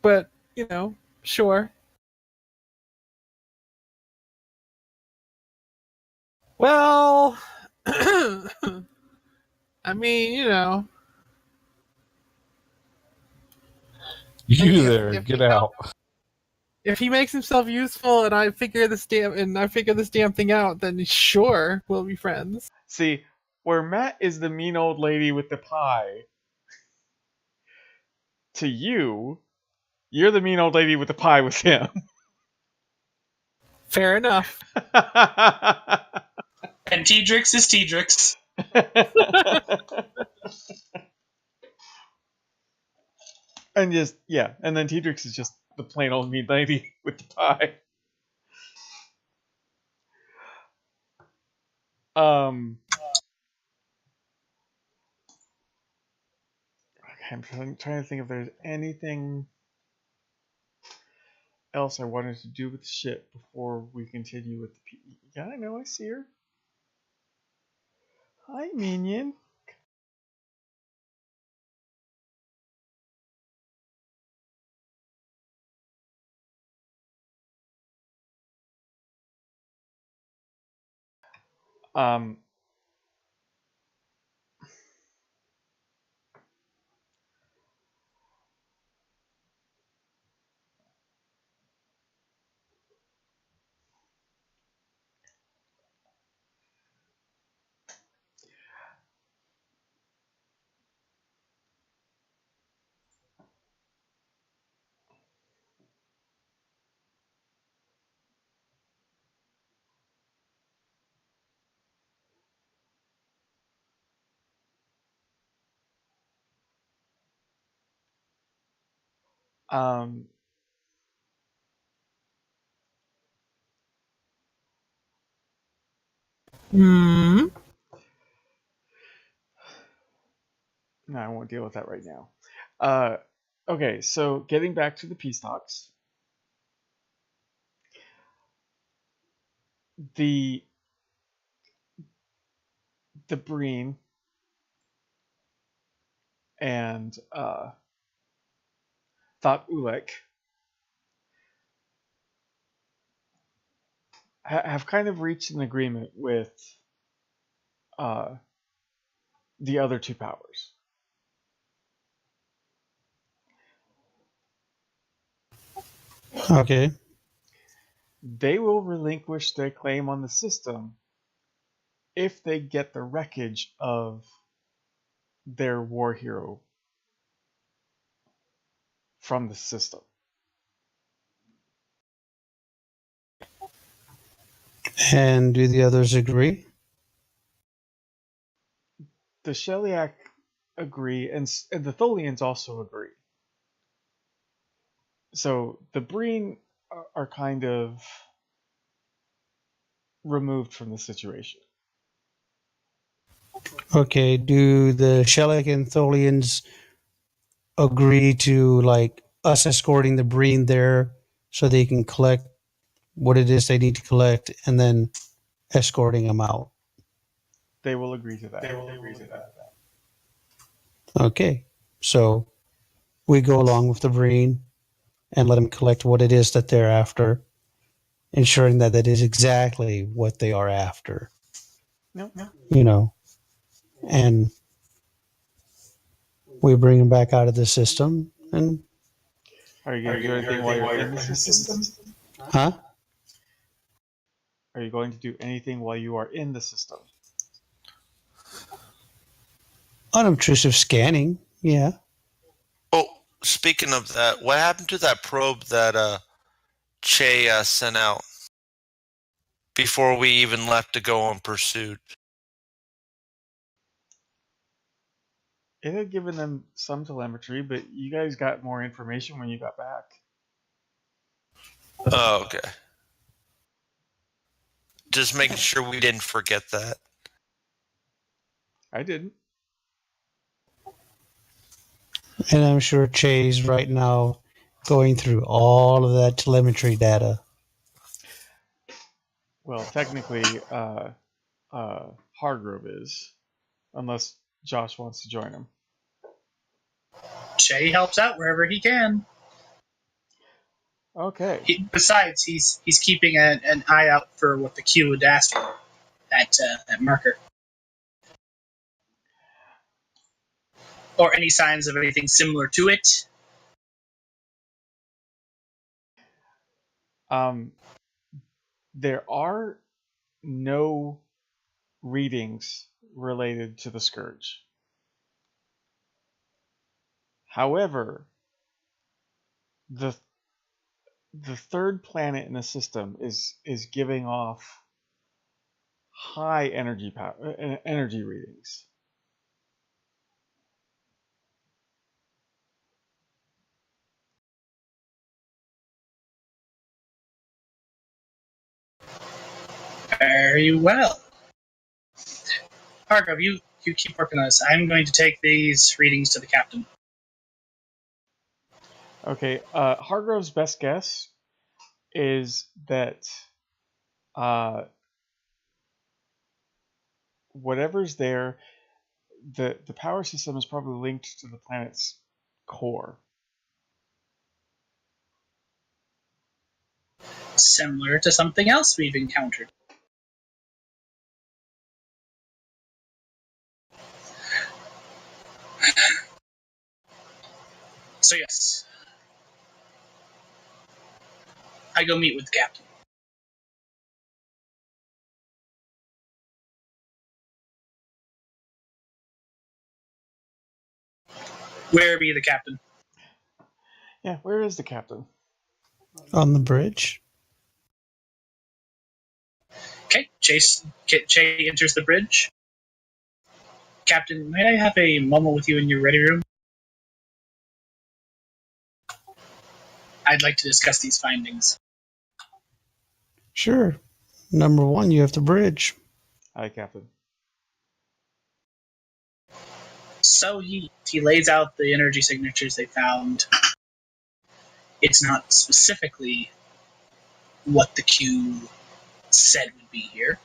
S1: but sure. Well, I mean,
S2: You
S1: if-
S2: there,
S1: if
S2: get
S1: we
S2: out.
S1: If he makes himself useful and I figure this damn thing out, then sure, we'll be friends.
S3: See, where Matt is the mean old lady with the pie, to you're the mean old lady with the pie with him.
S1: Fair enough.
S5: And T-Drix is T-Drix.
S3: And then T-Drix is just the plain old mean lady with the pie. Okay, I'm trying to think if there's anything else I wanted to do with the ship before we continue with the Yeah, I know, I see her. Hi, Minion. Um, um,
S1: Hmm.
S3: no, I won't deal with that right now. Okay, so getting back to the peace talks. The Breen and Thought Ulek have kind of reached an agreement with uh, the other two powers.
S4: Okay.
S3: They will relinquish their claim on the system if they get the wreckage of their war hero from the system.
S4: And do the others agree?
S3: The Sheliak agree, and the Tholians also agree. So the Breen are kind of removed from the situation.
S4: Okay. Do the Shellac and Tholians agree to like us escorting the Breen there so they can collect what it is they need to collect and then escorting them out?
S3: They will agree to that.
S4: Okay. So we go along with the Breen and let them collect what it is that they're after, ensuring that that is exactly what they are after.
S3: No.
S4: You know, and we bring them back out of the system. And
S3: Are you going to do anything while you're in the system?
S4: huh?
S3: Are you going to do anything while you are in the system?
S4: Unobtrusive scanning. Yeah.
S6: Oh, speaking of that, what happened to that probe that Che sent out before we even left to go on pursuit?
S3: It had given them some telemetry, but you guys got more information when you got back.
S6: Oh, okay. Just making sure we didn't forget that.
S3: I didn't.
S4: And I'm sure Che's right now going through all of that telemetry data.
S3: Well, technically, Hargrove is, unless Josh wants to join him.
S5: Che helps out wherever he can.
S3: Okay.
S5: Besides, he's keeping an eye out for what the Q would ask for, that marker. Or any signs of anything similar to it.
S3: There are no readings related to the Scourge. However, the third planet in the system is giving off high energy readings.
S5: Very well. Hargrove, you keep working on this. I'm going to take these readings to the captain.
S3: Okay, Hargrove's best guess is that whatever's there, the power system is probably linked to the planet's core.
S5: Similar to something else we've encountered. So yes, I go meet with the captain. Where be the captain?
S3: Yeah, where is the captain?
S4: On the bridge.
S5: Okay, Jay enters the bridge. Captain, might I have a moment with you in your ready room? I'd like to discuss these findings.
S4: Sure. Number one, you have the bridge.
S3: Hi, Captain.
S5: So he lays out the energy signatures they found. It's not specifically what the Q said would be here,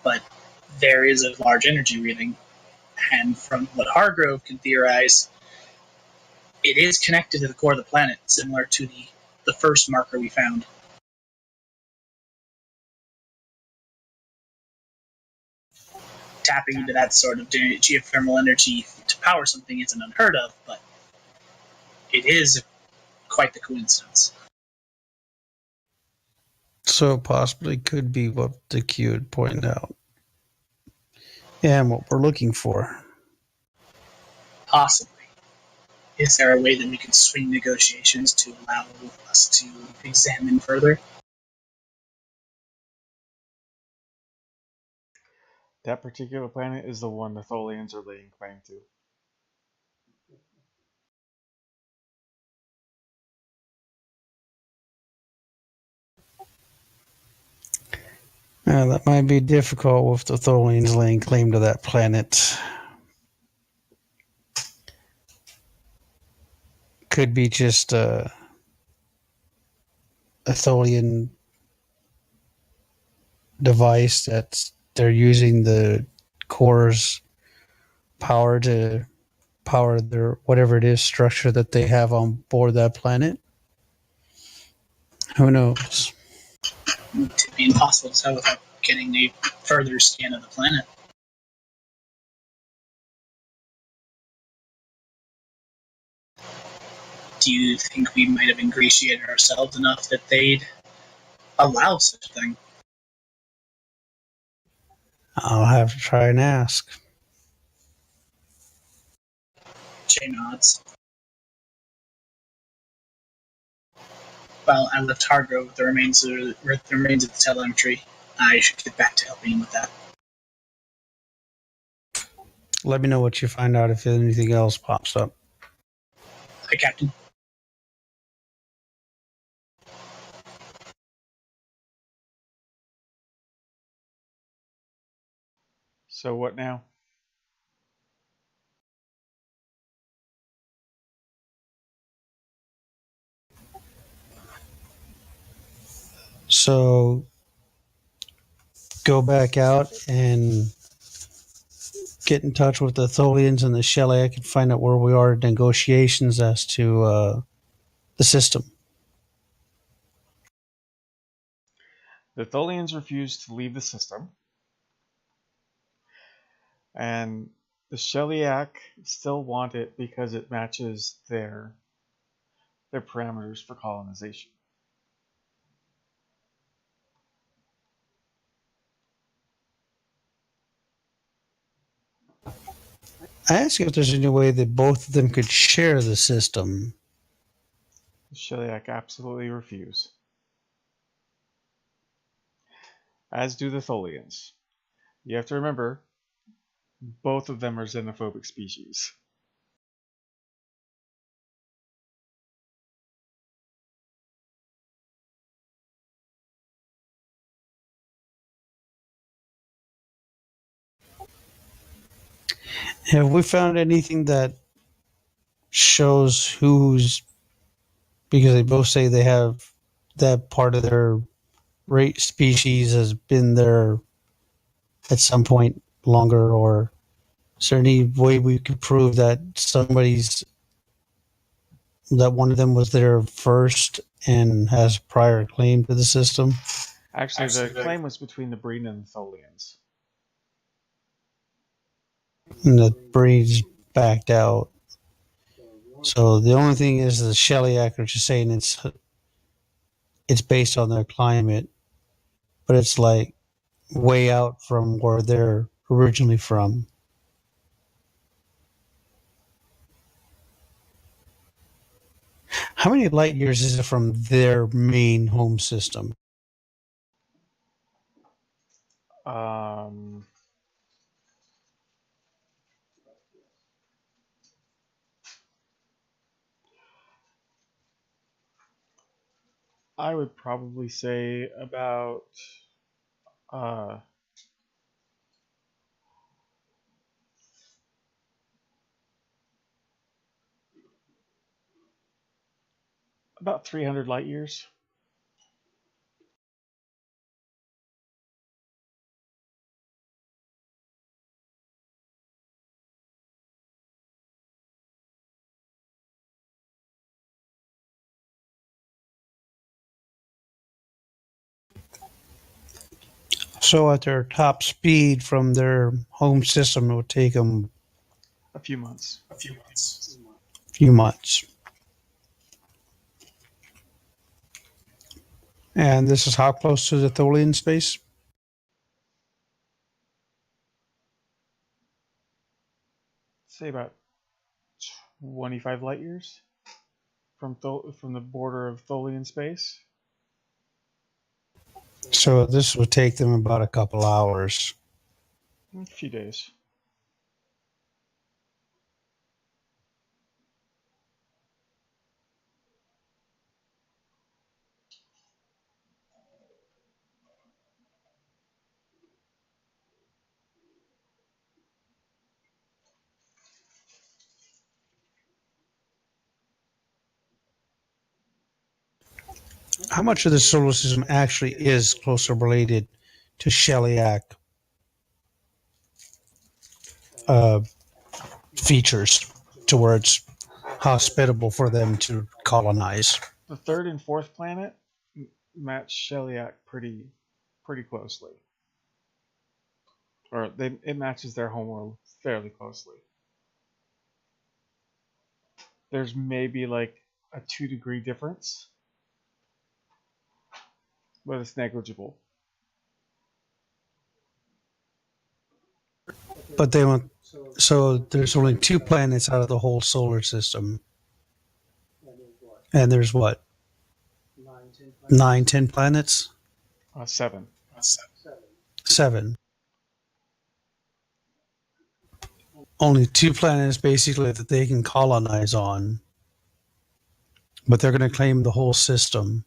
S5: but there is a large energy reading. And from what Hargrove can theorize, it is connected to the core of the planet, similar to the first marker we found. Tapping into that sort of geothermal energy to power something isn't unheard of, but it is quite the coincidence.
S4: So possibly could be what the Q had pointed out. And what we're looking for.
S5: Possibly. Is there a way that we could swing negotiations to allow us to examine further?
S3: That particular planet is the one the Tholians are laying claim to.
S4: That might be difficult with the Tholians laying claim to that planet. Could be just a Tholian device that they're using the core's power to power their whatever it is structure that they have on board that planet. Who knows?
S5: It would be impossible to tell without getting a further scan of the planet. Do you think we might have ingratiated ourselves enough that they'd allow such a thing?
S4: I'll have to try and ask.
S5: Jay nods. Well, I left Hargrove with the remains of the telemetry. I should get back to helping him with that.
S4: Let me know what you find out if anything else pops up.
S5: Hi, Captain.
S3: So what now?
S4: So go back out and get in touch with the Tholians and the Shellac and find out where we are in negotiations as to the system.
S3: The Tholians refuse to leave the system. And the Sheliak still want it because it matches their parameters for colonization.
S4: I asked you if there's any way that both of them could share the system.
S3: The Sheliak absolutely refuse. As do the Tholians. You have to remember, both of them are xenophobic species.
S4: Have we found anything that shows who's, because they both say they have that part of their rate species has been there at some point longer, or is there any way we could prove that that one of them was there first and has prior claim to the system?
S3: Actually, the claim was between the Breen and the Tholians.
S4: And the breed's backed out. So the only thing is the Sheliak are just saying it's based on their climate, but it's like way out from where they're originally from. How many light years is it from their main home system?
S3: I would probably say about about 300 light years.
S4: So at their top speed from their home system, it would take them
S3: A few months.
S4: a few months. And this is how close to the Tholian space?
S3: Say about 25 light years from the border of Tholian space.
S4: So this would take them about a couple hours.
S3: A few days.
S4: How much of the solar system actually is closely related to Sheliak features to where it's hospitable for them to colonize?
S3: The third and fourth planet match Sheliak pretty closely. Or it matches their homeworld fairly closely. There's maybe like a 2-degree difference, but it's negligible.
S4: But they want, so there's only 2 planets out of the whole solar system. And there's what? 9, 10 planets?
S3: 7.
S4: 7. Only 2 planets basically that they can colonize on. But they're going to claim the whole system.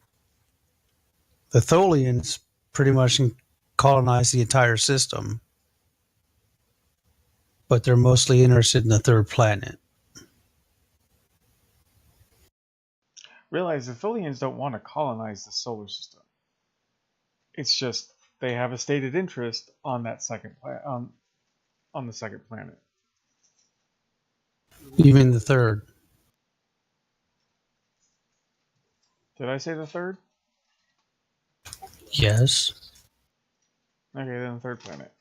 S4: The Tholians pretty much can colonize the entire system. But they're mostly interested in the 3rd planet.
S3: Realize the Tholians don't want to colonize the solar system. It's just they have a stated interest on that second on the second planet.
S4: You mean the 3rd?
S3: Did I say the 3rd?
S4: Yes.
S3: Okay, then the 3rd planet.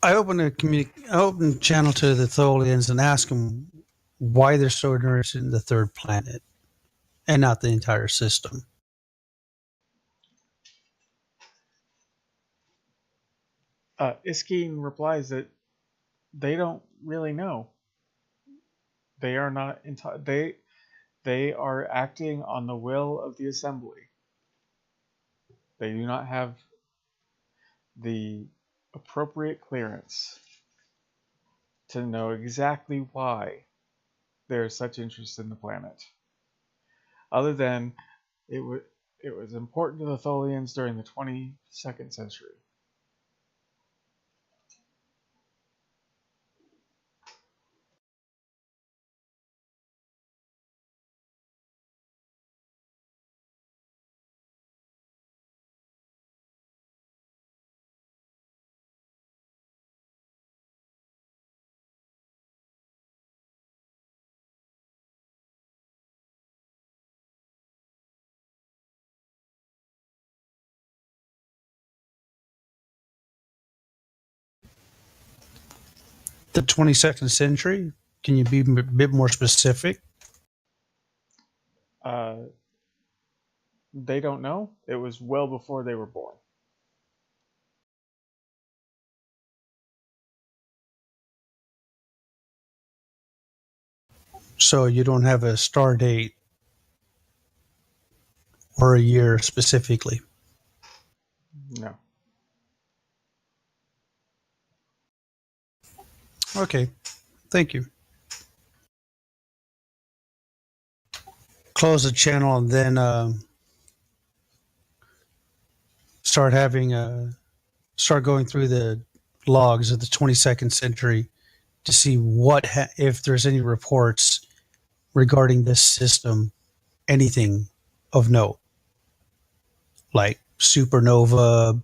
S4: I opened a channel to the Tholians and asked them why they're so interested in the third planet and not the entire system.
S3: Iskeen replies that they don't really know. They are not they are acting on the will of the assembly. They do not have the appropriate clearance to know exactly why there is such interest in the planet. Other than it was important to the Tholians during the 22nd century.
S4: The 22nd century? Can you be a bit more specific?
S3: They don't know. It was well before they were born.
S4: So you don't have a star date or a year specifically.
S3: No.
S4: Okay, thank you. Close the channel and then start going through the logs of the 22nd century to see if there's any reports regarding this system, anything of note, like supernova,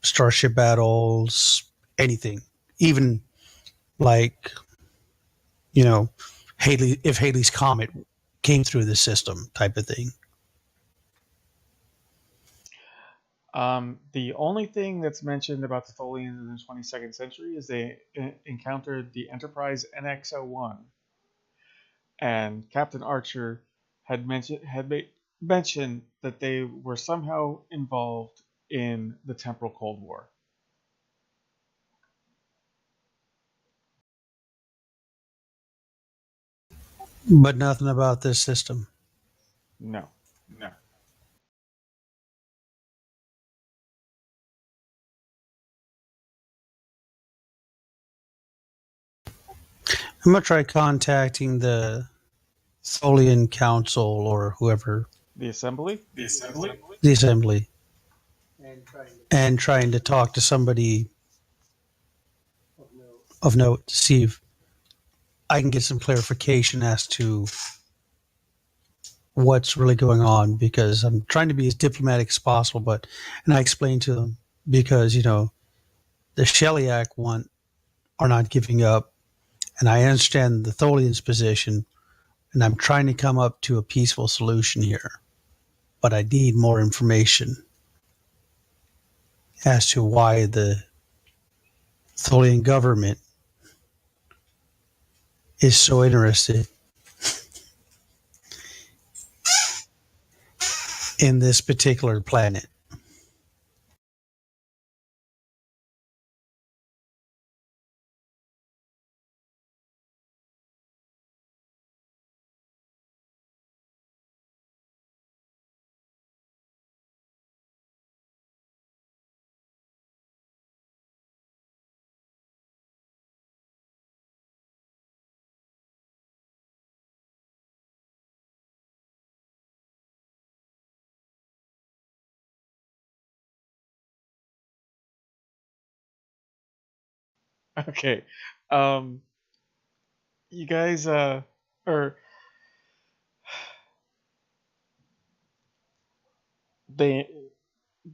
S4: starship battles, anything, even like, if Halley's Comet came through the system type of thing.
S3: The only thing that's mentioned about the Tholians in the 22nd century is they encountered the Enterprise NX-01, and Captain Archer had mentioned that they were somehow involved in the Temporal Cold War.
S4: But nothing about this system.
S3: No.
S4: I'm going to try contacting the Tholian Council or whoever.
S3: The Assembly?
S4: The Assembly. And trying to talk to somebody of note to see if I can get some clarification as to what's really going on, because I'm trying to be as diplomatic as possible, and I explained to them because, the Shellyak are not giving up, and I understand the Tholians' position, and I'm trying to come up to a peaceful solution here, but I need more information as to why the Tholian government is so interested in this particular planet.
S3: Okay. You guys, they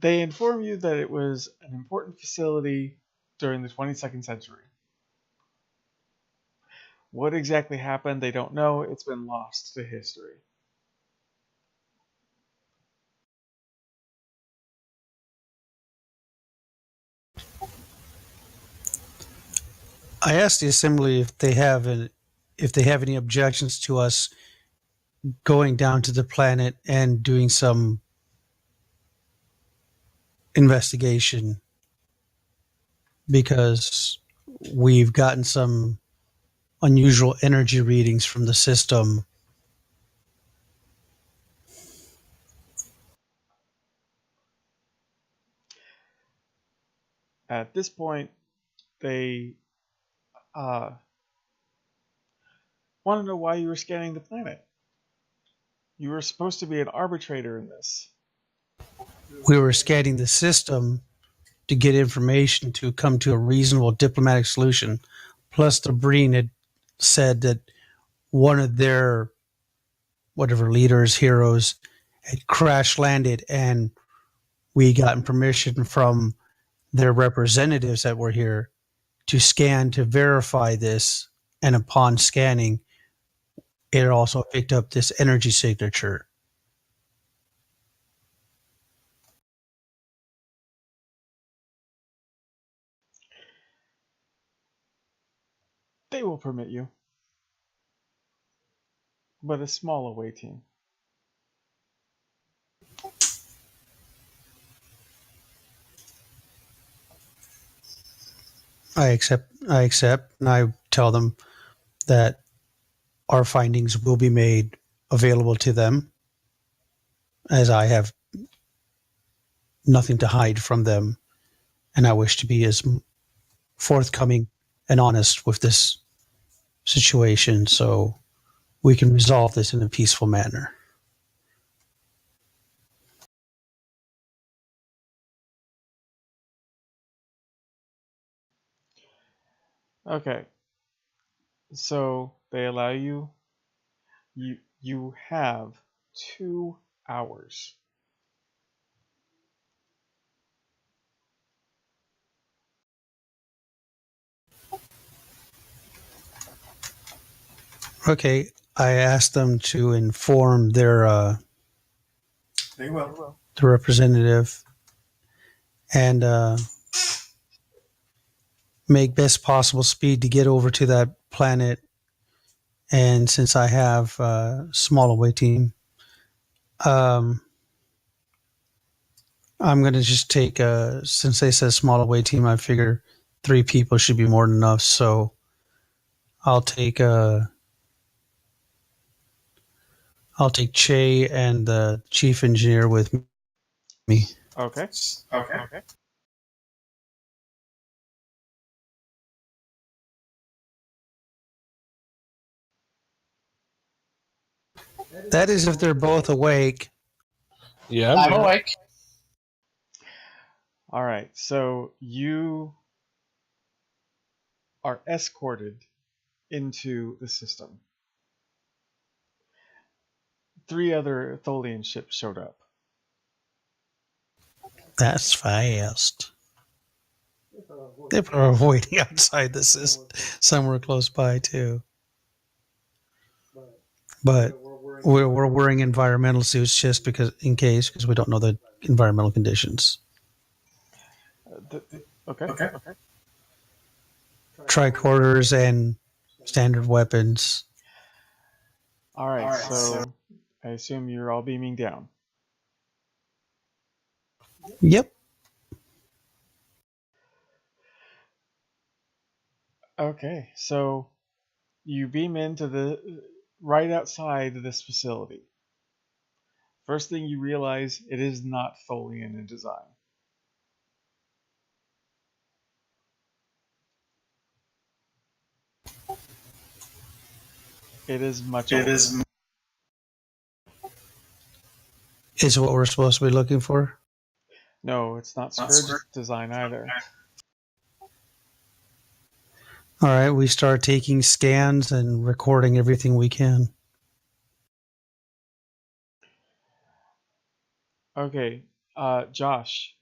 S3: inform you that it was an important facility during the 22nd century. What exactly happened, they don't know. It's been lost to history.
S4: I asked the Assembly if they have if they have any objections to us going down to the planet and doing some investigation, because we've gotten some unusual energy readings from the system.
S3: At this point, they want to know why you were scanning the planet. You were supposed to be an arbitrator in this.
S4: We were scanning the system to get information to come to a reasonable diplomatic solution. Plus, the Breen had said that one of their whatever leaders, heroes, had crash landed, and we gotten permission from their representatives that were here to scan to verify this. And upon scanning, it also picked up this energy signature.
S3: They will permit you, but a small away team.
S4: I accept, and I tell them that our findings will be made available to them, as I have nothing to hide from them, and I wish to be as forthcoming and honest with this situation so we can resolve this in a peaceful manner.
S3: Okay. So they allow you. You have 2 hours.
S4: Okay, I asked them to inform their
S1: They will.
S4: the representative and make best possible speed to get over to that planet. And since I have a small away team, I'm going to just take since they said small away team, I figure 3 people should be more than enough. So I'll take Che and the chief engineer with me.
S3: Okay.
S1: Okay.
S4: That is if they're both awake.
S2: Yeah,
S5: I'm awake.
S3: All right. So you are escorted into the system. 3 other Tholian ships showed up.
S4: That's fast. They're probably waiting outside the system somewhere close by too. But we're wearing environmental suits just because we don't know the environmental conditions.
S3: Okay.
S4: Tricorders and standard weapons.
S3: All right. So I assume you're all beaming down.
S4: Yep.
S3: Okay. So you beam into the right outside of this facility. First thing you realize, it is not Tholian in design. It is much older.
S4: Is it what we're supposed to be looking for?
S3: No, it's not Scourge design either.
S4: All right, we start taking scans and recording everything we can.
S3: Okay, Josh.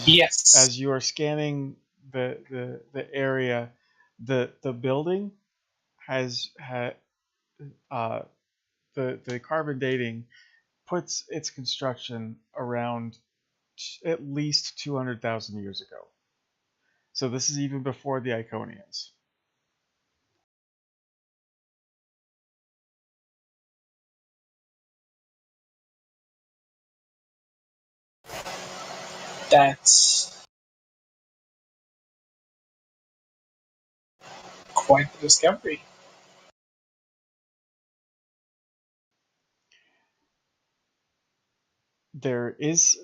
S5: Yes.
S3: As you are scanning the area, the building has the carbon dating puts its construction around at least 200,000 years ago. So this is even before the Iconians.
S5: That's quite the discovery.
S3: There is,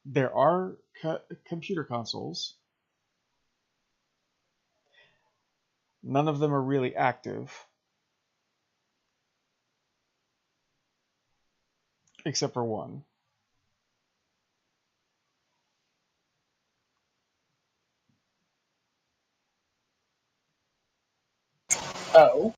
S3: there are computer consoles. None of them are really active, except for one.
S5: Oh.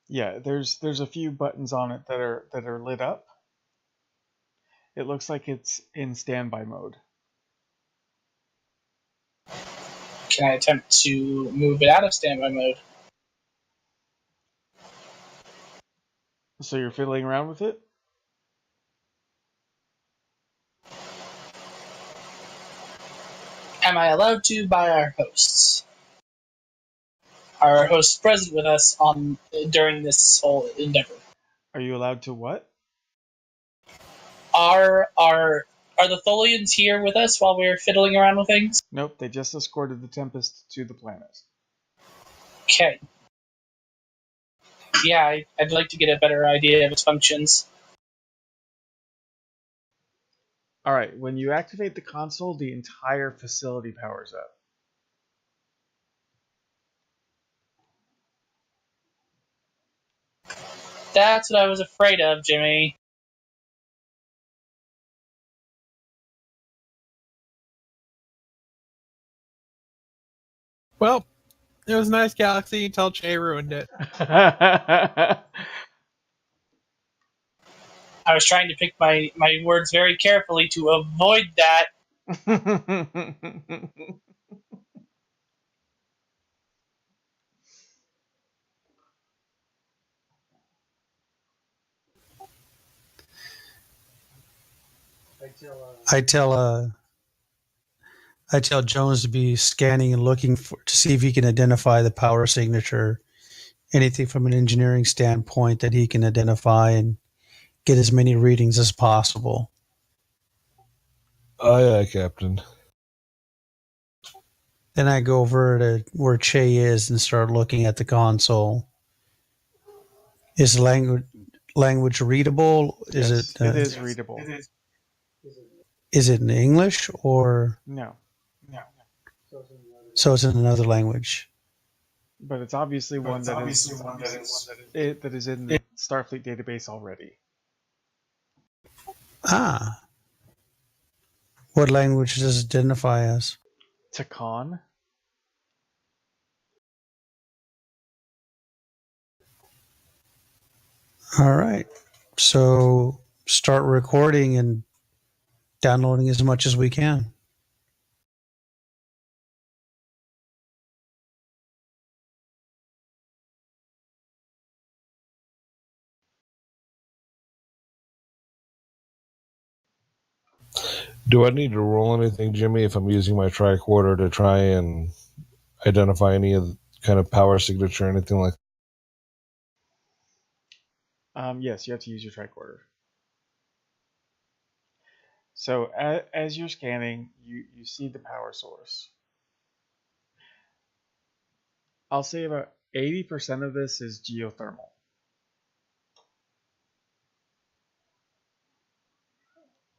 S3: Yeah, there's a few buttons on it that are lit up. It looks like it's in standby mode.
S5: Can I attempt to move it out of standby mode?
S3: So you're fiddling around with it?
S5: Am I allowed to by our hosts? Are our hosts present with us during this whole endeavor?
S3: Are you allowed to what?
S5: Are the Tholians here with us while we're fiddling around with things?
S3: Nope, they just escorted the Tempest to the planet.
S5: Okay. Yeah, I'd like to get a better idea of its functions.
S3: Alright, when you activate the console, the entire facility powers up.
S5: That's what I was afraid of, Jimmy.
S1: Well, it was a nice galaxy until Che ruined it.
S5: I was trying to pick my words very carefully to avoid that.
S4: I tell Jones to be scanning and looking to see if he can identify the power signature, anything from an engineering standpoint that he can identify and get as many readings as possible.
S2: Aye, Captain.
S4: Then I go over to where Che is and start looking at the console. Is language readable?
S3: Yes,
S4: Is it?
S3: it is readable.
S4: Is it in English or?
S3: No.
S4: So it's in another language.
S3: But it's obviously one that is in the Starfleet database already.
S4: Ah. What language does it identify as?
S3: Takan?
S4: All right. So start recording and downloading as much as we can.
S2: Do I need to roll anything, Jimmy, if I'm using my tricorder to try and identify any of the kind of power signature or anything like that?
S3: Yes, you have to use your tricorder. So as you're scanning, you see the power source. I'll say about 80% of this is geothermal.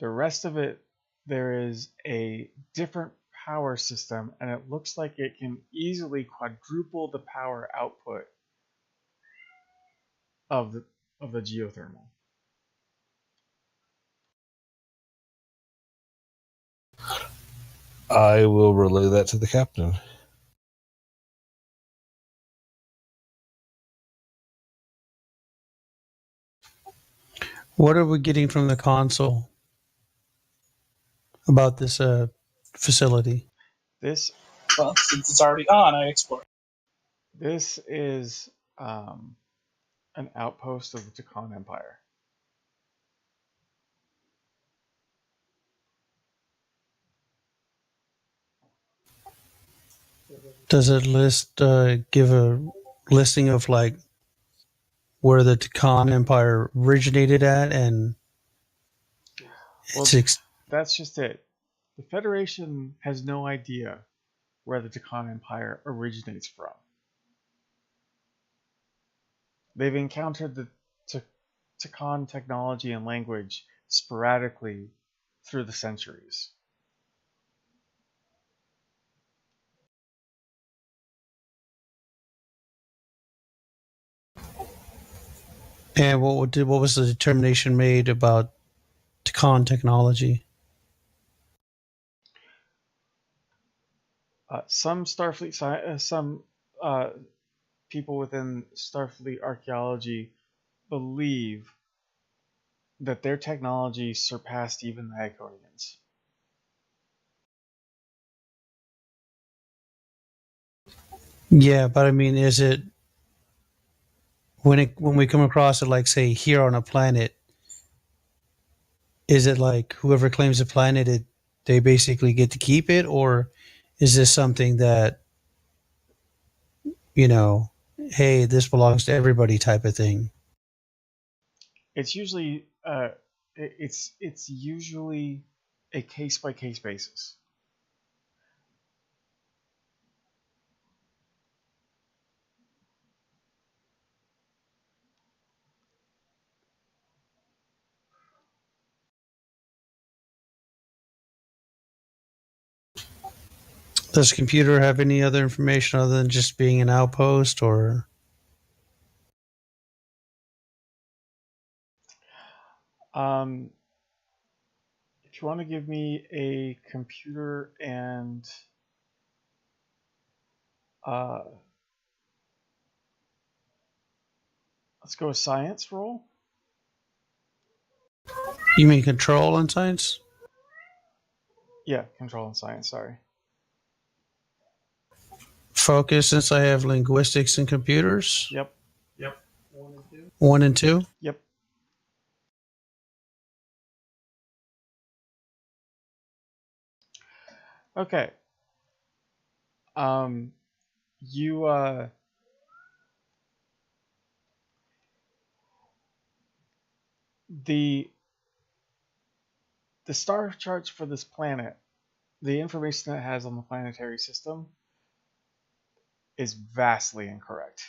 S3: The rest of it, there is a different power system, and it looks like it can easily quadruple the power output of the geothermal.
S2: I will relay that to the captain.
S4: What are we getting from the console about this facility?
S5: Well, since it's already on, I explore.
S3: This is an outpost of the Takan Empire.
S4: Does it give a listing of like where the Takan Empire originated at, and
S3: Well,
S4: it's
S3: that's just it. The Federation has no idea where the Takan Empire originates from. They've encountered the Takan technology and language sporadically through the centuries.
S4: and what was the determination made about Takan technology?
S3: Some people within Starfleet archaeology believe that their technology surpassed even the Iconians.
S4: Yeah, but I mean, is it when we come across it, like say here on a planet, is it like whoever claims the planet, they basically get to keep it, or is this something that, hey, this belongs to everybody type of thing?
S3: It's usually it's usually a case by case basis.
S4: Does the computer have any other information other than just being an outpost, or?
S3: If you want to give me a computer and let's go with science roll.
S4: You mean control and science?
S3: Yeah, control and science, sorry.
S4: Focus, since I have linguistics and computers.
S3: Yep.
S4: 1 and 2?
S3: Yep. Okay. You the star charts for this planet, the information that it has on the planetary system is vastly incorrect.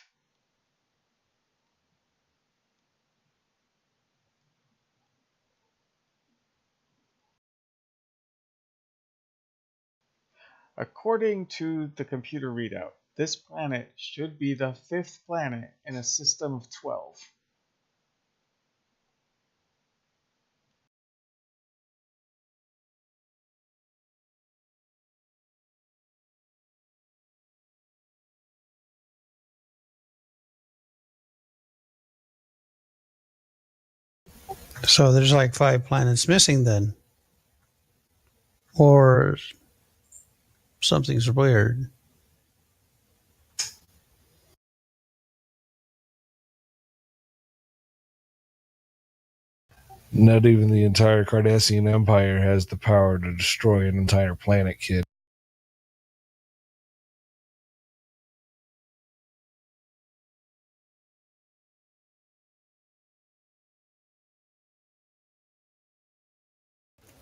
S3: According to the computer readout, this planet should be the 5th planet in a system of 12.
S4: So there's like 5 planets missing then. Or something's weird.
S2: Not even the entire Cardassian Empire has the power to destroy an entire planet, kid.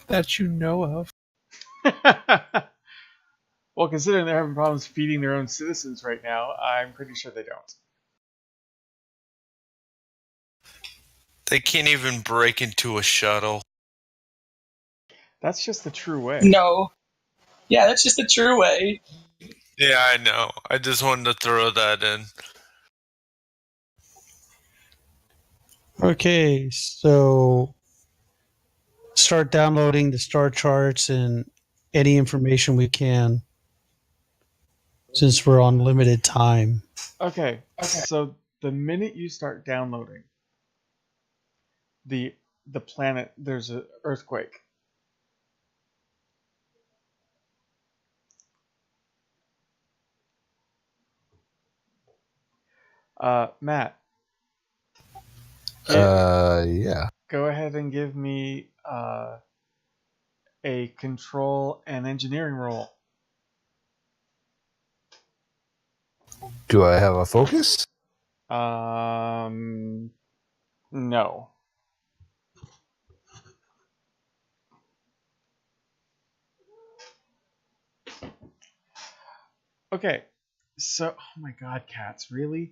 S1: That you know of.
S3: Well, considering they're having problems feeding their own citizens right now, I'm pretty sure they don't.
S6: They can't even break into a shuttle.
S3: That's just the true way.
S5: No. Yeah, that's just the true way.
S6: Yeah, I know. I just wanted to throw that in.
S4: Okay, so start downloading the star charts and any information we can, since we're on limited time.
S3: Okay, so the minute you start downloading the planet, there's an earthquake. Matt.
S2: Yeah.
S3: Go ahead and give me a control and engineering roll.
S2: Do I have a focus?
S3: No. Okay. So, oh my god, cats, really?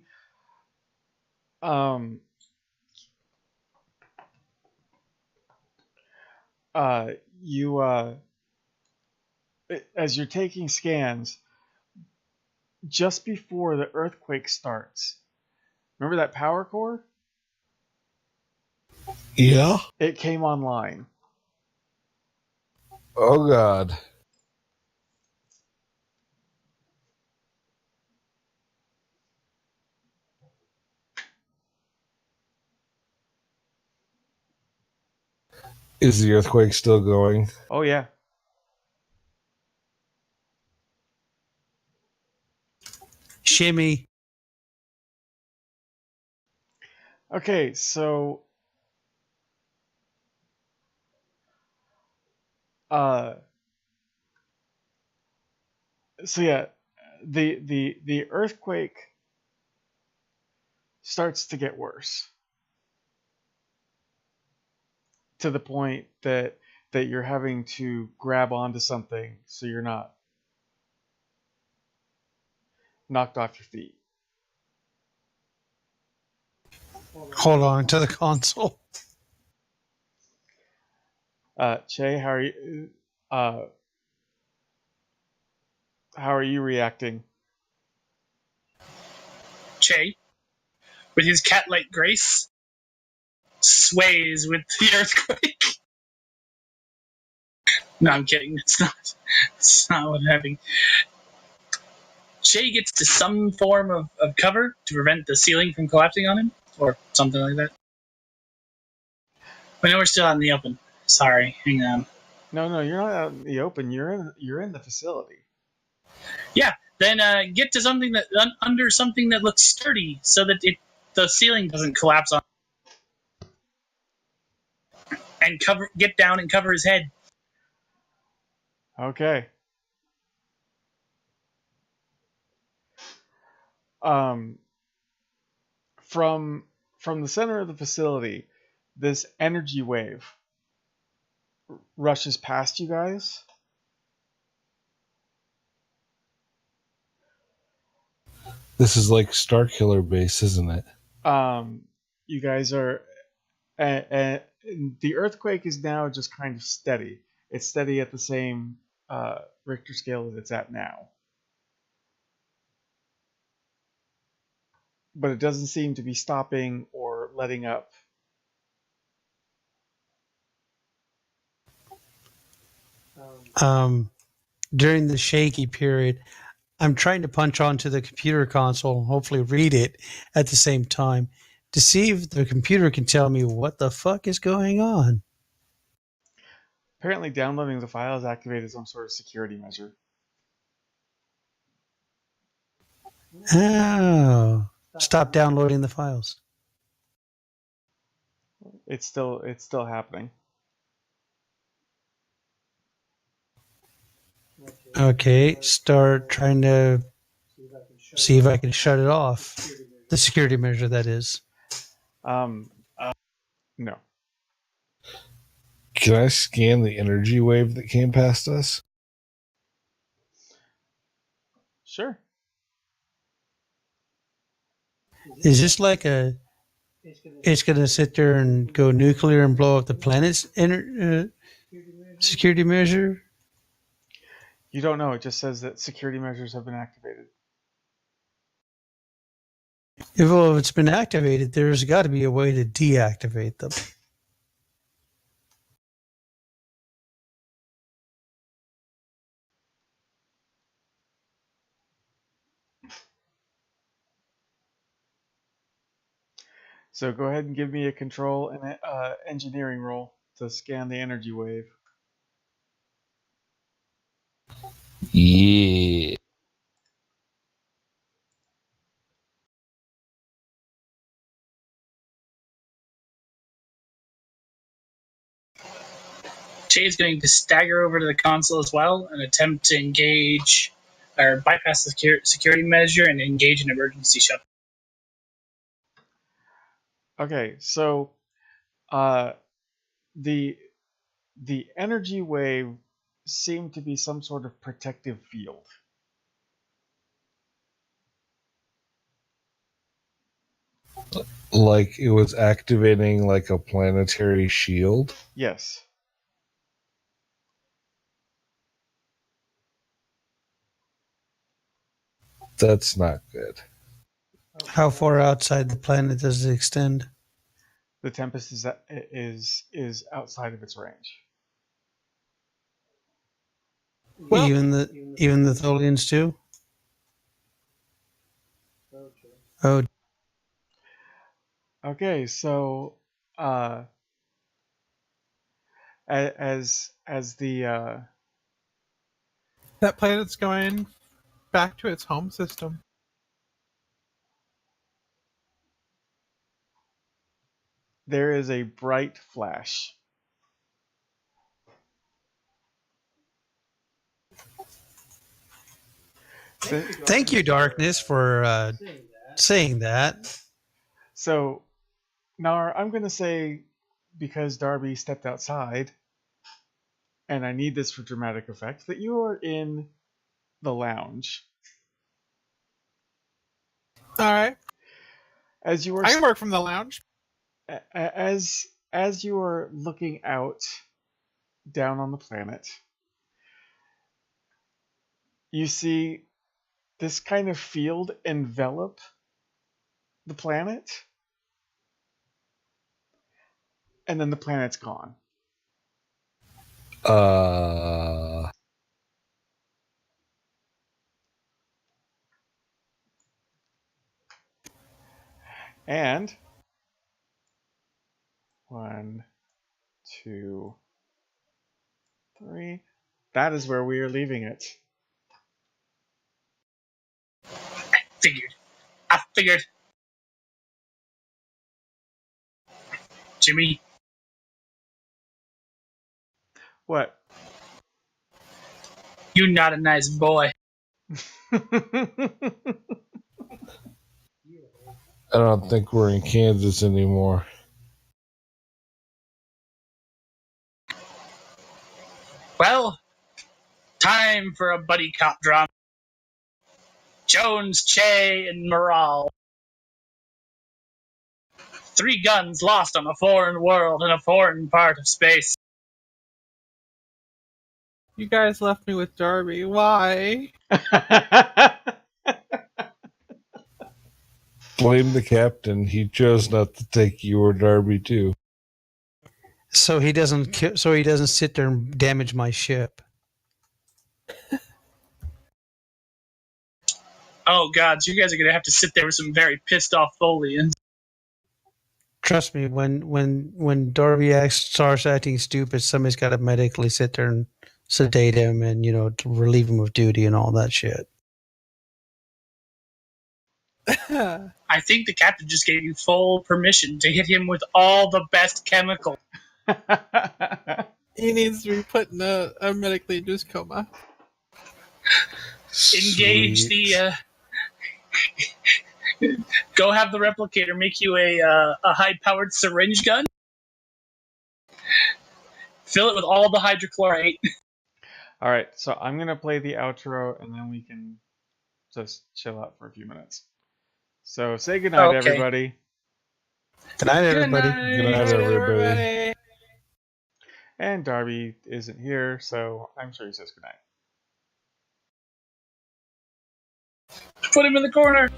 S3: Um you as you're taking scans, just before the earthquake starts, remember that power core?
S2: Yeah.
S3: It came online.
S2: Oh God. Is the earthquake still going?
S3: Oh yeah.
S4: Shimmy.
S3: Okay, so uh yeah, the earthquake starts to get worse to the point that you're having to grab onto something so you're not knocked off your feet.
S4: Hold on to the console.
S3: Che, how are you reacting?
S5: Che, with his cat-like grace, sways with the earthquake. No, I'm kidding. It's not. It's not what happened. Che gets to some form of cover to prevent the ceiling from collapsing on him, or something like that. But no, we're still out in the open. Sorry, hang on.
S3: No, you're not out in the open. You're in the facility.
S5: Yeah, then get to something that under something that looks sturdy, so that the ceiling doesn't collapse on. And get down and cover his head.
S3: Okay. From the center of the facility, this energy wave rushes past you guys.
S2: This is like Starkiller base, isn't it?
S3: You guys are the earthquake is now just kind of steady. It's steady at the same Richter scale that it's at now. But it doesn't seem to be stopping or letting up.
S4: During the shaky period, I'm trying to punch onto the computer console and hopefully read it at the same time to see if the computer can tell me what the fuck is going on.
S3: Apparently downloading the file has activated some sort of security measure.
S4: Oh. Stop downloading the files.
S3: It's still happening.
S4: Okay, start trying to see if I can shut it off. The security measure, that is.
S3: No.
S2: Can I scan the energy wave that came past us?
S3: Sure.
S4: Is this like it's going to sit there and go nuclear and blow up the planet's security measure?
S3: You don't know. It just says that security measures have been activated.
S4: If it's been activated, there's got to be a way to deactivate them.
S3: So go ahead and give me a control and engineering roll to scan the energy wave.
S2: Yeah.
S5: Che is going to stagger over to the console as well and attempt to engage or bypass the security measure and engage an emergency shuttle.
S3: Okay, so the the energy wave seemed to be some sort of protective field.
S2: Like it was activating like a planetary shield.
S3: Yes.
S2: That's not good.
S4: How far outside the planet does it extend?
S3: The Tempest is outside of its range.
S1: Well-
S4: even the Tholians too? Oh,
S3: Okay, so as the
S1: That planet's going back to its home system.
S3: there is a bright flash.
S4: thank you, Darkness, for saying that.
S3: So, Nar, I'm going to say, because Darby stepped outside, and I need this for dramatic effect, that you are in the lounge.
S1: All right.
S3: As you are
S1: I can work from the lounge.
S3: as you are looking out down on the planet, you see this kind of field envelop the planet, and then the planet's gone. And 1, 2, 3. That is where we are leaving it.
S5: I figured. Jimmy,
S3: What?
S5: you not a nice boy.
S2: I don't think we're in Kansas anymore.
S5: Well, time for a buddy cop drama. Jones, Che, and Morale. 3 guns lost on a foreign world in a foreign part of space.
S1: You guys left me with Darby. Why?
S2: Blame the captain. He chose not to take you or Darby too.
S4: So he doesn't sit there and damage my ship.
S5: Oh god, so you guys are gonna have to sit there with some very pissed off Tholians.
S4: Trust me, when Darby starts acting stupid, somebody's got to medically sit there and sedate him and to relieve him of duty and all that shit.
S5: I think the captain just gave you full permission to hit him with all the best chemical.
S1: He needs to be put in a medically induced coma.
S5: Engage
S2: Sweet.
S5: the. Go have the replicator make you a high-powered syringe gun. Fill it with all the hydrochlorate.
S3: All right, so I'm going to play the outro, and then we can just chill out for a few minutes. So say goodnight,
S5: Okay.
S3: everybody.
S4: Good night, everybody.
S2: Good night, everybody.
S3: And Darby isn't here, so I'm sure he says goodnight.
S5: Put him in the corner.